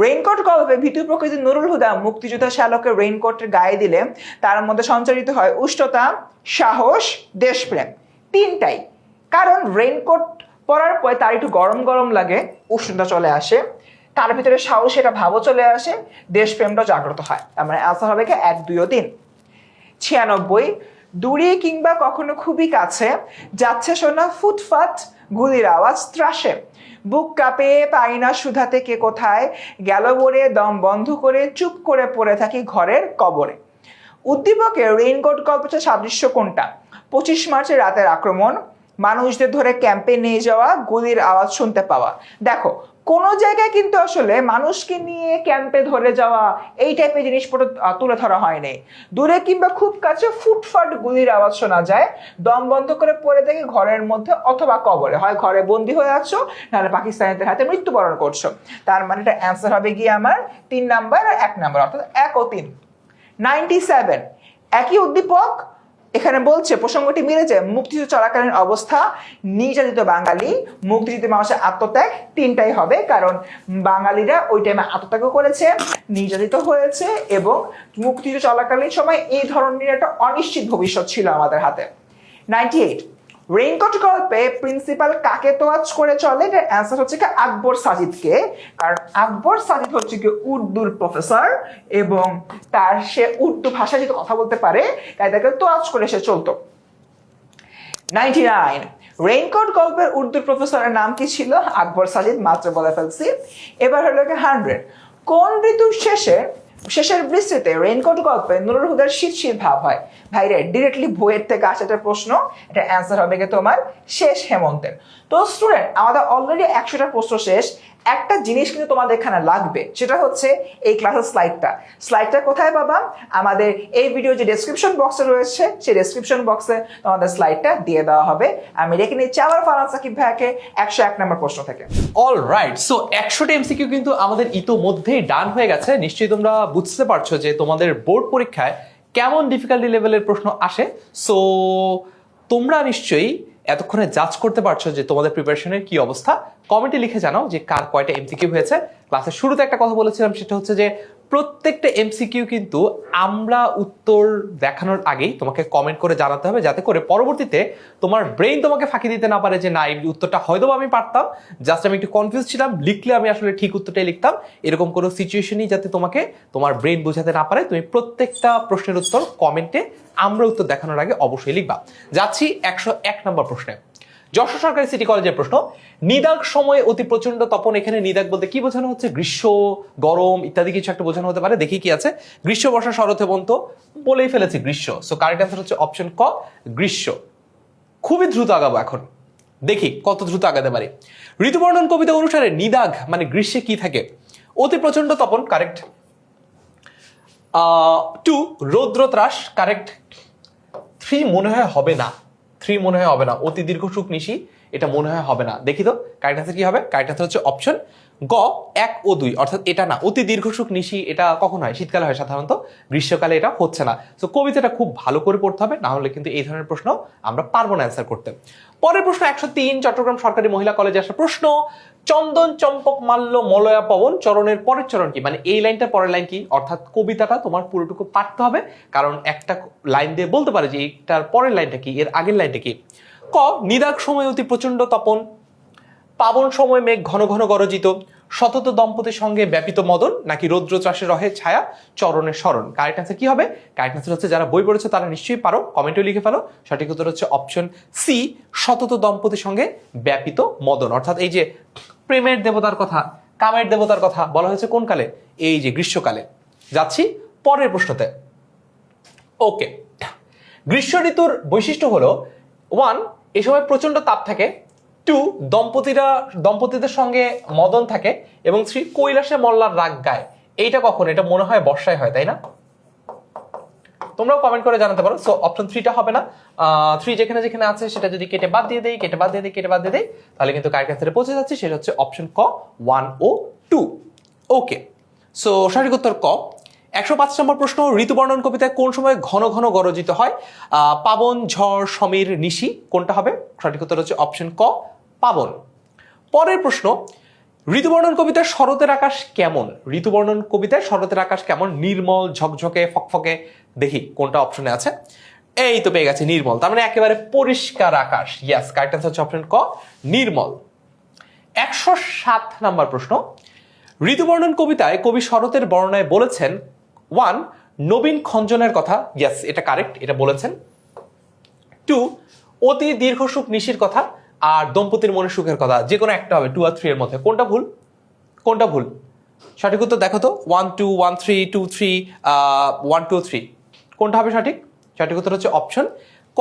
রেইনকোট গল্পে ভীতু প্রকৃতির নুরুল হুদা মুক্তিযোদ্ধা শ্যালকের রেইনকোটের গায়ে দিলে তার মধ্যে সঞ্চারিত হয় উষ্ণতা, সাহস, দেশপ্রেম, তিনটাই। কারণ রেইনকোট পরার পরে তার একটু গরম গরম লাগে, উষ্ণতা চলে আসে, তার ভিতরে সাহস, এটা ভাবও চলে আসে, দেশপ্রেমটা জাগ্রত হয়। তার মানে অ্যান্সার হবে কি 1, 2 ও 3। 96, দূরে কিংবা কখনো খুবই কাছে যাচ্ছে শোনা ফুটফাট গুলির আওয়াজ ত্রাসে, বুক কাঁপে পাই না সুধাতে কে কোথায় গেল বলে দম বন্ধ করে চুপ করে পড়ে থাকি ঘরের কবরে। উদ্দীপকের রেইনকোট গল্পের সাদৃশ্য কোনটা? 25 মার্চের রাতের আক্রমণ, মানুষদের ধরে ক্যাম্পে নিয়ে যাওয়া, গুলির আওয়াজ শুনতে পাওয়া। দেখো কোন জায়গায় কিন্তু আসলে মানুষকে নিয়ে ক্যাম্পে ধরে যাওয়া এই টাইপের জিনিসপত্র তুলে ধরা হয়নি। দূরে কিংবা খুব কাছে ফুটফাট গুলির আওয়াজ শোনা যায়, দম বন্ধ করে পড়ে দেখি ঘরের মধ্যে অথবা কবরে, হয় ঘরে বন্দী হয়ে আছো নাহলে পাকিস্তানিদের হাতে মৃত্যুবরণ করছো। তার মানে এটা অ্যান্সার হবে গিয়ে আমার 3 নাম্বার আর 1 নাম্বার, অর্থাৎ 1 ও 3। 97, একই উদ্দীপক, এখানে বলছে প্রসঙ্গটি মিলেছে, মুক্তিযুদ্ধ চলাকালীন অবস্থা, নির্যাতিত বাঙালি, মুক্তিযুদ্ধে মানুষের আত্মত্যাগ, তিনটাই হবে। কারণ বাঙালিরা ওই টাইমে আত্মত্যাগও করেছে, নির্যাতিত হয়েছে, এবং মুক্তিযুদ্ধ চলাকালীন সময় এই ধরনের একটা অনিশ্চিত ভবিষ্যৎ ছিল আমাদের হাতে। 98, রেইনকোট গল্পে প্রিন্সিপাল কাকে তোয়াজ করে চলে? এটার অ্যান্সার হচ্ছে কি আকবর সাজিদকে। কারণ আকবর সাজিদ হচ্ছে কি উর্দুর প্রফেসর, এবং সে উর্দু ভাষায় যেহেতু কথা বলতে পারে, তাই তাকে তোয়াজ করে সে চলতো। 99, রেইনকোট গল্পের উর্দুর প্রফেসরের নাম কি ছিল? আকবর সাজিদ, মাত্র বলে ফেলছি। এবার হলো কি 100, কোন ঋতুর শেষের বৃষ্টিতে রেইনকোট গল্পে নুরুল হুদার শীত শীত ভাব হয়? ভাইরে ডিরেক্টলি বইয়ের থেকে আসা একটা প্রশ্ন, এটা অ্যান্সার হবে কি তোমার শেষ হেমন্তের। তো স্টুডেন্ট, আমাদের অলরেডি 100টা প্রশ্ন শেষ। একটা জিনিস কিন্তু তোমাদের এখানে লাগবে, সেটা হচ্ছে এই ক্লাসের স্লাইডটা কোথায় পাবা? আমাদের এই ভিডিও যে ডেসক্রিপশন বক্সে রয়েছে, সেই ডেসক্রিপশন বক্সে তোমাদের স্লাইডটা দিয়ে দেওয়া হবে। আমি রেখে নিচ্ছি আবার ফারহান সাকিব ভাইকে 101 নম্বর প্রশ্ন থেকে। অল রাইট, সো 100টা এমসিকিউ কিন্তু আমাদের ইতোমধ্যেই ডান হয়ে গেছে। নিশ্চয়ই তোমরা বুঝতে পারছো যে তোমাদের বোর্ড পরীক্ষায় কেমন ডিফিকাল্টি লেভেলের প্রশ্ন আসে। সো তোমরা নিশ্চয়ই এতক্ষণে জাজ করতে পারছো যে তোমাদের প্রিপারেশনের কি অবস্থা। কমেন্টে লিখে জানাও যে কার কয়টা এমসিকিউ হয়েছে। ক্লাসের শুরুতে একটা কথা বলেছিলাম, সেটা হচ্ছে যে প্রত্যেকটা এমসিকিউ কিন্তু আমরা উত্তর দেখানোর আগেই তোমাকে কমেন্ট করে জানাতে হবে, যাতে করে পরবর্তীতে তোমার ব্রেইন তোমাকে ফাঁকি দিতে না পারে যে না, এই উত্তরটা হয়তো আমি পারতাম, জাস্ট আমি একটু কনফিউজ ছিলাম, লিখলে আমি আসলে ঠিক উত্তরটাই লিখতাম। এরকম কোনো সিচুয়েশনই যাতে তোমাকে তোমার ব্রেইন বোঝাতে না পারে, তুমি প্রত্যেকটা প্রশ্নের উত্তর কমেন্টে আমরা উত্তর দেখানোর আগে অবশ্যই লিখবা। যাচ্ছি 101 নম্বর প্রশ্নে। যশোর সরকারি সিটি কলেজের প্রশ্ন, নিদাগ সময়ে অতি প্রচন্ড তপন, এখানে নিদাগ বলতে কি বোঝানো হচ্ছে? গ্রীষ্ম, গরম ইত্যাদি কিছু একটা বোঝানো হতে পারে। দেখি কি আছে। গ্রীষ্ম, বর্ষা, শরৎ, হেমন্ত, বলেই ফেলেছি গ্রীষ্ম। সো কারেক্ট অ্যান্সার হচ্ছে অপশন ক, গ্রীষ্ম। খুবই দ্রুত আগাবো এখন, দেখি কত দ্রুত আগাতে পারি। ঋতুবর্ণন কবিতা অনুসারে নিদাগ মানে গ্রীষ্মে কি থাকে? অতি প্রচন্ড তপন, কারেক্ট। 2, রৌদ্র ত্রাস, কারেক্ট। 3 মনে হয় হবে না, 3 মনে হয় হবে না। অতি দীর্ঘ সুখ নিশি, এটা মনে হয় হবে না। দেখি তো কারেক্ট আনসার কি হবে। কারেক্ট আনসার হচ্ছে অপশন গ, 1 ও 2, অর্থাৎ এটা না। অতি দীর্ঘ সুখ নিশি এটা কখন হয়? শীতকালে হয় সাধারণত, গ্রীষ্মকালে এটা হচ্ছে না। তো কবিতাটা খুব ভালো করে পড়তে হবে, না হলে কিন্তু এই ধরনের প্রশ্ন আমরা পারবো না অ্যান্সার করতে। পরের প্রশ্ন 103, চট্টগ্রাম সরকারি মহিলা কলেজে আসা প্রশ্ন। চন্দন চম্পক মাল্য মলয়া পবন, চরণের পরের চরণ কি? মানে এই লাইনটার পরের লাইন কি? অর্থাৎ কবিতাটা তোমার পুরোটুকু পারতে হবে, কারণ একটা লাইন দিয়ে বলতে পারে যে এইটার পরের লাইনটা কি, এর আগের লাইনটা কি। ক, নিদাগ সময় অতি প্রচন্ড তপন, পাবন সময় মেঘ ঘন ঘন গরজিত, শতত দম্পতির সঙ্গে ব্যাপিত মদন নাকি রৌদ্র ত্রাসে রহে ছায়া চরণের স্মরণ? কারেক্ট অ্যান্সার কি হবে? কারেক্ট অ্যান্সার হচ্ছে, যারা বই পড়েছো তারা নিশ্চয়ই পারো, কমেন্টে লিখে ফেলো। সঠিক উত্তর হচ্ছে অপশন সি, শতত দম্পতির সঙ্গে ব্যাপিত মদন। অর্থাৎ এই যে প্রেমের দেবতার কথা, কামের দেবতার কথা বলা হয়েছে কোন কালে? এই যে গ্রীষ্মকালে। যাচ্ছি পরের প্রশ্নতে। ওকে, গ্রীষ্ম ঋতুর বৈশিষ্ট্য হলো 1, এই সময় প্রচন্ড তাপ থাকে, 2, দম্পতিদের সঙ্গে মদন থাকে, এবং 3, কৈলাসে মল্লার রাগ গায়। এইটা কখন? এটা মনে হয় বর্ষায় হয়, তাই না? তোমরাও কমেন্ট করে জানাতে পারো। সো অপশন 3টা হবে না। 3 যেখানে যেখানে আছে সেটা যদি কেটে বাদ দিয়ে দেই, তাহলে কিন্তু কারেক্ট অ্যান্সারে পৌঁছে যাচ্ছে। সেটা হচ্ছে অপশন ক, 1 ও 2। ওকে, সো সঠিক উত্তর ক। 105 নম্বর প্রশ্ন, ঋতুবর্ণন কবিতায় কোন সময় ঘন ঘন গরজিত হয়? পাবন, ঝড়, সমীর, নিশি, কোনটা হবে? সঠিক উত্তর হচ্ছে অপশন ক, পাবন। পরের প্রশ্ন, ঋতুবর্ণন কবিতায় শরতের আকাশ কেমন? ঋতুবর্ণন কবিতায় শরতের আকাশ কেমন? নির্মল, ঝকঝকে, ফকফকে। দেখি কোনটা অপশনে আছে। এই তো পেয়ে গেছে, নির্মল। তার মানে একেবারে পরিষ্কার আকাশ। ইয়েস, কারেক্ট অ্যান্সার হচ্ছে অপশন ক, নির্মল। 107 নম্বর প্রশ্ন, ঋতুবর্ণন কবিতায় কবি শরতের বর্ণনায় বলেছেন 1, নবীন খঞ্জনের কথা। ইয়েস, এটা কারেক্ট, এটা বলেছেন। 2, অতি দীর্ঘ সুখ নিশির কথা। আর দম্পতির মনে সুখের কথা। যে কোনো একটা হবে, 2 আর 3 এর মধ্যে। কোনটা ভুল? কোনটা ভুল? সঠিক উত্তর দেখো তো। 1 2 1 3 2 3 1 2 3 কোনটা হবে সঠিক? সঠিক উত্তর হচ্ছে অপশন ক,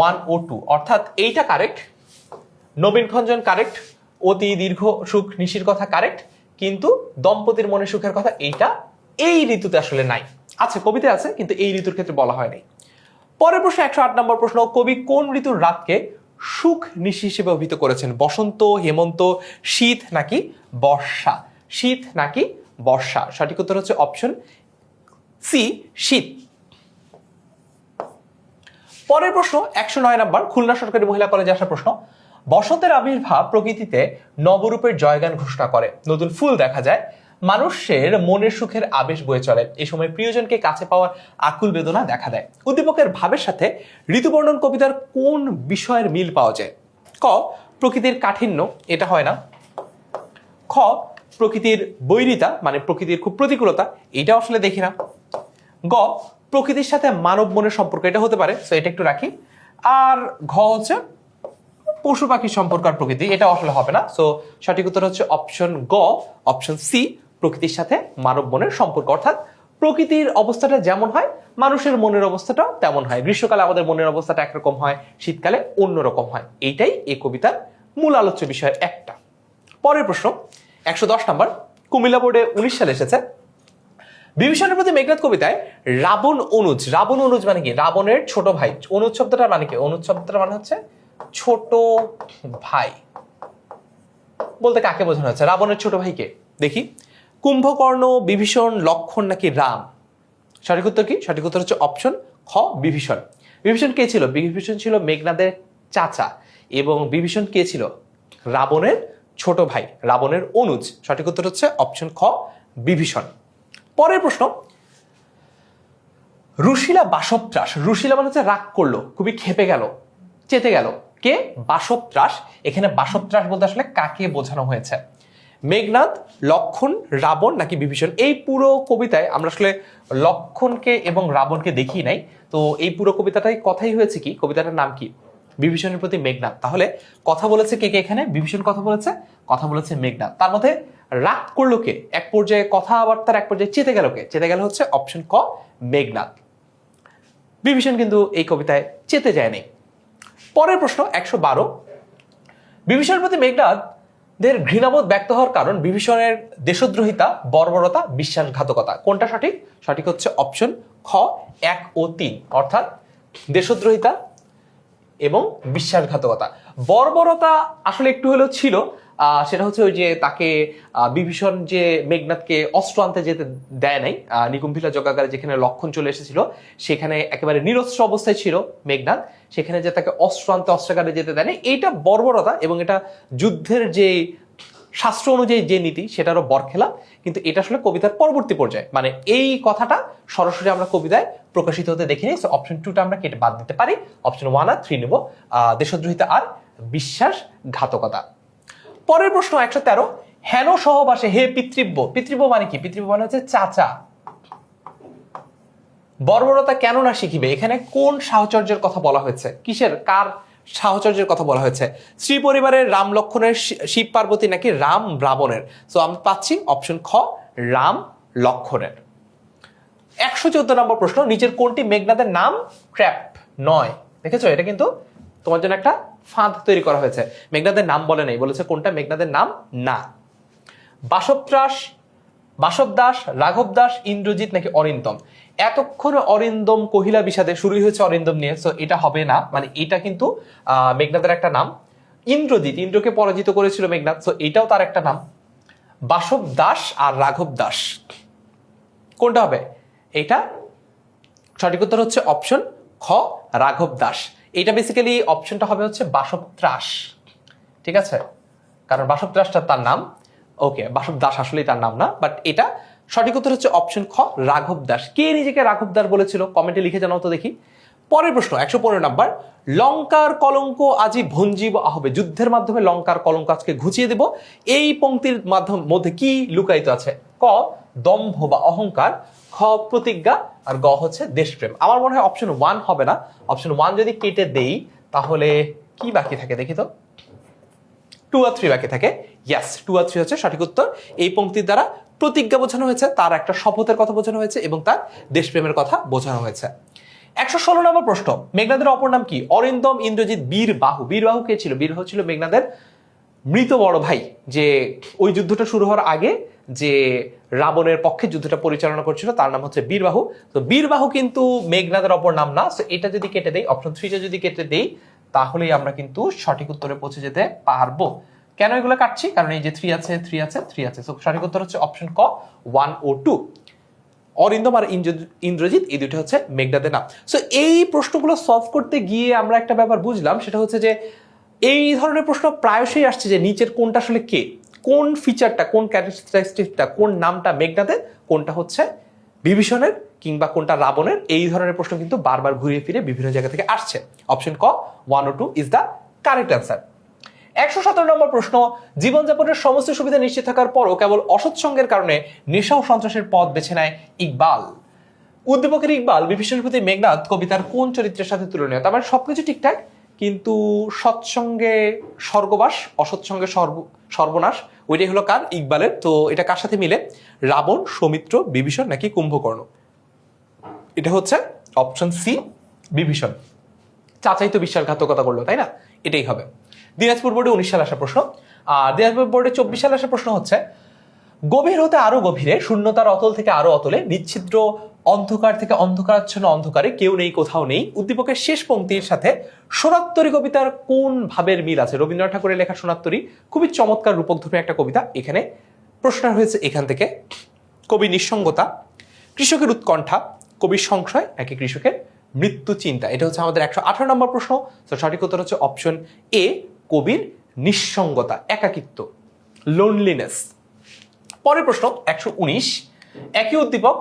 1 ও 2। অর্থাৎ এইটা কারেক্ট, নবীন খঞ্জন কারেক্ট, অতি দীর্ঘ সুখ নিশির কথা কারেক্ট, কিন্তু দম্পতির মনে সুখের কথা এইটা এই ঋতুতে আসলে নাই। আচ্ছা, কবিতা আছে কিন্তু এই ঋতুর ক্ষেত্রে বলা হয় নাই। পরের প্রশ্ন 108 নম্বর প্রশ্ন, কবি কোন ঋতুর রাতকে সুখ নিশি হিসেবে অভিহিত করেছেন? বসন্ত, হেমন্ত, শীত নাকি বর্ষা? শীত নাকি বর্ষা? সঠিক উত্তর হচ্ছে অপশন সি, শীত। পরের প্রশ্ন 109 নম্বর, খুলনা সরকারি মহিলা কলেজে আসা প্রশ্ন, বসন্তের আবির্ভাব প্রকৃতিতে নবরূপের জয়গান ঘোষণা করে, নতুন ফুল দেখা যায়, মানুষের মনের সুখের আবেশ বয়ে চলে, এই সময় প্রিয়জনকে কাছে পাওয়ার আকুল বেদনা দেখা দেয়। উদ্দীপকের ভাবের সাথে ঋতুবর্ণন কবিতার কোন বিষয়ের মিল পাওয়া যায়? ক, প্রকৃতির কাঠিন্য, এটা হয় না। খ, প্রকৃতির বৈরিতা, মানে প্রকৃতির খুব প্রতিকূলতা, এটা আসলে দেখি না। গ, প্রকৃতির সাথে মানব মনের সম্পর্ক, এটা হতে পারে, সো এটা একটু রাখি। আর ঘ হচ্ছে পশু পাখির সম্পর্ক আর প্রকৃতি, এটা আসলে হবে না। সো সঠিক উত্তর হচ্ছে অপশন গ, অপশন সি, প্রকৃতির সাথে মানব মনের সম্পর্ক। অর্থাৎ প্রকৃতির অবস্থাটা যেমন হয়, মানুষের মনের অবস্থাটাও তেমন হয়। গ্রীষ্মকালে আমাদের মনের অবস্থাটা একরকম হয়, শীতকালে অন্যরকম হয়। এইটাই এই কবিতার মূল আলোচ্য বিষয়ের একটা। পরের প্রশ্ন 110 নম্বর, কুমিল্লা বোর্ডে 19 সালে এসেছে। বিভীষণের প্রতি মেঘনাদ কবিতায় রাবণ অনুজ, রাবণ অনুজ মানে কি? রাবণের ছোট ভাই। অনুজ শব্দটার মানে কি? অনুজ শব্দটার মানে হচ্ছে ছোট ভাই। বলতে কাকে বোঝানো হচ্ছে? রাবণের ছোট ভাইকে। দেখি, কুম্ভকর্ণ, বিভীষণ, লক্ষণ নাকি রাম? সঠিক উত্তর কি? সঠিক উত্তর হচ্ছে অপশন খ, বিভীষণ। বিভীষণ কে ছিল? বিভীষণ ছিল মেঘনাদের চাচা, এবং বিভীষণ কে ছিল? রাবণের ছোট ভাই, রাবণের অনুজ। সঠিক উত্তর হচ্ছে অপশন খ, বিভীষণ। পরের প্রশ্ন, রুশিলা বাসবত্রাস, রুশিলা মানে হচ্ছে রাগ করলো, খুবই ক্ষেপে গেল, চেতে গেল, কে? বাসবত্রাস। এখানে বাসবত্রাস বলতে আসলে কাকে বোঝানো হয়েছে? মেঘনাদ, লক্ষণ, রাবণ নাকি বিভীষণ? এই পুরো কবিতায় আমরা আসলে লক্ষণকে এবং রাবণকে দেখি নাই। তো এই পুরো কবিতাটাই কথাই হয়েছে কি, কবিতাটার নাম কি? বিভীষণের প্রতি মেঘনাদ। তাহলে কথা বলেছে কে কে এখানে? বিভীষণ কথা বলেছে মেঘনাদ। তার মধ্যে রাগ করলো কে? এক পর্যায়ে কথাবার্তার এক পর্যায়ে চেতে গেল কে? চেতে গেল হচ্ছে অপশন ক, মেঘনাদ। বিভীষণ কিন্তু এই কবিতায় চেতে যায়নি। পরের প্রশ্ন 112, বিভীষণের প্রতি মেঘনাদের ঘৃণাবোধ ব্যক্ত হওয়ার কারণ বিভীষণের দেশদ্রোহিতা, বর্বরতা, বিশ্বাসঘাতকতা। কোনটা সঠিক? সঠিক হচ্ছে অপশন খ, 1 ও 3। অর্থাৎ দেশদ্রোহিতা এবং বিশ্বাসঘাতকতা। বর্বরতা আসলে একটু হলেও ছিল, সেটা হচ্ছে ওই যে তাকে বিভীষণ যে মেঘনাদকে অস্ত্র আনতে যেতে দেয় নাই, নিকুম্ভিলা যজ্ঞাগারে যেখানে লক্ষণ চলে এসেছিল, সেখানে একেবারে নিরস্ত্র অবস্থায় ছিল মেঘনাদ, সেখানে যে তাকে অস্ত্র আনতে অস্ত্রাগারে যেতে দেয় নাই, এইটা বর্বরতা, এবং এটা যুদ্ধের যে শাস্ত্র অনুযায়ী যে নীতি সেটারও বরখেলাপ। কিন্তু এটা আসলে কবিতার পরবর্তী পর্যায়ে, মানে এই কথাটা সরাসরি আমরা কবিতায় প্রকাশিত হতে দেখিনি। সো অপশন 2টা আমরা কেটে বাদ দিতে পারি, অপশন 1 আর 3 নেব, দেশদ্রোহিতা আর বিশ্বাসঘাতকতা। পরের প্রশ্ন 113, হেন সহবাসে হে পিতৃব্য, পিতৃব্য মানে কি? পিতৃব্য মানে হচ্ছে চাচা। বর্বরতা কেন না শিখিবে, এখানে কোন সাহচর্যের কথা বলা হয়েছে? কিসের, কার সাহচর্যের কথা বলা হয়েছে? শ্রী পরিবারের রাম লক্ষণের, শিব পার্বতী নাকি রাম রাবণের? সো আমরা পাচ্ছি অপশন খ রাম লক্ষণের। 114 নম্বর প্রশ্ন, নিচের কোনটি মেঘনাদের নাম ট্র্যাপ নয়? দেখেছো, এটা কিন্তু তোমার জন্য একটা ফাঁদ তৈরি করা হয়েছে। মেঘনাদের নাম বলে নাই, বলেছে কোনটা মেঘনাদের নাম না। বাসবদাস, বাসব দাস, রাঘব দাস, ইন্দ্রজিৎ নাকি অরিন্দম? এতক্ষণ অরিন্দম কহিলা বিষাদে শুরুই হয়েছে অরিন্দম নিয়ে, সো এটা হবে না, মানে এটা কিন্তু মেঘনাদের একটা নাম। ইন্দ্রজিৎ, ইন্দ্রকে পরাজিত করেছিল মেঘনাদ, সো এটাও তার একটা নাম। বাসব দাস আর রাঘব দাস, কোনটা হবে? এটা সঠিক উত্তর হচ্ছে অপশন খ রাঘব দাস। এটা বেসিক্যালি অপশনটা হবে হচ্ছে বাসব ত্রাস, ঠিক আছে, কারণ বাসব ত্রাসটা তার নাম। ওকে, বাসব দাস আসলেই তার নাম না, বাট এটা সঠিক উত্তর হচ্ছে অপশন খ রাঘব দাস। কে নিজেকে রাঘব দাস বলেছিল কমেন্টে লিখে জানাও তো দেখি। পরের প্রশ্ন 115 নাম্বার, লঙ্কার কলঙ্ক আজি ভঞ্জিব আহবে, যুদ্ধের মাধ্যমে লঙ্কার কলঙ্ক আজকে ঘুচিয়ে দেব, এই পংক্তির মধ্যে কি লুকায়িত আছে? ক দম্ভ বা অহংকার, খ প্রতিজ্ঞা, আর গ হচ্ছে দেশপ্রেম। আমার মনে হয় অপশন 1 হবে না। অপশন 1 যদি কেটে দেই তাহলে কি বাকি থাকে দেখি তো, 2 আর 3 বাকি থাকে। ইয়েস, 2 আর 3 হচ্ছে সঠিক উত্তর। এই পংক্তির দ্বারা প্রতিজ্ঞা বোঝানো হয়েছে, তার একটা শপথের কথা বোঝানো হয়েছে এবং তার দেশপ্রেমের কথা বোঝানো হয়েছে। 116 নম্বর প্রশ্ন, মেঘনাদের অপর নাম কি? অরিন্দম, ইন্দ্রজিৎ, বীরবাহু। বীরবাহু কে ছিল? বীরবাহু ছিল মেঘনাদের মৃত বড় ভাই, যে ওই যুদ্ধটা শুরু হওয়ার আগে যে রাবণের পক্ষে যুদ্ধটা পরিচালনা করছিল, তার নাম হচ্ছে বীরবাহু। তো বীরবাহু কিন্তু মেঘনাদের অপর নাম না। সো এটা যদি কেটে দেই, অপশন 3টা যদি কেটে দেই, তাহলেই আমরা কিন্তু সঠিক উত্তরে পৌঁছে যেতে পারবো। কেন এগুলো কাটছি? কারণ এই যে 3 আছে, 3 আছে, 3 আছে। সো সঠিক উত্তর হচ্ছে অপশন ক 1 ও 2। অরিন্দম আর ইন্দ্রজিৎ, এই দুটো হচ্ছে মেঘনাদের নাম। সো এই প্রশ্নগুলো সলভ করতে গিয়ে আমরা একটা ব্যাপার বুঝলাম, সেটা হচ্ছে যে এই ধরনের প্রশ্ন প্রায়শই আসছে যে নিচের কোনটা আসলে কে, কোন ফিচারটা, কোন ক্যারেক্টারিস্টিকটা, কোন নামটা মেঘনাদের, কোনটা হচ্ছে বিভীষণের, কিংবা কোনটা রাবণের। এই ধরনের প্রশ্ন কিন্তু বারবার ঘুরিয়ে ফিরে বিভিন্ন জায়গা থেকে আসছে। অপশন ক 1 ও 2 ইজ দ্য কারেক্ট অ্যান্সার। 117 নম্বর প্রশ্ন, জীবনযাপনের সমস্ত সুবিধা নিশ্চিত থাকার পরও কেবল অসৎ সঙ্গের কারণে নেশা ও সন্ত্রাসের পথ বেছে নেয় ইকবাল। উদ্দীপকের ইকবাল বিভীষণের প্রতি মেঘনাদ কবিতার কোন চরিত্রের সাথে তুলনীয়? তার মানে সবকিছু ঠিকঠাক, কিন্তু সৎসঙ্গে স্বর্গবাস, অসৎসঙ্গে সর্বনাশ, ওইটাই হলো কার? ইকবালের। তো এটা কার সাথে মিলে? রাবণ, সৌমিত্র, বিভীষণ নাকি কুম্ভকর্ণ? এটা হচ্ছে অপশন সি বিভীষণ। চাচাই তো বিশ্বাসঘাতকতা করলো, তাই না? এটাই হবে। দিনাজপুর বোর্ডে 19 সালে আসা প্রশ্ন, আর দিনাজপুর বোর্ডে 24 সালে আসা প্রশ্ন হচ্ছে, গভীর হতে আরো গভীরে, শূন্যতার অতল থেকে আরো অতলে, নিচ্ছিদ্র অন্ধকার থেকে অন্ধকারাচ্ছন্ন অন্ধকারে, কেউ নেই কোথাও নেই, উদ্দীপকের শেষ পংক্তির সাথে সোনাত্তরী কবিতার কোন ভাবের মিল আছে? রবীন্দ্রনাথ ঠাকুরের লেখা সোনাত্তরী খুবই চমৎকার রূপকধর্মী একটা কবিতা। এখানে প্রশ্ন হয়েছে এখান থেকে, কবি নিঃসঙ্গতা, কৃষকের উৎকণ্ঠা, কবির সংশয় নাকি কৃষকের মৃত্যু চিন্তা? এটা হচ্ছে আমাদের 118 নম্বর প্রশ্ন। তো সঠিক উত্তর হচ্ছে অপশন এ কবির নিঃসঙ্গতা, একাকিত্ব, লোনলিনেস। পরের প্রশ্ন 119, একই উদ্দীপক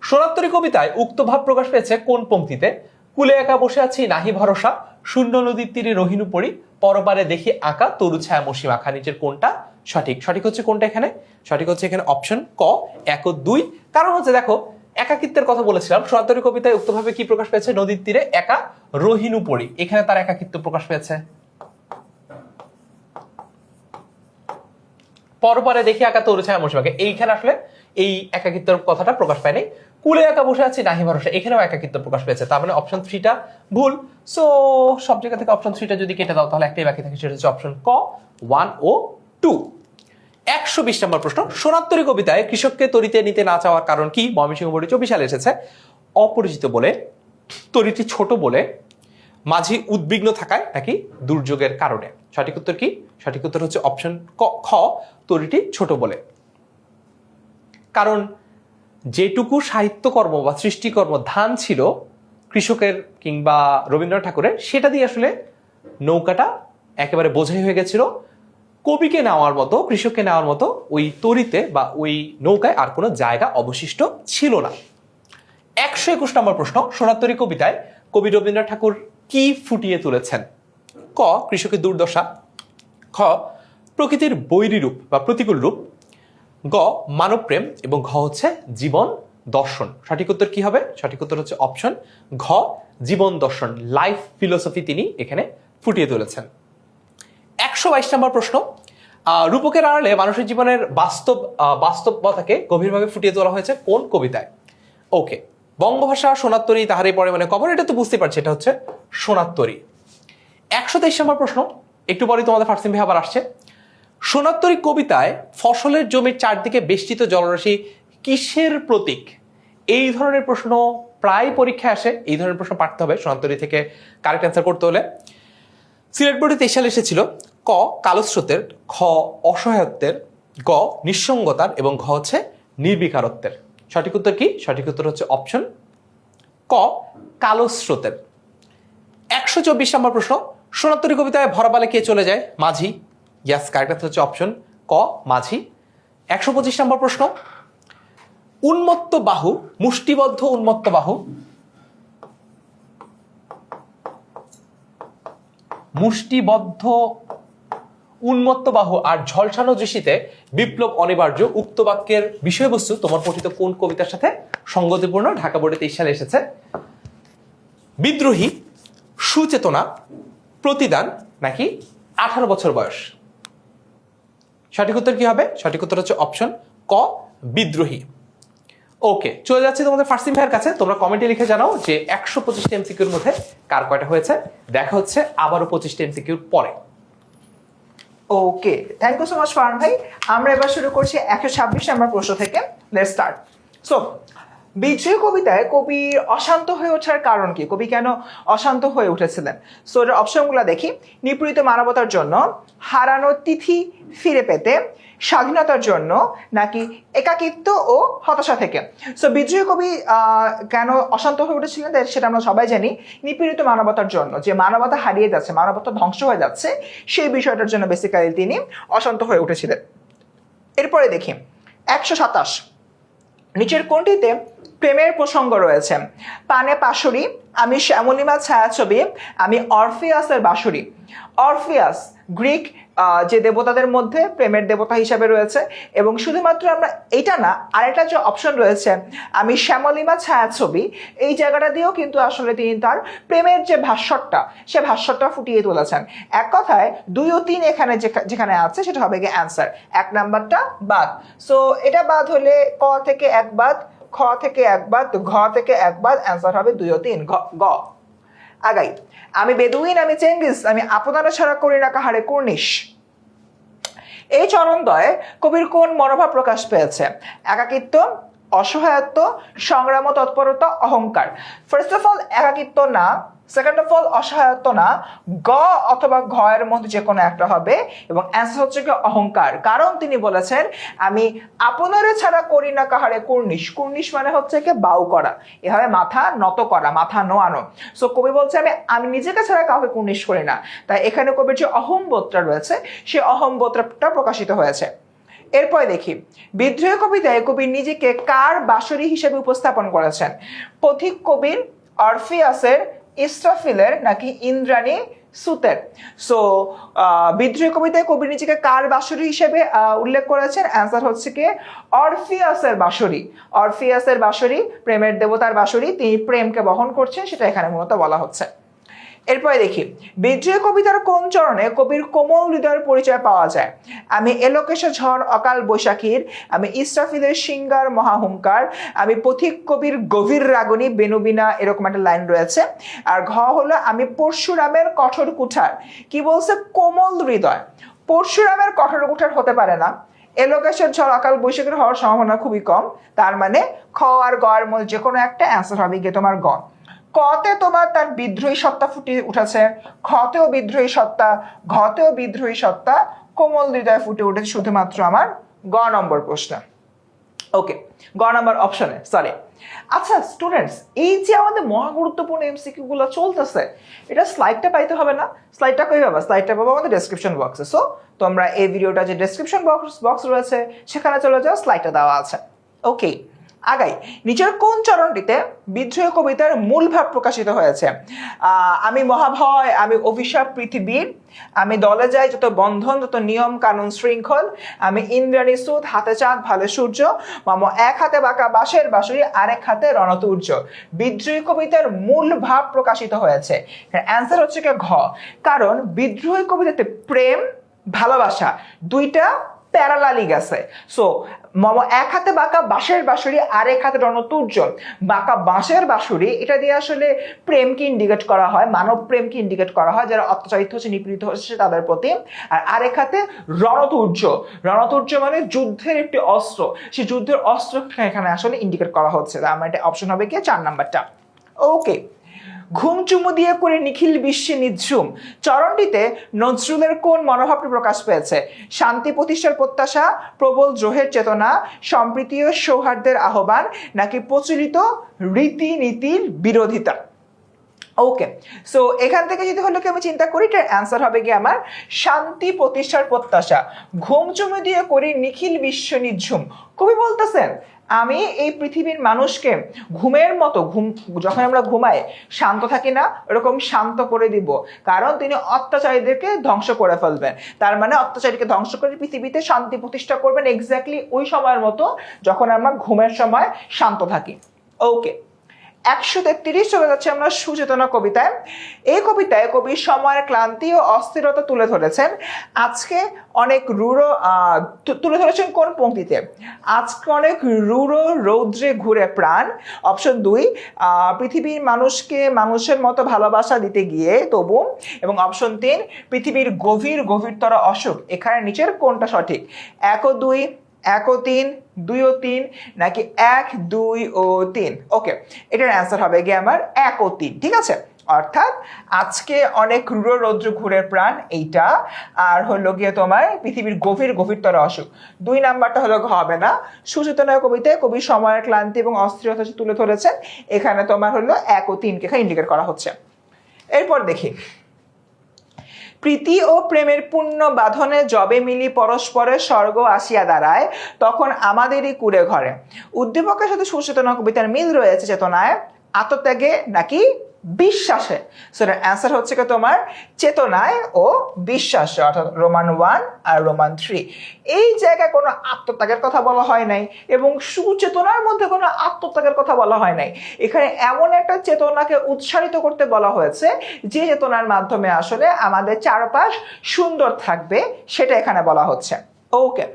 সোনাত্তরী কবিতায় উক্ত ভাব প্রকাশ পেয়েছে কোন পংক্তিতে? কুলে একা বসে আছি নাহি ভরসা, শূন্য নদীর তীরে রহিনু পড়ি, পরপারে দেখি আঁকা তরু ছায়া মসি মাখা। নিচের কোনটা সঠিক? সঠিক হচ্ছে কোনটা এখানে? সঠিক হচ্ছে এখানে অপশন ক 1 ও 2। কারণ হচ্ছে দেখো, একাকিত্বের কথা বলেছিলাম, সোনাত্তরী কবিতায় উক্তভাবে কি প্রকাশ পেয়েছে? নদীর তীরে একা রহিনু পড়ি, এখানে তার একাকিত্ব প্রকাশ পেয়েছে। পরপারে দেখি আঁকা তরু ছায়া মসি মাখা, এইখানে আসলে এই একাকিত্বের কথাটা প্রকাশ পায়নি। কুলে একা বসে আছি নাহি ভরসা, এখানেও একাকিত্ব প্রকাশ পেয়েছে। তার মানে অপশন 3টা ভুল। সো সব জায়গা থেকে অপশন 3টা যদি কেটে দাও তাহলে একটাই বাকি থাকে, সেটা হচ্ছে অপশন ক 1 ও 2। 120 নম্বর প্রশ্ন, সোনাত্তরী কবিতায় কৃষককে তরিতে নিতে না চাওয়ার কারণ কি? ময়মনসিংহ বোর্ডে 24 সালে এসেছে। অপরিচিত বলে, তরিটি ছোট বলে, মাঝি উদ্বিগ্ন থাকায় নাকি দুর্যোগের কারণে? সঠিক উত্তর কি? সঠিক উত্তর হচ্ছে অপশন খ তরিটি ছোট বলে। কারণ যেটুকু সাহিত্যকর্ম বা সৃষ্টিকর্ম ধান ছিল কৃষকের কিংবা রবীন্দ্রনাথ ঠাকুরের, সেটা দিয়ে আসলে নৌকাটা একেবারে বোঝাই হয়ে গেছিল। কবিকে নেওয়ার মতো, কৃষককে নেওয়ার মতো ওই তরিতে বা ওই নৌকায় আর কোনো জায়গা অবশিষ্ট ছিল না। 121 নম্বর প্রশ্ন, সোনাত্তরী কবিতায় কবি রবীন্দ্রনাথ ঠাকুর কি ফুটিয়ে তুলেছেন? ক কৃষকের দুর্দশা, খ প্রকৃতির বৈরী রূপ বা প্রতিকূল রূপ, গ মানবপ্রেম এবং ঘ হচ্ছে জীবন দর্শন। সঠিক উত্তর কি হবে? সঠিক উত্তর হচ্ছে অপশন ঘ জীবন দর্শন, লাইফ ফিলোসফি তিনি এখানে ফুটিয়ে তুলেছেন। 122 নম্বর প্রশ্ন, রূপকের আড়ালে মানুষের জীবনের বাস্তবতাকে গভীরভাবে ফুটিয়ে তোলা হয়েছে কোন কবিতায়? ওকে, বঙ্গভাষা সোনার তাহারে পরে মানে কবর, এটা তো বুঝতে পারছি, এটা হচ্ছে সোনার তরী। 123 নম্বর প্রশ্ন, একটু পরেই তোমাদের ফার্সিম ভাই আবার আসছে। সোনার তরী কবিতায় ফসলের জমির চারদিকে বেষ্টিত জলরাশি কিসের প্রতীক? এই ধরনের প্রশ্ন প্রায় পরীক্ষায় আসে, এই ধরনের প্রশ্ন পাঠতে হবে সোনার তরী থেকে কারেক্ট অ্যান্সার করতে হলে। সিলেট বোর্ডে 23 সালে এসেছিল ক কালস্রোতের, খ অসহায়ত্বের, গ নিঃসঙ্গতার এবং ঘ হচ্ছে নির্বিকারত্বের। সঠিক উত্তর কি? সঠিক উত্তর হচ্ছে অপশন ক কালস্রোতের। 124 নম্বর প্রশ্ন, সোনার তরী কবিতায় ভরাবালে কে চলে যায়? মাঝি। ইয়াস, কারেক্ট আনসার হচ্ছে অপশন ক মাঝি। 125 নম্বর প্রশ্ন, উন্মত্ত বাহু, মুষ্টিবদ্ধ উন্মত্ত বাহু, মুষ্টিবদ্ধ উন্মত্ত বাহু আর ঝলসানো দৃষ্টিতে বিপ্লব অনিবার্য, উক্ত বাক্যের বিষয়বস্তু তোমার পঠিত কোন কবিতার সাথে সঙ্গতিপূর্ণ? ঢাকা বোর্ডে 23 সালে এসেছে। বিদ্রোহী, সুচেতনা, প্রতিদান নাকি 18 বছর বয়স? সঠিক উত্তর কি হবে? সঠিক উত্তর হচ্ছে অপশন ক বিদ্রোহী। ওকে, চলে যাচ্ছি তোমাদের ফার্সিম ভাইয়ের কাছে। তোমরা কমেন্টে লিখে জানাও যে 125টা এমসিকিউর মধ্যে কার কয়টা হয়েছে। দেখা হচ্ছে আবারও 25টা এমসিকিউর পরে। Okay, thank you so much Farhan ভাই। আমরা এবার শুরু করছি 126 নম্বর প্রশ্ন থেকে। Let's start. সো বিজয় কবিতায় কবির অশান্ত হয়ে ওঠার কারণ কি? কবি কেন অশান্ত হয়ে উঠেছিলেন? সো এর অপশনগুলো দেখি। নিপীড়িত মানবতার জন্য, হারানো তিথি ফিরে পেতে, স্বাধীনতার জন্য নাকি একাকিত্ব ও হতাশা থেকে? সো বিদ্রোহী কবি কেন অশান্ত হয়ে উঠেছিলেন সেটা আমরা সবাই জানি। নিপীড়িত মানবতার জন্য, যে মানবতা হারিয়ে যাচ্ছে, মানবতা ধ্বংস হয়ে যাচ্ছে, সেই বিষয়টার জন্য বেসিক্যালি তিনি অশান্ত হয়ে উঠেছিলেন। এরপরে দেখি 127, নিচের কোনটিতে প্রেমের প্রসঙ্গ রয়েছে? পানে পাশুরি, আমি শ্যামলিমা ছায়াছবি, আমি অরফিয়াসের বাঁশুরি। অরফিয়াস গ্রিক যে দেবতাদের মধ্যে প্রেমের দেবতা হিসাবে রয়েছে, এবং শুধুমাত্র আমরা এইটা না, আরেকটা যে অপশন রয়েছে আমি শ্যামলিমা ছায়াছবি, এই জায়গাটা দিয়েও কিন্তু আসলে তিনি তার প্রেমের যে ভাস্বরটা, সে ভাস্বরটা ফুটিয়ে তুলেছেন। এক কথায় 2 ও 3 এখানে যেখানে আছে সেটা হবে গিয়ে অ্যান্সার। 1 নাম্বারটা বাদ। সো এটা বাদ হলে ক থেকে 1 বাদ, খ থেকে 1 বাদ, ঘ থেকে 1 বাদ, অ্যান্সার হবে 2 ও 3 গ। আগাই, আমি বেদুইন, আমি চেঙ্গিস, আমি আপনারা ছাড়া করি না কাহারে কুর্নিশ। এই চরণদ্বয়ে কবির কোন মনোভাব প্রকাশ পেয়েছে? একাকিত্ব, অসহায়ত্ব, সংগ্রাম ও তৎপরতা, অহংকার। ফার্স্ট অফ অল একাকিত্ব না, সেকেন্ড অফ অল অসহায়ত্ব না, গ অথবা ঘ এর মধ্যে যে কোনো একটা হবে, এবং অ্যান্সার হচ্ছে কি অহংকার। কারণ তিনি বলেছেন আমি আপনারে ছাড়া করি না কাহারে কুর্নিশ। কুর্নিশ মানে হচ্ছে কি বাউ করা, এভাবে মাথা নত করা, মাথা নোয়ানো। সো কবি বলছে আমি নিজেকে ছাড়া কাউকে কুর্নিশ করি না। তাই এখানে কবির যে অহংবোধটা রয়েছে, সেই অহংবোধটা প্রকাশিত হয়েছে। এরপরে দেখি বিদ্রোহী কবিতায় কবি নিজেকে কার বাঁশরি হিসেবে উপস্থাপন করেছেন? পথিক কবির, অরফিয়াসের, ইস্রাফিলের নাকি ইন্দ্রাণী সুতের? সো বিদ্রোহী কবিতায় কবি নিজেকে কার বাঁশরি হিসেবে উল্লেখ করেছেন? অ্যান্সার হচ্ছে কি অরফিয়াসের বাঁশরি। অরফিয়াসের বাঁশরি প্রেমের দেবতার বাঁশরি, তিনি প্রেমকে বহন করছেন, সেটা এখানে মূলত বলা হচ্ছে। এরপরে দেখি বিদ্রোহী কবিতার কোন চরণে কবির কোমল হৃদয়ের পরিচয় পাওয়া যায়? আমি এলোকেশে ঝড় অকাল বৈশাখীর, আমি ইসরাফিলের সিঙ্গার মহাহুঙ্কার, আমি পথিক কবির গভীর রাগনী বেনুবিনা, এরকম একটা লাইন রয়েছে। আর ঘ হলো আমি পরশুরামের কঠোর কুঠার। কি বলছে? কোমল হৃদয়। পরশুরামের কঠোর কুঠার হতে পারে না, এলোকেশের ঝড় অকাল বৈশাখীর হওয়ার সম্ভাবনা খুবই কম। তার মানে খ আর গ এর মধ্যে যে কোনো একটা অ্যান্সার হবে গিয়ে তোমার গ। কতে তোমার তার বিদ্রোহী সত্তা ফুটে উঠেছে, খতেও বিদ্রোহী সত্তা, ঘতেও বিদ্রোহী সত্তা, কোমল হৃদয় ফুটে উঠেছে শুধুমাত্র আমার গ নম্বর প্রশ্ন। ওকে, গ নম্বর অপশনে, সরি। আচ্ছা স্টুডেন্টস, এই যে আমাদের মহা গুরুত্বপূর্ণ এমসিকিউ গুলো চলতেছে, এটা স্লাইডটা পাইতে হবে না? স্লাইডটা কই পাবা? স্লাইডটা পাবো আমাদের ডেসক্রিপশন বক্সে। সো তোমরা এই ভিডিওটা যে ডেসক্রিপশন বক্স রয়েছে সেখানে চলে যাও, স্লাইডটা দেওয়া আছে। ওকে, আগাই, নিচের কোন চরণটিতে বিদ্রোহী কবিতার মূল ভাব প্রকাশিত হয়েছে? আমি মহাভয়, আমি অভিশাপ পৃথিবীর, আমি দলে যাই যত বন্ধন যত নিয়ম কানুন শৃঙ্খল, আমি ইন্দ্রাণী সুদ হাতে চাঁদ ভালে সূর্য, মাম এক হাতে বাঁকা বাঁশের বাঁশুরি আরেক হাতে রণতুর্য। বিদ্রোহী কবিতার মূল ভাব প্রকাশিত হয়েছে। অ্যান্সার হচ্ছে কি ঘ, কারণ বিদ্রোহী কবিতাতে প্রেম ভালোবাসা দুইটা প্যারালালি গেছে। সো মম এক হাতে বাঁকা বাঁশের বাঁশুরি আরেক হাতে রণতুর্য, বাঁকা বাঁশের বাঁশুরি এটা দিয়ে আসলে প্রেমকে ইন্ডিকেট করা হয়, মানব প্রেমকে ইন্ডিকেট করা হয় যারা অত্যাচারিত হচ্ছে নিপীড়িত হচ্ছে তাদের প্রতি। আর আরেক হাতে রণতুর্য, রণতুর্য মানে যুদ্ধের একটি অস্ত্র, সেই যুদ্ধের অস্ত্রকে এখানে আসলে ইন্ডিকেট করা হচ্ছে। আমার এটা অপশন হবে কি 4 নাম্বারটা। ওকে, ঘুম চুমু দিয়ে করে নিখিল বিশ্বে নিঝুম চরণটিতে নজরুলের কোন মনোভাবটি প্রকাশ পেয়েছে? শান্তি প্রতিষ্ঠার প্রত্যাশা, প্রবল দ্রোহের চেতনা, সম্প্রীতি ও সৌহার্দ্যের আহ্বান, নাকি প্রচলিত রীতিনীতির বিরোধিতা? ওকে, সো এখান থেকে যদি হলো কি আমি চিন্তা করি, এটার অ্যান্সার হবে কি আমার শান্তি প্রতিষ্ঠার প্রত্যাশা। ঘুম চুমু দিয়ে করি নিখিল বিশ্ব নিঝুম। কবি বলতেছেন আমি এই পৃথিবীর মানুষকে ঘুমের মতো, যখন আমরা ঘুমাই শান্ত থাকি না, এরকম শান্ত করে দিব, কারণ তিনি অত্যাচারীদেরকে ধ্বংস করে ফেলবেন। তার মানে অত্যাচারীকে ধ্বংস করে পৃথিবীতে শান্তি প্রতিষ্ঠা করবেন এক্স্যাক্টলি ওই সময়ের মতো যখন আমরা ঘুমের সময় শান্ত থাকি। ওকে, 133 চলে যাচ্ছে আমরা সুচেতনা কবিতায়। এই কবিতায় কবি সময়ের ক্লান্তি ও অস্থিরতা তুলে ধরেছেন। আজকে অনেক তুলে ধরেছেন কোন পংক্তিতে? আজকে অনেক রূঢ় রৌদ্রে ঘুরে প্রাণ। অপশন 2, পৃথিবীর মানুষকে মানুষের মতো ভালোবাসা দিতে গিয়ে তবু। এবং অপশন 3, পৃথিবীর গভীরতর অসুখ। এখানে নিচের কোনটা সঠিক? 1 ও 2, 1 ও 3, 2 ও 3, নাকি 1, 2 ও 3? ওকে, এটার অ্যান্সার হবে গিয়ে আমার 1 ও 3। ঠিক আছে, অর্থাৎ আজকে অনেক রূঢ় রৌদ্র ঘুরে প্রাণ এইটা, আর হলো গিয়ে তোমার পৃথিবীর গভীরতর অসুখ। 2 নাম্বারটা হলো হবে না। সুচেতনা কবিতায় কবি সময়ের ক্লান্তি এবং অস্থিরতা তুলে ধরেছেন, এখানে তোমার হলো 1 ও 3 কে এখানে ইন্ডিকেট করা হচ্ছে। এরপর দেখি, প্রীতি ও প্রেমের পুণ্য বাঁধনে যবে মিলি পরস্পরে স্বর্গ আসিয়া দাঁড়ায় তখন আমাদেরই কুড়ে ঘরে। উদ্দীপকের সাথে সুচেতনা কবিতার মিল রয়েছে চেতনায়, আত্মত্যাগে, নাকি বিশ্বাসে? সেটার অ্যান্সার হচ্ছে কি তোমার চেতনায় ও বিশ্বাসে, অর্থাৎ রোমান 1 আর রোমান 3। এই জায়গায় কোনো আত্মত্যাগের কথা বলা হয় নাই এবং সুচেতনার মধ্যে কোনো আত্মত্যাগের কথা বলা হয় নাই। এখানে এমন একটা চেতনাকে উৎসাহিত করতে বলা হয়েছে যে চেতনার মাধ্যমে আসলে আমাদের চারপাশ সুন্দর থাকবে, সেটা এখানে বলা হচ্ছে। ওকে,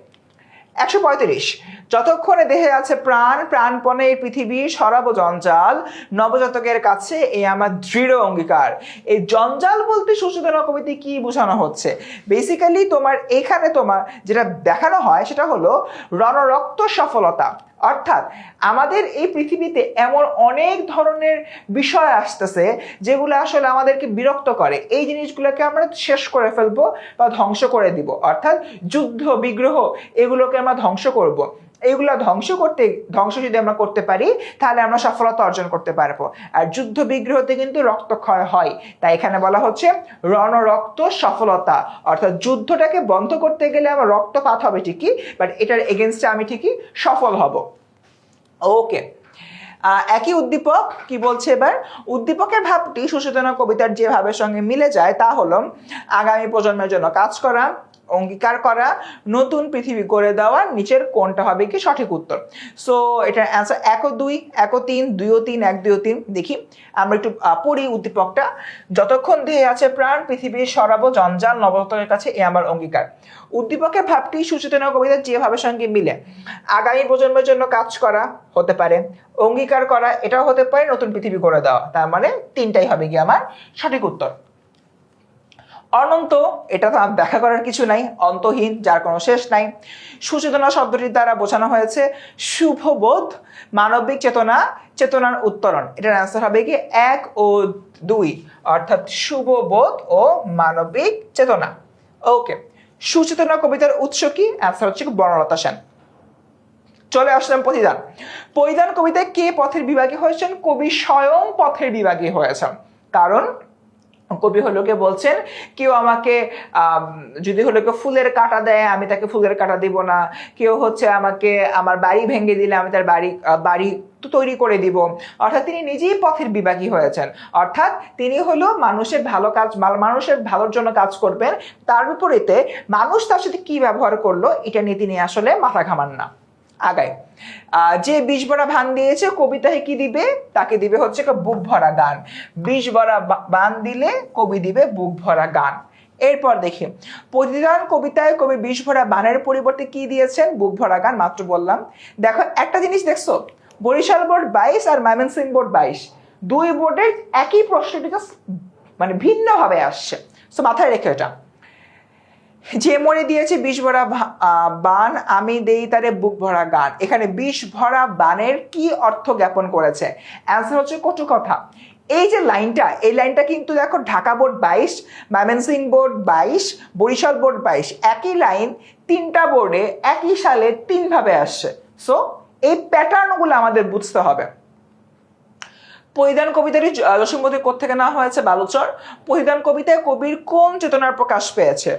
135, যতক্ষণে দেহে আছে প্রাণ প্রাণপণে এই পৃথিবী সরাবো জঞ্জাল, নবজাতকের কাছে এই আমার দৃঢ় অঙ্গীকার। এই জঞ্জাল বলতে সুচেতনা কবিতায় কি বোঝানো হচ্ছে? বেসিক্যালি তোমার এখানে তোমার যেটা দেখানো হয় সেটা হলো রণরক্ত সফলতা। অর্থাৎ আমাদের এই পৃথিবীতে এমন অনেক ধরনের বিষয় আসতেছে যেগুলো আসলে আমাদেরকে বিরক্ত করে, এই জিনিসগুলোকে আমরা শেষ করে ফেলবো বা ধ্বংস করে দিব। অর্থাৎ যুদ্ধ বিগ্রহ এগুলোকে আমরা ধ্বংস করব। এইগুলো ধ্বংস যদি আমরা করতে পারি তাহলে আমরা সফলতা অর্জন করতে পারবো। আর যুদ্ধ বিগ্রহতে কিন্তু রক্তক্ষয় হয়, তাই এখানে বলা হচ্ছে রণরক্ত সফলতা। অর্থাৎ যুদ্ধটাকে বন্ধ করতে গেলে আমার রক্তপাত হবে ঠিকই, বাট এটার এগেনস্টে আমি ঠিকই সফল হব। ওকে, একই উদ্দীপক কি বলছে এবার? উদ্দীপকের ভাবটি সুচেতনা কবিতার যে ভাবের সঙ্গে মিলে যায় তা হলো আগামী প্রজন্মের জন্য কাজ করা, অঙ্গীকার করা, নতুন পৃথিবী গড়ে দেওয়া। নিচের কোনটা হবে কি সঠিক উত্তর? সো এটার অ্যান্সার 1 ও 2, 1 ও 3, 2 ও 3, 1, 2 ও 3। দেখি আমরা একটু পড়ি উদ্দীপকটা। যতক্ষণ দেহে আছে প্রাণ পৃথিবীর সরাবো জঞ্জাল, নবজাতকের কাছে এ আমার অঙ্গীকার। উদ্দীপকের ভাবটি সুচেতনা কবিতার যে ভাবের সঙ্গে মিলে আগামী প্রজন্মের জন্য কাজ করা হতে পারে, অঙ্গীকার করা এটাও হতে পারে, নতুন পৃথিবী গড়ে দেওয়া। তার মানে 3টাই হবে কি আমার সঠিক উত্তর। অনন্ত, এটা তো ব্যাখ্যা করার কিছু নাই, অন্তহীন, যার কোনো শেষ নাই। সুচেতনা শব্দটির দ্বারা বোঝানো হয়েছে শুভবোধ, মানবিক চেতনা, চেতনার উত্তরণ। এটার অ্যান্সার হবে কি 1 ও 2, অর্থাৎ শুভবোধ ও মানবিক চেতনা। ওকে, সুচেতনা কবিতার উৎস কি? অ্যান্সার হচ্ছে বনলতা সেন। চলে আসলাম প্রতিদান। প্রতিদান কবিতায় কে পথের বিভাগী হয়েছেন? কবি স্বয়ং পথের বিভাগী হয়েছেন, কারণ কবি হলো কে বলছেন কেউ আমাকে যদি হলো কেউ ফুলের কাঁটা দেয় আমি তাকে ফুলের কাঁটা দিব না, কেউ হচ্ছে আমাকে আমার বাড়ি ভেঙে দিলে আমি তার বাড়ি তো তৈরি করে দিব। অর্থাৎ তিনি নিজেই পথের বিভাগী হয়েছেন, অর্থাৎ তিনি হলো মানুষের ভালো কাজ, মানুষের ভালোর জন্য কাজ করবেন, তার বিপরীতে মানুষ তার সাথে কি ব্যবহার করলো এটা নিয়ে তিনি আসলে মাথা ঘামান না। আগায় যে 20 ভরা ভান দিয়েছে কবিতায় কি দিবে, তাকে দিবে হচ্ছে বুক ভরা গান। 20 ভরা বান দিলে কবি দিবে বুক ভরা গান। এরপর দেখি প্রতিদান কবিতায় কবি 20 ভরা বানের পরিবর্তে কি দিয়েছেন, বুক ভরা গান। মাত্র বললাম। দেখো একটা জিনিস দেখছো, বরিশাল বোর্ড 22 আর ময়মনসিংহ বোর্ড 22, দুই বোর্ডের একই প্রশ্নটি মানে ভিন্ন ভাবে আসছে। সো মাথায় রেখে এটা, যে মরে দিয়েছে 20 ভরা বান আমি দেই তারে বুক ভরা গান, এখানে 20 ভরা বানের কি অর্থ জ্ঞাপন করেছে? অ্যান্সার হচ্ছে কটু কথা। এই যে লাইনটা, এই লাইনটা কিন্তু দেখো Dhaka board 22, Mymensingh board 22, Barishal board 22, একই লাইন তিনটা বোর্ডে একই সালে 3 ভাবে আসছে। সো এই প্যাটার্নগুলো আমাদের বুঝতে হবে। প্রতিদান কবিতাটি জসীমবতী কোত্থেকে নেওয়া হয়েছে, বালুচর। প্রতিদান কবিতায় কবির কোন চেতনার প্রকাশ পেয়েছে?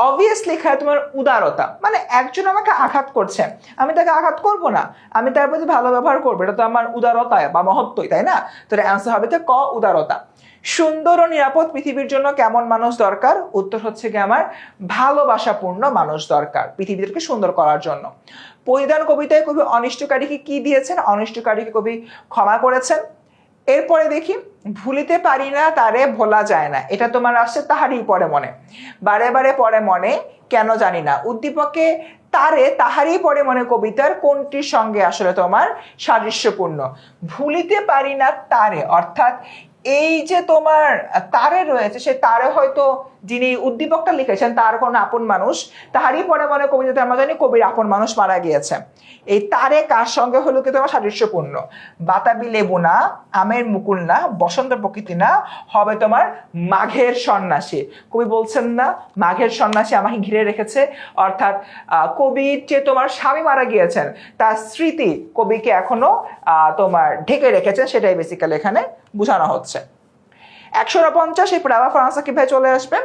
অবভিয়াসলি এখানে তোমার উদারতা, মানে একজন আমাকে আঘাত করছে আমি তাকে আঘাত করব না, আমি তার প্রতি ভালো ব্যবহার করবো, এটা তো আমার উদারতায় বা মহত্বই, তাই না? তো অ্যান্সার হবে ক, উদারতা। সুন্দর ও নিরাপদ পৃথিবীর জন্য কেমন মানুষ দরকার? উত্তর হচ্ছে কি আমার ভালোবাসাপূর্ণ মানুষ দরকার পৃথিবীকে সুন্দর করার জন্য। প্রতিদান কবিতায় কবি অনিষ্টকারীকে কি দিয়েছেন? অনিষ্টকারীকে কবি ক্ষমা করেছেন। এরপরে দেখি ভুলিতে পারি না তারে ভোলা যায় না, এটা তোমার আসছে তাহারই পরে মনে, বারে বারে পরে মনে কেন জানি না। উদ্দীপকে তারে তাহারই পরে মনে কবিতার কোনটির সঙ্গে আসলে তোমার সাদৃশ্যপূর্ণ? ভুলিতে পারি না তারে, অর্থাৎ এই যে তোমার তারে রয়েছে, সে তারে হয়তো যিনি উদ্দীপকটা লিখেছেন তার কোনো আপন মানুষ, তাহারই পরে মনে কবিতাতে আমরা জানি কবির আপন মানুষ মারা গিয়েছে। এই তারে কার সঙ্গে হলো কি তোমার সাদৃশ্যপূর্ণ? বাতাবি লেবু না, আমের মুকুল না, বসন্ত প্রকৃতি না, হবে তোমার মাঘের সন্ন্যাসী। কবি বলছেন না মাঘের সন্ন্যাসী আমাকে ঘিরে রেখেছে, অর্থাৎ কবির যে তোমার স্বামী মারা গিয়েছেন তার স্মৃতি কবিকে এখনো তোমার ঢেকে রেখেছেন, সেটাই বেসিক্যালি এখানে বোঝানো হচ্ছে। 150 এই প্রাবা ফ্রান্সা কিভাবে চলে আসবে?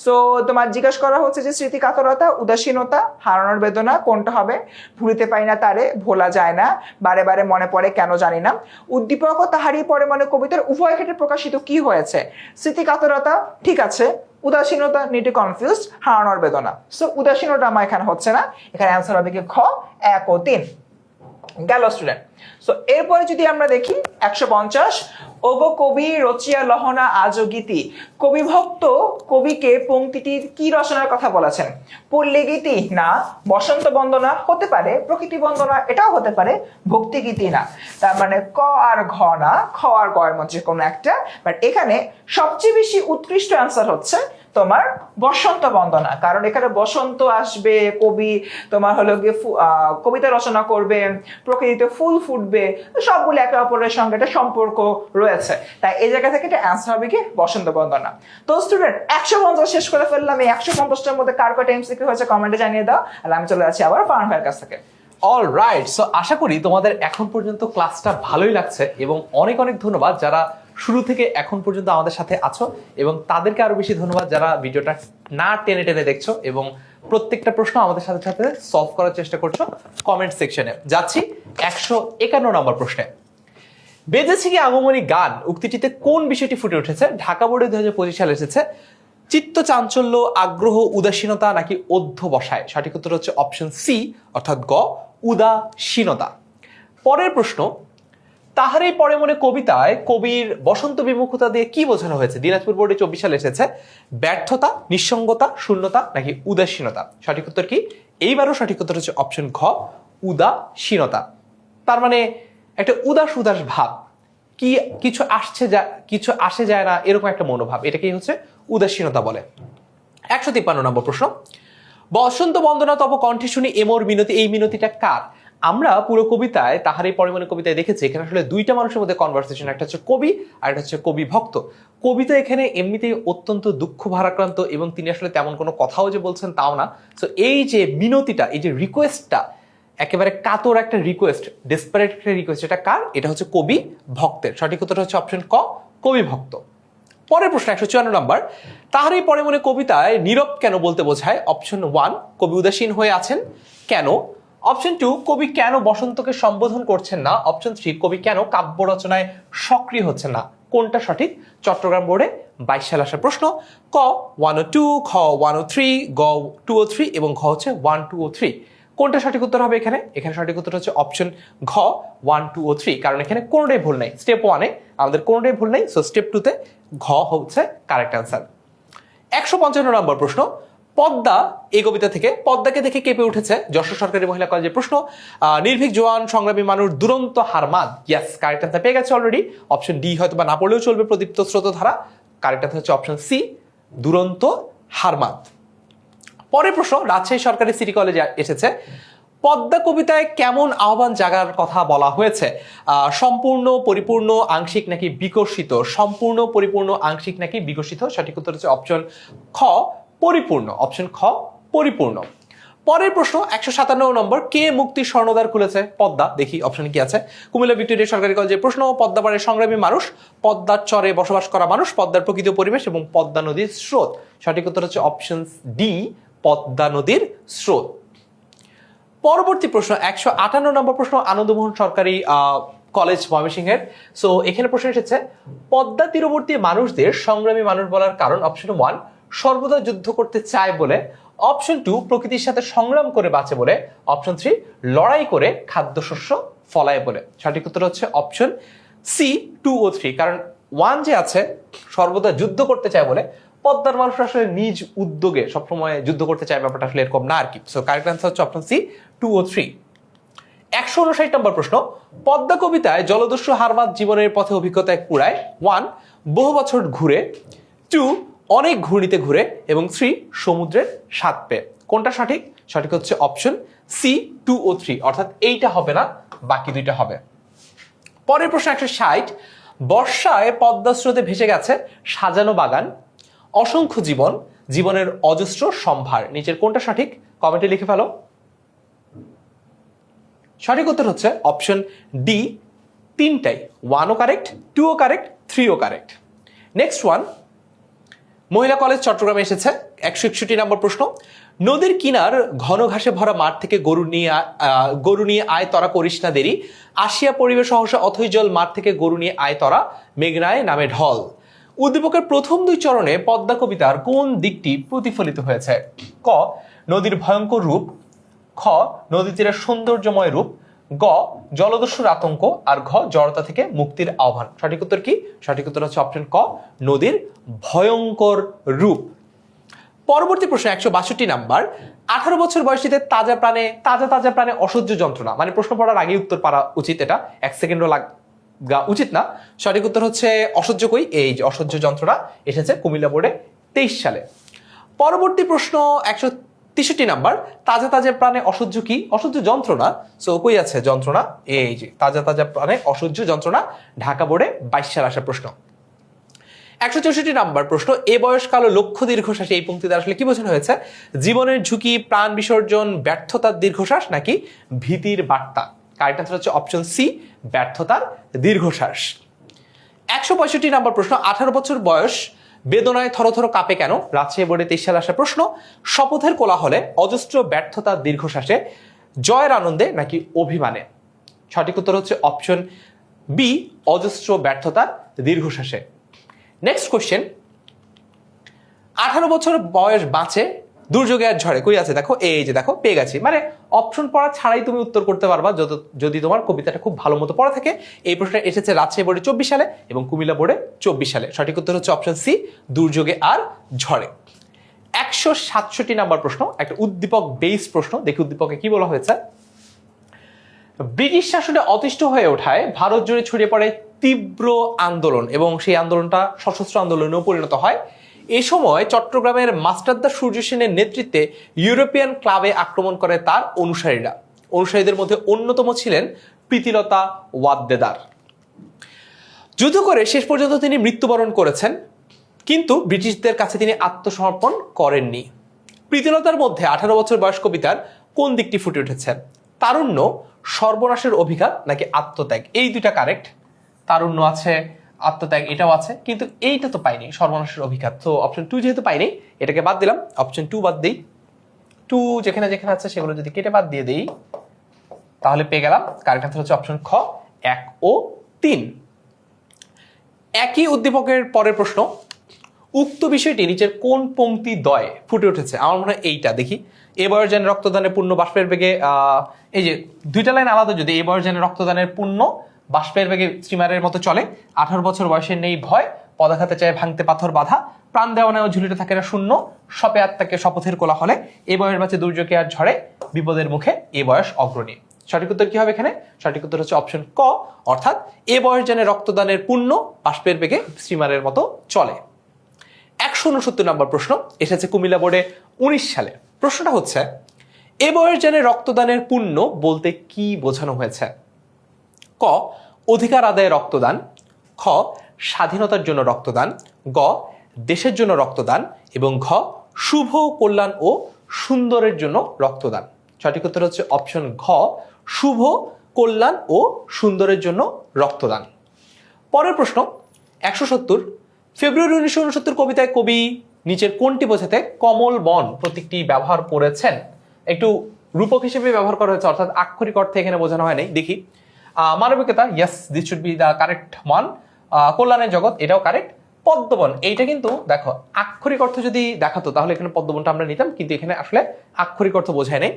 সো তোমার জিজ্ঞাসা করা হচ্ছে যে স্মৃতি কাতরতা, উদাসীনতা, হারানোর বেদনা কোনটা হবে? ভুলিতে পারি না তারে ভোলা যায় না, বারে বারে মনে পড়ে কেন জানি না। উদ্দীপক ও তাহারই পরে মনে কবিতার উভয় ক্ষেত্রে প্রকাশিত কি হয়েছে? স্মৃতি কাতরতা ঠিক আছে, উদাসীনতা নিটে কনফিউজ, হারানোর বেদনা। সো উদাসীনতা আমার এখানে হচ্ছে না, এখানে অ্যান্সার হবে কি খ, 1 ও 3 গেল স্টুডেন্ট। সো এরপরে যদি আমরা দেখি 150, ওগো কবি রচিয়া লহনা আজো গীতি, কবি ভক্ত কবিকে পংক্তিটির কি রচনার কথা বলেছেন? পল্লী গীতি না, বসন্ত বন্দনা হতে পারে, প্রকৃতি বন্দনা এটাও হতে পারে, ভক্তি গীতি না। তার মানে ক আর ঘ না, খ আর গ এর মধ্যে কোনো একটা। বাট এখানে সবচেয়ে বেশি উৎকৃষ্ট অ্যান্সার হচ্ছে তোমার বসন্ত বন্দনা, কারণ এখানে বসন্ত আসবে, কবি তোমার হলো গিয়ে কবিতা রচনা করবে, প্রকৃতিতে ফুল ফুটবে, সবগুলো একে অপরের সঙ্গে একটা সম্পর্ক রয়েছে, তাই এই জায়গা থেকে এটা অ্যান্সার হবে কি বসন্ত বন্দনা। তো স্টুডেন্ট 150 শেষ করে ফেললাম। এই 150টার মধ্যে কার কয়টা এমসিকিউ হয়েছে কমেন্টে জানিয়ে দাও, আর আমি চলে যাচ্ছি আবার ফারহান ভাইয়ের কাছ থেকে। অল রাইট, সো আশা করি তোমাদের এখন পর্যন্ত ক্লাসটা ভালোই লাগছে, এবং অনেক অনেক ধন্যবাদ যারা শুরু থেকে এখন পর্যন্ত আমাদের সাথে আছো, এবং তাদেরকে আরো বেশি ধন্যবাদ যারা ভিডিওটা না টেনে টেনে দেখছো এবং প্রত্যেকটা প্রশ্ন আমাদের সাথে সাথে সলভ করার চেষ্টা করছো কমেন্ট সেকশনে। যাচ্ছি 151 নম্বর প্রশ্নে। বেজেছে কি আগমনী গান উক্তিটিতে কোন বিষয়টি ফুটে উঠেছে? ঢাকা বোর্ডে 2025 সালে এসেছে। চিত্ত চাঞ্চল্য, আগ্রহ, উদাসীনতা নাকি অধ্যবসায়? সঠিক উত্তর হচ্ছে অপশন সি, অর্থাৎ গ, উদাসীনতা। পরের প্রশ্ন, তাহারই পরে মনে কবিতায় কবির বসন্ত বিমুখতা দিয়ে কি বোঝানো হয়েছে? দিনাজপুর বোর্ডে 24 সালে এসেছে। ব্যর্থতা, নিঃসঙ্গতা, শূন্যতা নাকি উদাসীনতা? সঠিক উত্তর কি? এইবারও সঠিক উত্তর হচ্ছে অপশন ঘ, উদাসীনতা। তার মানে একটা উদাস উদাস ভাব, কি কিছু আসে যায় না এরকম একটা মনোভাব, এটাকেই হচ্ছে উদাসীনতা বলে। 153 নম্বর প্রশ্ন, বসন্ত বন্দনা তব কণ্ঠে শুনি এমোর মিনতি, এই মিনতিটা কার? আমরা পুরো কবিতায় তাহারই পরে মনে কবিতায় দেখেছি এখানে আসলে দুইটা মানুষের মধ্যে কনভারসেশন, একটা হচ্ছে কবি আর একটা হচ্ছে কবি ভক্ত। কবিতা এখানে এমনিতেই অত্যন্ত দুঃখ ভারাক্রান্ত, এবং তিনি আসলে তেমন কোনো কথাও যে বলছেন তাও না। সো এই যে মিনতিটা, এই যে রিকোয়েস্টটা, একেবারে কাতর একটা রিকোয়েস্ট, ডেসপারেট একটা রিকোয়েস্ট, এটা কার? এটা হচ্ছে কবি ভক্তের। সঠিক উত্তর হচ্ছে অপশন ক, কবি ভক্ত। পরের প্রশ্ন 154 নম্বর, তাহারই পরে মনে কবিতায় নীরব কেন বলতে বোঝায়? অপশন 1, কবি উদাসীন হয়ে আছেন কেন? অপশন 2, কবি কেন বসন্তকে সম্বোধন করছেন না? অপশন 3, কবি কেন কাব্য রচনায় সক্রিয় হচ্ছেন না? কোনটা সঠিক? চট্টগ্রাম বোর্ডে 22 সালে আসা প্রশ্ন। ক 1 ও 2, খ 1 ও 3, গ 2 ও 3 এবং ঘ হচ্ছে 1, 2 ও 3। কোনটা সঠিক উত্তর হবে এখানে? এখানে সঠিক উত্তর হচ্ছে অপশন ঘ 1, 2 ও 3, কারণ এখানে কোনোটাই ভুল নাই। স্টেপ 1-এ আমাদের কোনোটাই ভুল নাই, সো স্টেপ 2-তে ঘ হচ্ছে কারেক্ট অ্যান্সার। 155 নম্বর প্রশ্ন, পদ্মা এই কবিতা থেকে, পদ্মাকে দেখে কেঁপে উঠেছে যশোর সরকারি মহিলা কলেজের প্রশ্ন। নির্ভীক জওয়ান সংগ্রামী মানুষ দুরন্ত হারমাদ, ইয়েস কারেক্ট অ্যান্সার পেয়ে গেছে অলরেডি। অপশন ডি হয়তো বা না পড়লেও চলবে, প্রদীপ্ত স্রোতধারা। কারেক্ট অ্যান্সার হচ্ছে অপশন সি, দুরন্ত হারমাদ। পরের প্রশ্ন রাজশাহী সরকারি সিটি কলেজে এসেছে, পদ্মা কবিতায় কেমন আহ্বান জাগার কথা বলা হয়েছে? সম্পূর্ণ, পরিপূর্ণ, আংশিক নাকি বিকশিত? সম্পূর্ণ, পরিপূর্ণ, আংশিক নাকি বিকশিত? সঠিক উত্তর হচ্ছে অপশন খ, পরিপূর্ণ। অপশন খ, পরিপূর্ণ। পরের প্রশ্ন 157 নম্বর, কে মুক্তির স্বর্ণদ্বার খুলেছে? পদ্মা। দেখি অপশন কি আছে। কুমিল্লা ভিক্টোরিয়া সরকারি কলেজের প্রশ্ন, পদ্মাপাড়ের সংগ্রামী মানুষ, পদ্মার চরে বসবাস করা মানুষ, পদ্মার প্রকৃত পরিবেশ এবং পদ্মা নদীর স্রোত। সঠিক উত্তর হচ্ছে অপশন ডি, পদ্মা নদীর স্রোত। পরবর্তী প্রশ্ন 158 নম্বর প্রশ্ন, আনন্দমোহন সরকারি কলেজ ময়মনসিংহের। সো এখানে প্রশ্ন এসেছে, পদ্মা তীরবর্তী মানুষদের সংগ্রামী মানুষ বলার কারণ? অপশন 1, সর্বদা যুদ্ধ করতে চায় বলে। অপশন 2, প্রকৃতির সাথে সংগ্রাম করে বাঁচে বলে। অপশন 3, লড়াই করে খাদ্যশস্য ফলায় বলে। সঠিক উত্তর হচ্ছে অপশন সি, 2 ও 3, কারণ 1 যে আছে সর্বদা যুদ্ধ করতে চায় বলে, পদ্মার মানুষ আসলে নিজ উদ্যোগে সবসময় যুদ্ধ করতে চায়, ব্যাপারটা আসলে এরকম না আর কি। সো কারেক্ট অ্যান্সার হচ্ছে অপশন সি, 2 ও 3। 159 নম্বর প্রশ্ন, পদ্মা কবিতায় জলদস্যু হারমাদ জীবনের পথে অভিজ্ঞতায় কুড়ায়। 1, বহু বছর ঘুরে। 2, অনেক ঘূর্ণিতে ঘুরে এবং 3, সমুদ্রের স্বাদ পেয়ে। কোনটা সঠিক? সঠিক হচ্ছে অপশন সি, 2 ও 3, অর্থাৎ এইটা হবে না, বাকি দুইটা হবে। পরের প্রশ্ন 160, বর্ষায় পদ্মা স্রোতে ভেসে গেছে সাজানো বাগান, অসংখ্য জীবন, জীবনের অজস্র সম্ভার। নিচের কোনটা সঠিক? কমেন্টে লিখে ফেলো। সঠিক উত্তর হচ্ছে অপশন ডি, তিনটাই। 1 ও কারেক্ট, 2 ও কারেক্ট, 3 ও কারেক্ট। নেক্সট ওয়ান, মহিলা কলেজ চট্টগ্রামে এসেছে। 161 নম্বর প্রশ্ন, নদীর কিনার ঘন ঘাসে ভরা মাঠ থেকে গরু নিয়ে আয় তরা করিস না দেরি, আসিয়া পরিবেশ সহসা অথই জল, মাঠ থেকে গরু নিয়ে আয় তরা, মেঘনায় নামে ঢল। উদ্দীপকের প্রথম 2 চরণে পদ্মা কবিতার কোন দিকটি প্রতিফলিত হয়েছে? ক, নদীর ভয়ঙ্কর রূপ, খ, নদী তীরের সৌন্দর্যময় রূপ, গ, জলদস্যুর আতঙ্ক, আর ঘ, জড়তা থেকে মুক্তির আহ্বান। সঠিক উত্তর কি? সঠিক উত্তর হচ্ছে অপশন ক, নদীর ভয়ঙ্কর রূপ। পরবর্তী প্রশ্ন 162 নাম্বার, 18 বছর বয়সীতে তাজা প্রাণে অসহ্য যন্ত্রণা, মানে প্রশ্ন পড়ার আগেই উত্তর পারা উচিত, এটা 1 সেকেন্ডও লাগা উচিত না। সঠিক উত্তর হচ্ছে অসহ্য কই, এই যে অসহ্য যন্ত্রণা এসেছে কুমিল্লা বোর্ডে 23 সালে। পরবর্তী প্রশ্ন 163 নাম্বার, তাজা প্রাণে অসহ্য কি? অসহ্য যন্ত্রণা। সো কই আছে যন্ত্রণা? এই যে তাজা প্রাণে অসহ্য যন্ত্রণা, ঢাকা বোর্ডে 22 সালে আসা প্রশ্ন। 164 নাম্বার প্রশ্ন, এ বয়সকাল লক্ষ্য দীর্ঘশ্বাস, এই পংক্তিতে আসলে কি বোঝানো হয়েছে? জীবনের ঝুঁকি, প্রাণ বিসর্জন, ব্যর্থতার দীর্ঘশ্বাস নাকি ভীতির বার্তা? কারেক্ট আনসার হচ্ছে অপশন সি, ব্যর্থতার দীর্ঘশ্বাস। 165 নাম্বার প্রশ্ন, 18 বছর বয়স বেদনায় থরথর কাঁপে কেন? রাজশাহী বোর্ডে 23 সালে আসা প্রশ্ন। শপথের কোলাহলে, অজস্র ব্যর্থতার দীর্ঘশ্বাসে, জয়ের আনন্দে নাকি অভিমানে? সঠিক উত্তর হচ্ছে অপশন বি, অজস্র ব্যর্থতার দীর্ঘশ্বাসে। নেক্সট কোশ্চেন, 18 বছর বয়স বাঁচে দুর্যোগে আর ঝড়ে, কই আছে দেখো, এই যে দেখো পেয়ে গেছি। মানে অপশন পড়া ছাড়াই তুমি উত্তর করতে পারবা যদি তোমার কবিতাটা খুব ভালো মতো পড়া থাকে। এই প্রশ্নটা এসেছে রাজশাহী বোর্ডে 24 সালে এবং কুমিল্লা বোর্ডে 24 সালে। সঠিক উত্তর হচ্ছে অপশন সি, দুর্যোগে আর ঝড়ে। 167 নাম্বার প্রশ্ন, একটা উদ্দীপক বেস প্রশ্ন, দেখি উদ্দীপকে কি বলা হয়েছে। ব্রিটিশ শাসনে অতিষ্ঠ হয়ে ওঠায় ভারত জুড়ে ছড়িয়ে পড়ে তীব্র আন্দোলন এবং সেই আন্দোলনটা সশস্ত্র আন্দোলনেও পরিণত হয়। এ সময় চট্টগ্রামের মাস্টারদা সূর্য সেনের নেতৃত্বে ইউরোপিয়ান ক্লাবে আক্রমণ করে তার অনুসারীদের মধ্যে অন্যতম ছিলেন প্রীতিলতা ওয়াদ্দেদার। যুদ্ধ করে শেষ পর্যন্ত তিনি মৃত্যুবরণ করেছেন, কিন্তু ব্রিটিশদের কাছে তিনি আত্মসমর্পণ করেননি। প্রীতিলতার মধ্যে 18 বছর বয়স কবিতার কোন দিকটি ফুটে উঠেছে? তারুণ্য, সর্বনাশের অভিঘাত নাকি আত্মত্যাগ? এই দুইটা কারেক্ট। তারুণ্য আছে, আত্মত্যাগ এটাও আছে, কিন্তু এইটা তো পাইনি, সর্বনাশের অভিঘাত। তো অপশন 2 যেহেতু পাইনি, এটাকে বাদ দিলাম, অপশন 2 বাদ দিই। 2 যেখানে যেখানে আছে সেগুলো যদি কেটে বাদ দিয়ে দিই, তাহলে পেয়ে গেলাম কারেক্ট আনসার হচ্ছে অপশন খ 1 ও 3। একই উদ্দীপকের পরের প্রশ্ন, উক্ত বিষয়টি নিচের কোন পংক্তি দ্বয়ে ফুটে উঠেছে? আমার মনে হয় এইটা, দেখি। এ বয়োজনে রক্তদানের পূর্ণ বাষ্পের বেগে, এই যে দুইটা লাইন আলাদা, যদি এ বয়োজনে রক্তদানের পূর্ণ বাষ্পের বেগে স্টিমারের মতো চলে, 18 বছর বয়সে নেই ভয়, পদাঘাতে চায় ভাঙতে পাথর বাধা, প্রাণ দেওয়া নেওয়া ঝুলিতে থাকে না শূন্য, সপে আত্মাকে শপথের কোলা হলে, এ বয়স বাঁচে দুর্যোগে আর ঝড়ে, বিপদের মুখে এ বয়স অগ্রণী। সঠিক উত্তর কি হবে এখানে? সঠিক উত্তর হচ্ছে অপশন ক, অর্থাৎ এ বয়স জেনে রক্তদানের পূর্ণ বাষ্পের বেগে স্টিমারের মতো চলে। 169 নম্বর প্রশ্ন এসেছে কুমিল্লা বোর্ডে 19 সালে। প্রশ্নটা হচ্ছে, এ বয়স জেনে রক্তদানের পূর্ণ বলতে কি বোঝানো হয়েছে? ক, অধিকার আদায়ে রক্তদান, খ, স্বাধীনতার জন্য রক্তদান, গ, দেশের জন্য রক্তদান, এবং ঘ, শুভ কল্যাণ ও সুন্দরের জন্য রক্তদান। সঠিক উত্তর হচ্ছে অপশন ঘ, শুভ কল্যাণ ও সুন্দরের জন্য রক্তদান। পরের প্রশ্ন 170, ফেব্রুয়ারি 1969 কবিতায় কবি নিচের কোনটি বোঝাতে কমল বন প্রতীকটি ব্যবহার করেছেন? একটু রূপক হিসেবে ব্যবহার করা হয়েছে, অর্থাৎ আক্ষরিক অর্থে এখানে বোঝানো হয় নাই। দেখি, মানবিকতা, yes, this should be the correct one. কল্যাণের জগৎ, এটাও কারেক্ট। পদ্মবন, এইটা কিন্তু দেখো আক্ষরিক অর্থ যদি দেখাতো তাহলে এখানে পদ্মবনটা আমরা নিতাম, কিন্তু এখানে আসলে আক্ষরিক অর্থ বোঝায় নেই।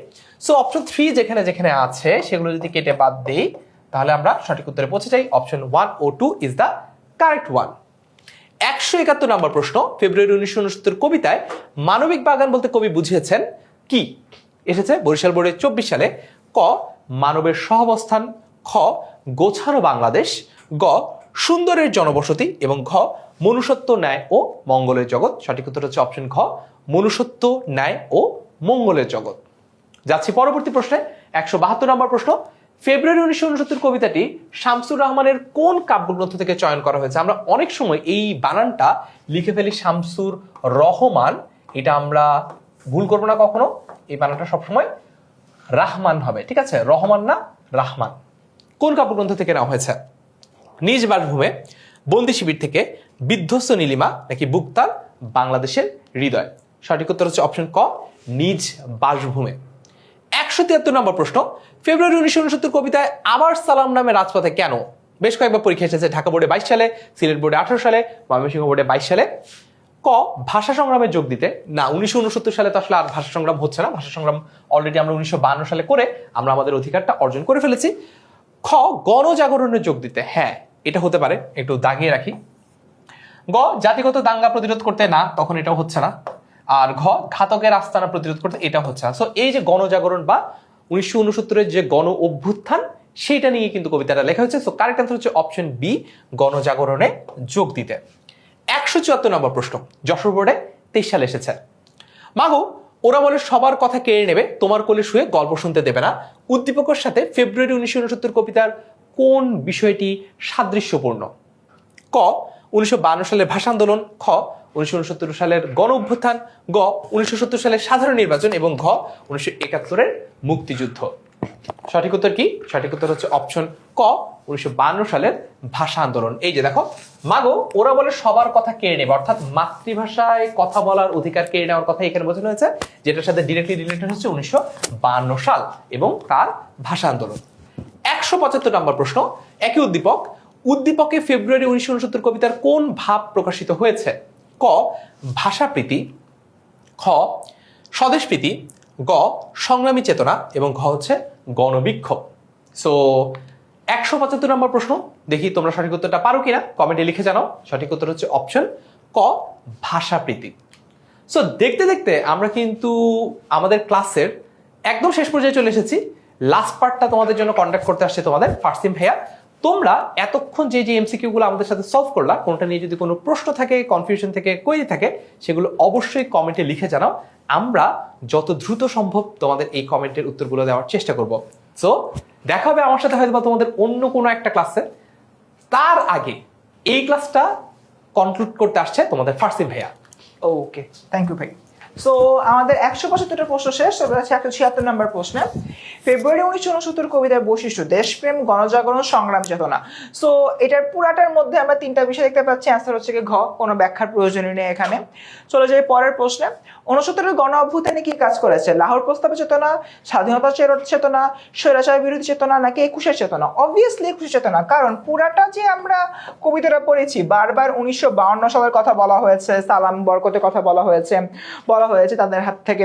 সো অপশন 3 যেখানে যেখানে আছে সেগুলো যদি কেটে বাদ দেই, তাহলে আমরা সঠিক উত্তরে পৌঁছে যাই। অপশন 1 ও 2 ইজ দ্য কারেক্ট ওয়ান। 171 নম্বর প্রশ্ন, ফেব্রুয়ারি 1969 কবিতায় মানবিক বাগান বলতে কবি বুঝিয়েছেন কি? এসেছে বরিশাল বোর্ডে 24 সালে। ক, মানবের সহাবস্থান, খ, গোছানো বাংলাদেশ, গ, সুন্দরের জনবসতি, এবং ঘ, মনুষ্যত্ব, ন্যায় ও মঙ্গলের জগৎ। সঠিক উত্তর হচ্ছে অপশন ঘ, মনুষ্যত্ব, ন্যায় ও মঙ্গলের জগৎ। যাচ্ছি পরবর্তী প্রশ্নে, 172 নম্বর প্রশ্ন, ফেব্রুয়ারি 1969 কবিতাটি শামসুর রহমানের কোন কাব্যগ্রন্থ থেকে চয়ন করা হয়েছে? আমরা অনেক সময় এই বানানটা লিখে ফেলি শামসুর রহমান, এটা আমরা ভুল করবো না কখনো, এই বানানটা সবসময় রাহমান হবে, ঠিক আছে? রহমান না রাহমান। কোন কাব্যগ্রন্থ থেকে নেওয়া হয়েছে? নিজ বাসভূমে, বন্দি শিবির থেকে, বিধ্বস্ত নীলিমা, নাকি বুকতাল, বাংলাদেশের হৃদয়। সঠিক উত্তর হচ্ছে অপশন ক, নিজ বাসভূমে। 173 নম্বর প্রশ্ন, ফেব্রুয়ারি 1969 কবিতায় আবার সালাম নামে রাজপথে কেন? বেশ কয়েকবার পরীক্ষা এসেছে, ঢাকা বোর্ডে 22 সালে, সিলেট বোর্ডে 18 সালে, ময়মনসিংহ বোর্ডে 22 সালে। ক, ভাষা সংগ্রামে যোগ দিতে। না, 1969 সালে তো আসলে আর ভাষা সংগ্রাম হচ্ছে না, ভাষা সংগ্রাম অলরেডি আমরা 1952 সালে করে আমরা আমাদের অধিকারটা অর্জন করে ফেলেছি। খ, গণজাগরণে যোগ দিতে। হ্যাঁ, এটা হতে পারে, একটু দাগিয়ে রাখি। গ, জাতিগত দাঙ্গা প্রতিরোধ করতে। না, তখন এটাও হচ্ছে না। আর ঘ, ঘাতকের আস্তানা প্রতিরোধ করতে, এটাও হচ্ছে না। সো এই যে গণজাগরণ বা 1969 যে গণ অভ্যুত্থান, সেইটা নিয়ে কিন্তু কবিতাটা লেখা হয়েছে। সো কারেক্ট আনসার হচ্ছে অপশন বি, গণজাগরণে যোগ দিতে। 174 নম্বর প্রশ্ন, যশোর বোর্ডে 23 সালে এসেছে। মাগো, ওরা বলে সবার কথা কেড়ে নেবে, তোমার কোলে শুয়ে গল্প শুনতে দেবে না, উদ্দীপকের সাথে ফেব্রুয়ারি 1969 কবিতার কোন বিষয়টি সাদৃশ্যপূর্ণ? ক, 1952 সালের ভাষা আন্দোলন, খ, 1969 সালের গণ অভ্যুত্থান, গ, 1970 সালের সাধারণ নির্বাচন, এবং ঘ, 1971 মুক্তিযুদ্ধ। সঠিক উত্তর কি? সঠিক উত্তর হচ্ছে অপশন ক, 1952 সালের ভাষা আন্দোলন। এই যে দেখো, মাগো, ওরা বলে সবার কথা কেড়ে নেবে, অর্থাৎ মাতৃভাষায় কথা বলার অধিকার কেড়ে নেওয়ার কথা এখানে বোঝানো হয়েছে, যেটার সাথে ডিরেক্টলি রিলেটেড হচ্ছে 1952 সাল এবং তার ভাষা আন্দোলন। 175 নম্বর প্রশ্ন, একই উদ্দীপক, উদ্দীপকে ফেব্রুয়ারি 1969 কবিতার কোন ভাব প্রকাশিত হয়েছে? ক, ভাষাপ্রীতি, খ, স্বদেশপ্রীতি, গ, সংগ্রামী চেতনা, এবং ঘ হচ্ছে গণবিক্ষোভ। সো 175 নম্বর প্রশ্ন, দেখি তোমরা সঠিক উত্তরটা পারো কিনা, কমেন্টে লিখে জানাও। সঠিক উত্তর হচ্ছে অপশন ক, ভাষাপ্রীতি। সো দেখতে দেখতে আমরা কিন্তু আমাদের ক্লাসের একদম শেষ পর্যায়ে চলে এসেছি। লাস্ট পার্টটা তোমাদের জন্য কন্ডাক্ট করতে আসছে তোমাদের ফারসিম ভাইয়া। তোমরা এতক্ষণ যে যে এমসিকিউ গুলো আমাদের সাথে সলভ করলা, কোনটা নিয়ে যদি কোনো প্রশ্ন থাকে, কনফিউশন থেকে, কোয়েরি থাকে, সেগুলো অবশ্যই কমেন্টে লিখে জানাও। আমরা যত দ্রুত সম্ভব তোমাদের এই কমেন্টের উত্তরগুলো দেওয়ার চেষ্টা করব। সো দেখা হবে আমার সাথে হয়তো তোমাদের অন্য কোনো একটা ক্লাসে। তার আগে এই ক্লাসটা কনক্লুড করতে আসছে তোমাদের ফারসিম ভাইয়া। ওকে, থ্যাংক ইউ ভাই। সো আমাদের 175টা প্রশ্ন শেষ, এবার আছে 176 নম্বর প্রশ্নে। ফেব্রুয়ারি 1969 কবিতার বৈশিষ্ট্য দেশপ্রেম, গণজাগরণ, সংগ্রাম চেতনা। সো এটার পুরাটার মধ্যে আমরা তিনটা বিষয় দেখতে পাচ্ছি, অ্যান্সার হচ্ছে কি ঘ, কোনো ব্যাখ্যার প্রয়োজনই নেই এখানে। চলে যাই পরের প্রশ্নে। 69 গণ অভ্যুত্থানে কি কাজ করেছে? লাহোর প্রস্তাবের চেতনা, স্বাধীনতা চেতনা, স্বৈরাচার বিরোধী চেতনা, নাকি 21 চেতনা? অবভিয়াসলি 21 চেতনা, কারণ পুরাটা যে আমরা কবিতাটা পড়েছি বারবার 1952 সালের কথা বলা হয়েছে, সালাম বরকতের কথা বলা হয়েছে তাদের হাত থেকে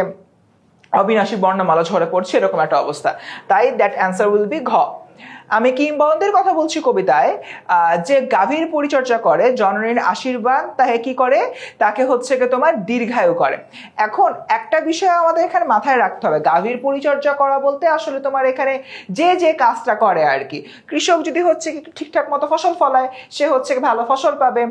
অবিনাশী বর্ণমালা ঝরে পড়ছে, এরকম একটা অবস্থা। তাই দ্যাট অ্যান্সার উইল বি ঘ। আমি কিংবদন্তির কথা বলছি কবিতায়, যে গাভীর পরিচর্যা করে জননীর আশীর্বাদ তাকে কি করে, তাকে হচ্ছে কি তোমার দীর্ঘায়ু করে। এখন একটা বিষয় আমাদের এখানে মাথায় রাখতে হবে, গাভীর পরিচর্যা করা বলতে আসলে তোমার এখানে যে কাজটা করে আর কি। কৃষক যদি হচ্ছে কি ঠিকঠাক মতো ফসল ফলায় সে হচ্ছে ভালো ফসল পাবে,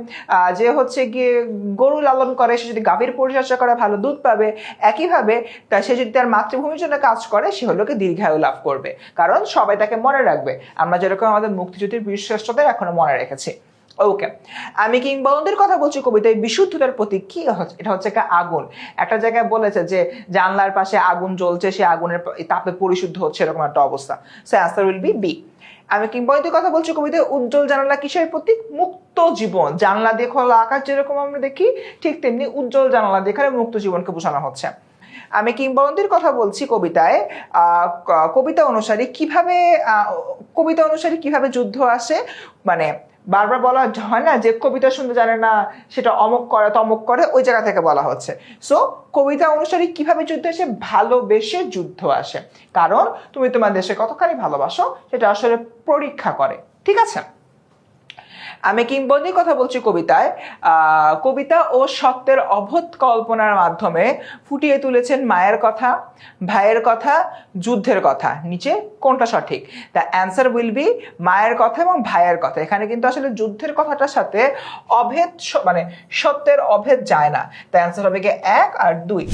যে হচ্ছে গিয়ে গরু লালন করে সে যদি গাভীর পরিচর্যা করে ভালো দুধ পাবে। একইভাবে তা সে যদি তার মাতৃভূমির জন্য কাজ করে সে হলো কি দীর্ঘায়ু লাভ করবে, কারণ সবাই তাকে মনে রাখবে। আমরা যেরকম আমাদের মুক্তিযুদ্ধের বীর শ্রেষ্ঠদের এখনো মনে রেখেছি। ওকে, আমি কিংবদন্তির কথা বলছি কবিতায় বিশুদ্ধতার প্রতীক কি? এটা হচ্ছে আগুন। একটা জায়গায় বলেছে যে জানলার পাশে আগুন জ্বলছে, সে আগুনের তাপে পরিশুদ্ধ হচ্ছে, এরকম একটা অবস্থা। So answer will be B. আমি কিংবদন্তির কথা বলছি কবিতায় উজ্জ্বল জানালা কিসের প্রতীক? মুক্ত জীবন। জানলা দিয়ে খোলা আকাশ যেরকম আমরা দেখি ঠিক তেমনি উজ্জ্বল জানালা দিয়ে এখানে মুক্ত জীবনকে বোঝানো হচ্ছে। আমি কিংবদন্তির কথা বলছি কবিতায় কবিতা অনুসারে কিভাবে যুদ্ধ আসে, মানে বারবার বলা হয় না যে কবিতা শুনতে জানে না সেটা অমুক করে তমুক করে, ওই জায়গা থেকে বলা হচ্ছে। সো কবিতা অনুসারে কিভাবে যুদ্ধ আসে? ভালোবেসে যুদ্ধ আসে, কারণ তুমি তোমার দেশে কতখানি ভালোবাসো সেটা আসলে পরীক্ষা করে। ঠিক আছে, আমি কিংবদন্তির কথা বলছি কবিতায় কবিতা ও সত্যের অবোধ কল্পনার মাধ্যমে ফুটিয়ে তুলেছেন মায়ের কথা, ভাইয়ের কথা, যুদ্ধের কথা। নিচে কোনটা সঠিক? দ্য অ্যান্সার উইল বি মায়ের কথা এবং ভাইয়ের কথা। এখানে কিন্তু আসলে যুদ্ধের কথাটার সাথে অভেদ মানে সত্যের অভেদ যায় না। দ্য অ্যান্সার হবে কি 1 আর 2।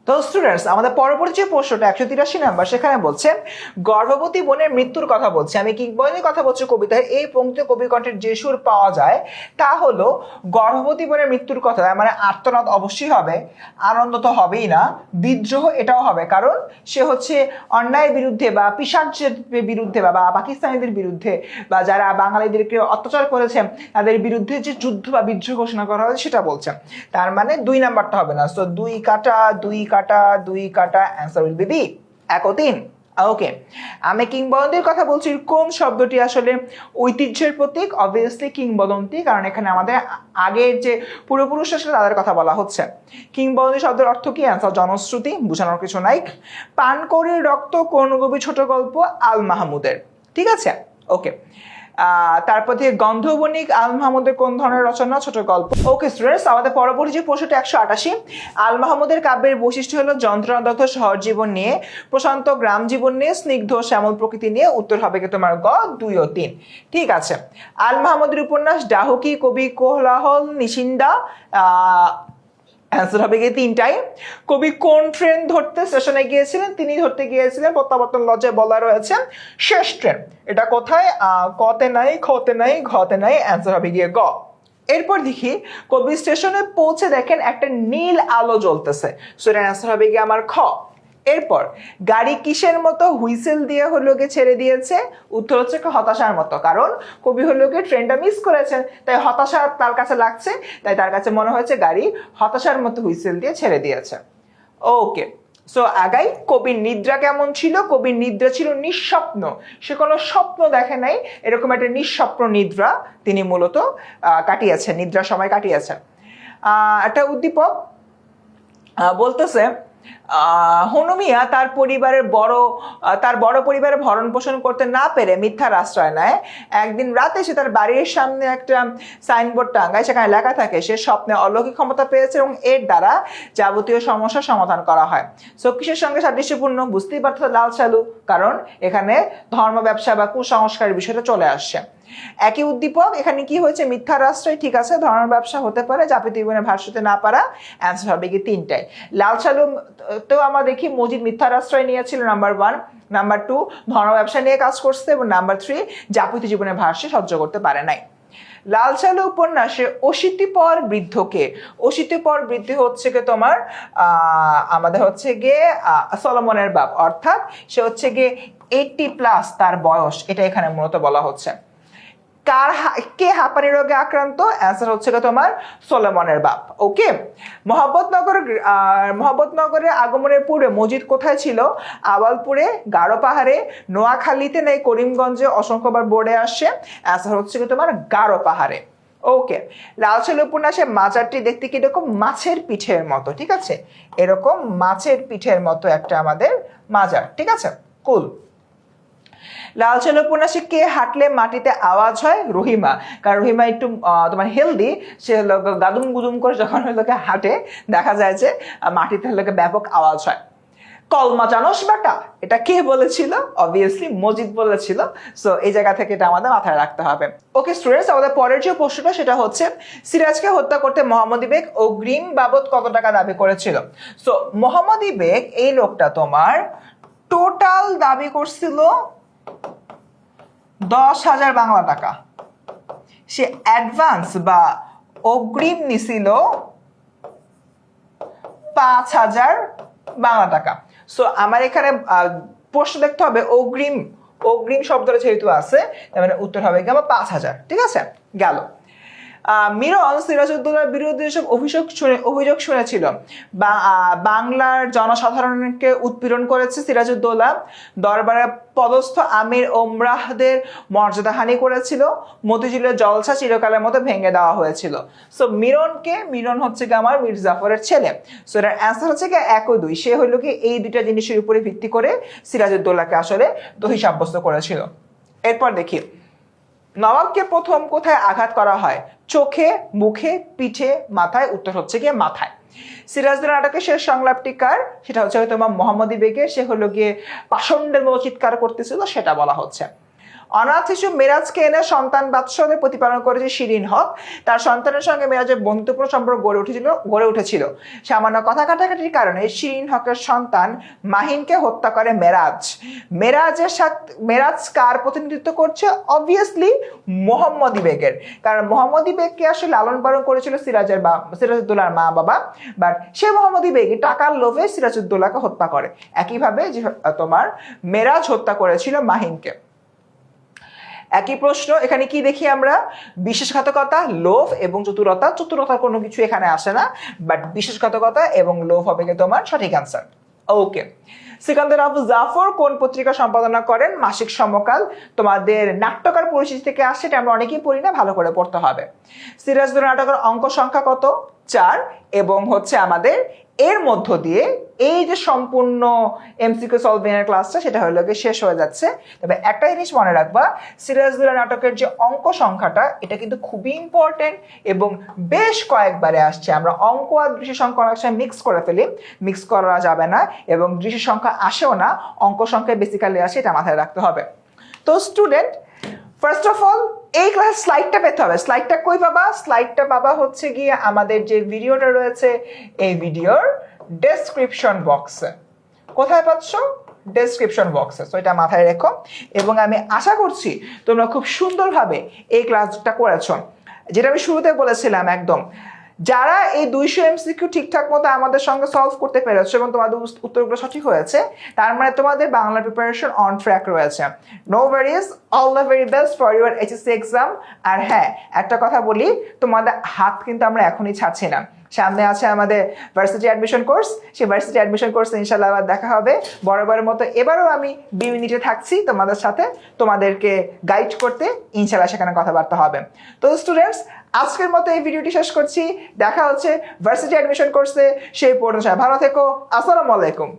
তো স্টুডেন্টস, আমাদের পরবর্তী যে প্রশ্নটা 183 নাম্বার, সেখানে বলছে গর্ভবতী বোনের মৃত্যুর কথা বলছে। আমি কিংবদন্তির কথা বলছি কবিতায় এই পংক্তি কবি কণ্ঠের যে সুর পাওয়া যায় তা হলো গর্ভবতী বোনের মৃত্যুর কথা। মানে আর্তনাদ অবশ্যই হবে, আনন্দ তো হবেই না, বিদ্রোহ এটাও হবে, কারণ সে হচ্ছে অন্যায়ের বিরুদ্ধে বা পিশাচের বিরুদ্ধে বা পাকিস্তানিদের বিরুদ্ধে বা যারা বাঙালিদেরকে অত্যাচার করেছে তাদের বিরুদ্ধে যে যুদ্ধ বা বিদ্রোহ ঘোষণা করা হয়েছে সেটা বলছে। তার মানে 2 নাম্বারটা হবে না। সো 2 কাটা 2 কাটা অ্যান্সার উইল বি বি 1 ও 3। ওকে, আমি কিংবদন্তির কথা বলছি কোন শব্দটি আসলে ঐতিহ্যের প্রতীক? অবভিয়াসলি কিংবদন্তি, কারণ এখানে আমাদের আগের যে পূর্বপুরুষ আসলে তাদের কথা বলা হচ্ছে। কিংবদন্তি শব্দের অর্থ কি? অ্যান্সার জনশ্রুতি, বোঝানোর কিছু নাই। পানকৌড়ির রক্ত কোন কবি ছোট গল্প? আল মাহমুদের। ঠিক আছে, ওকে। তারপর থেকে গন্ধবণিক আল মাহমুদের কোন ধরনের রচনা? ছোট গল্প। ওকে স্টুডেন্টস, আমাদের পরবর্তী যে প্রশ্নটা 188। আল মাহমুদের কাব্যের বৈশিষ্ট্য হলো যন্ত্রণাদগ্ধ শহর জীবন নিয়ে, প্রশান্ত গ্রাম জীবন নিয়ে, স্নিগ্ধ শ্যামল প্রকৃতি নিয়ে। উত্তর হবে কি তোমার গ, 2 ও 3। ঠিক আছে, আল মাহমুদের উপন্যাস ডাহুকি, কবি কোলাহল, নিশিন্দা। অ্যান্সার হবে গিয়ে 3টাই। কবি কোন ট্রেন ধরতে স্টেশনে গিয়েছিলেন? তিনি ধরতে গিয়েছিলেন প্রত্যাবর্তন লজ্জায় বলা রয়েছে শেষ ট্রেন। এটা কোথায়? কতে নাই, খতে নাই, ঘতে নাই। অ্যান্সার হবে গিয়ে গ। এরপর দেখি কবি স্টেশনে পৌঁছে দেখেন একটা নীল আলো জ্বলতেছে, সো এর অ্যান্সার হবে গিয়ে আমার খ। এরপর গাড়ি কিসের মতো হুইসেল দিয়ে হলো গিয়ে ছেড়ে দিয়েছে? উত্তর হচ্ছে হতাশার মতো, কারণ কবি হলো গিয়ে ট্রেনটা মিস করেছেন, তাই হতাশা তার কাছে লাগছে, তাই তার কাছে মনে হয়েছে গাড়ি হতাশার মতো হুইসেল দিয়ে ছেড়ে দিয়েছে। ওকে, সো আগাই। কবির নিদ্রা কেমন ছিল? কবির নিদ্রা ছিল নিঃস্বপ্ন, সে কোনো স্বপ্ন দেখে নাই, এরকম একটা নিঃস্বপ্ন নিদ্রা তিনি মূলত কাটিয়েছেন, নিদ্রার সময় কাটিয়েছেন। একটা উদ্দীপক বলতেছে হনুমিয়া তার বড় পরিবারের ভরণ পোষণ করতে না পেরে মিথ্যার আশ্রয় নেয়। একদিন রাতে সে তার বাড়ির সামনে একটা সাইনবোর্ড টাঙ্গায়, সেখানে লেখা থাকে সে স্বপ্নে অলৌকিক ক্ষমতা পেয়েছে এবং এর দ্বারা যাবতীয় সমস্যার সমাধান করা হয়। সো কিসের সঙ্গে সাদৃশ্যপূর্ণ? বুঝতেই পারছো, লাল সালু, কারণ এখানে ধর্ম ব্যবসা বা কুসংস্কারের বিষয়টা চলে আসছে। একই উদ্দীপক, এখানে কি হয়েছে? মিথ্যার আশ্রয়, ঠিক আছে, ধর্ম ব্যবসা হতে পারে, যাপিত জীবনে ভাষ্যতে না পারা। অ্যান্সার হবে কি 3টাই। লাল সালু তো আমরা দেখি মজিদ মিথ্যার আশ্রয় নিয়েছিল, নাম্বার 1। নাম্বার 2 ধর্ম ব্যবসা নিয়ে কাজ করছে, এবং নাম্বার 3 যাপিত জীবনে ভাষ্য সহ্য করতে পারে নাই। লাল সালু উপন্যাসে অশীতিপর বৃদ্ধকে, অশীতিপর বৃদ্ধ হচ্ছে গিয়ে তোমার আমাদের হচ্ছে গিয়ে সলোমনের বাপ, অর্থাৎ সে হচ্ছে গিয়ে 80+ তার বয়স, এটা এখানে মূলত বলা হচ্ছে। কে হাঁপানি রোগে আক্রান্ত? অ্যান্সার হচ্ছে তোমার সলোমনের বাপ। ওকে, মহব্বতনগরের আগমনের পূর্বে মসজিদ কোথায় ছিল? আওয়ালপুরে, গারো পাহাড়ে, নোয়াখালীতে, নাই করিমগঞ্জে? অসংখ্যবার বোর্ডে আসে, অ্যান্সার হচ্ছে তোমার গারো পাহাড়ে। ওকে, লাল সালু উপন্যাসে মাজারটি দেখতে কি এরকম মাছের পিঠের মতো, ঠিক আছে, এরকম মাছের পিঠের মতো একটা আমাদের মাজার, ঠিক আছে, কুল। লাল সালু উপন্যাসে কে হাঁটলে মাটিতে আওয়াজ হয়? রহিমা, কারণ রহিমা একটু তোমার হেলদি, সে গাদুম গুদুম করে যখন লোকে হাঁটে দেখা যায় যে মাটিতে লোকে ব্যাপক আওয়াজ হয়। কলমা জানোস বেটা, এটা কে বলেছিল? অবভিয়াসলি মজিদ বলেছিল। সো এই জায়গা থেকে এটা আমাদের মাথায় রাখতে হবে। ওকে স্টুডেন্টস, আমাদের পরের যে প্রশ্নটা সেটা হচ্ছে সিরাজকে হত্যা করতে মোহাম্মদী বেগ অগ্রিম বাবদ কত টাকা দাবি করেছিল? সো মোহাম্মদী বেগ এই লোকটা তোমার টোটাল দাবি করছিল 10,000 বাংলা টাকা। সে অ্যাডভান্স বা অগ্রিম নিছিল 5,000 বাংলা টাকা। সো আমার এখানে প্রশ্ন দেখতে হবে অগ্রিম, অগ্রিম শব্দটা যেহেতু আছে তার মানে উত্তর হবে কি আমার 5,000, ঠিক আছে, গেল। মিরন সিরাজউদ্দৌলার বিরুদ্ধে সব অভিযোগ শুনেছিল, বাংলার জনসাধারণকে উৎপীড়ন করেছে সিরাজউদ্দৌলা, দরবারে পদস্থ আমির ওমরাহদের মর্যাদাহানি করেছিল, মতিঝিলের জলসা চিরকালের মতো ভেঙে দেওয়া হয়েছিল। সো মিরন হচ্ছে কি আমার মীর জাফরের ছেলে। সো এটার অ্যান্সার হচ্ছে কি 1 ও 2। সে হইল কি এই দুইটা জিনিসের উপরে ভিত্তি করে সিরাজউদ্দৌলাকে আসলে দোষী সাব্যস্ত করেছিল। এরপর দেখি নবাবকে প্রথম কোথায় আঘাত করা হয়? চোখে, মুখে, পিঠে, মাথায়? উত্তর হচ্ছে গিয়ে মাথায়। সিরাজউদ্দৌলা নাটকের শেষ সংলাপটি কার? সেটা হচ্ছে তোমার মোহাম্মদী বেগের। সে হলো গিয়ে পাষণ্ডের মতো চিৎকার করতেছিল, সেটা বলা হচ্ছে। অনাথ শিশু মেরাজকে এনে সন্তান বাৎসল্যের প্রতিপালন করেছে শিরিন হক। তার সন্তানের সঙ্গে মেরাজের বন্ধুত্বপূর্ণ সম্পর্ক গড়ে উঠেছিল। সামান্য কথা কাটাকাটির কারণে শিরিন হকের সন্তান মাহিনকে হত্যা করে মেরাজ। মেরাজ কার প্রতিনিধিত্ব করছে? অবভিয়াসলি মোহাম্মদী বেগের, কারণ মোহাম্মদী বেগকে আসলে লালন পালন করেছিল সিরাজউদ্দৌলার মা বাবা, বাট সে মোহাম্মদী বেগই টাকার লোভে সিরাজউদ্দৌলাকে হত্যা করে, একইভাবে যে তোমার মেরাজ হত্যা করেছিল মাহিনকে। একই প্রশ্ন এখানে কি দেখি আমরা? বিশ্বাসঘাতকতা, লোভ এবং চতুরতা। চতুরতার কোনো কিছু এখানে আসে না, বাট বিশ্বাসঘাতকতা এবং লোভ হবে কি তোমার সঠিক আনসার। ওকে, সিকান্দার আবু জাফর কোন পত্রিকা সম্পাদনা করেন? মাসিক সমকাল। তোমাদের নাট্যকার পরিচিতি থেকে আসছে, এটা আমরা অনেকেই পড়ি না, ভালো করে পড়তে হবে। সিরাজউদ্দৌলা নাটকের অঙ্ক সংখ্যা কত? 4। এবং হচ্ছে আমাদের এর মধ্য দিয়ে এই যে সম্পূর্ণ এমসিকিউ সলভিং এর ক্লাসটা সেটা হলো গিয়ে শেষ হয়ে যাচ্ছে। তবে একটা জিনিস মনে রাখবা, সিরাজউদ্দৌলা নাটকের যে অঙ্ক সংখ্যাটা এটা কিন্তু খুবই ইম্পর্টেন্ট এবং বেশ কয়েকবারে আসছে। আমরা অঙ্ক আর দৃশ্য সংখ্যা অনেক সময় মিক্স করে ফেলি, মিক্স করা যাবে না, এবং দৃশ্য সংখ্যা আসেও না, অঙ্ক সংখ্যায় বেসিক্যালি আসে, এটা মাথায় রাখতে হবে। তো স্টুডেন্ট, ফার্স্ট অফ অল এই ক্লাস স্লাইডটা পেতে হবে। স্লাইডটা কই পাবা? স্লাইডটা পাবা হচ্ছে গিয়ে আমাদের যে ভিডিওটা রয়েছে এই ভিডিওর ডেসক্রিপশন বক্সে। কোথায় পাচ্ছ? ডেসক্রিপশন বক্সে। সো এটা মাথায় রেখো, এবং আমি আশা করছি তোমরা খুব সুন্দরভাবে এই ক্লাসটা করেছো। যেটা আমি শুরুতে বলেছিলাম, একদম যারা এই 200 এমসিকিউ ঠিকঠাক মতো আমাদের সঙ্গে সলভ করতে পেরেছো এবং তোমাদের উত্তরগুলো সঠিক হয়েছে, তার মানে তোমাদের বাংলা প্রিপারেশন অন ট্র্যাক রয়েছে। No worries, all the very best for your HSC exam. আর হ্যাঁ, একটা কথা বলি, তোমাদের হাত কিন্তু আমরা এখনই ছাড়ছি না। সামনে আছে আমাদের ভার্সিটি অ্যাডমিশন কোর্স, সেই ভার্সিটি অ্যাডমিশন কোর্সে ইনশাল্লাহ আবার দেখা হবে বরাবরের মতো। এবারও আমি 2 মিনিটে থাকছি তোমাদের সাথে, তোমাদেরকে গাইড করতে। ইনশাল্লাহ সেখানে কথাবার্তা হবে। তো স্টুডেন্টস, আজকের মতো এই ভিডিওটি শেষ করছি। দেখা হচ্ছে ভার্সিটি অ্যাডমিশন কোর্সে। সেই পর্যন্ত ভালো থেকো। আসসালামু আলাইকুম।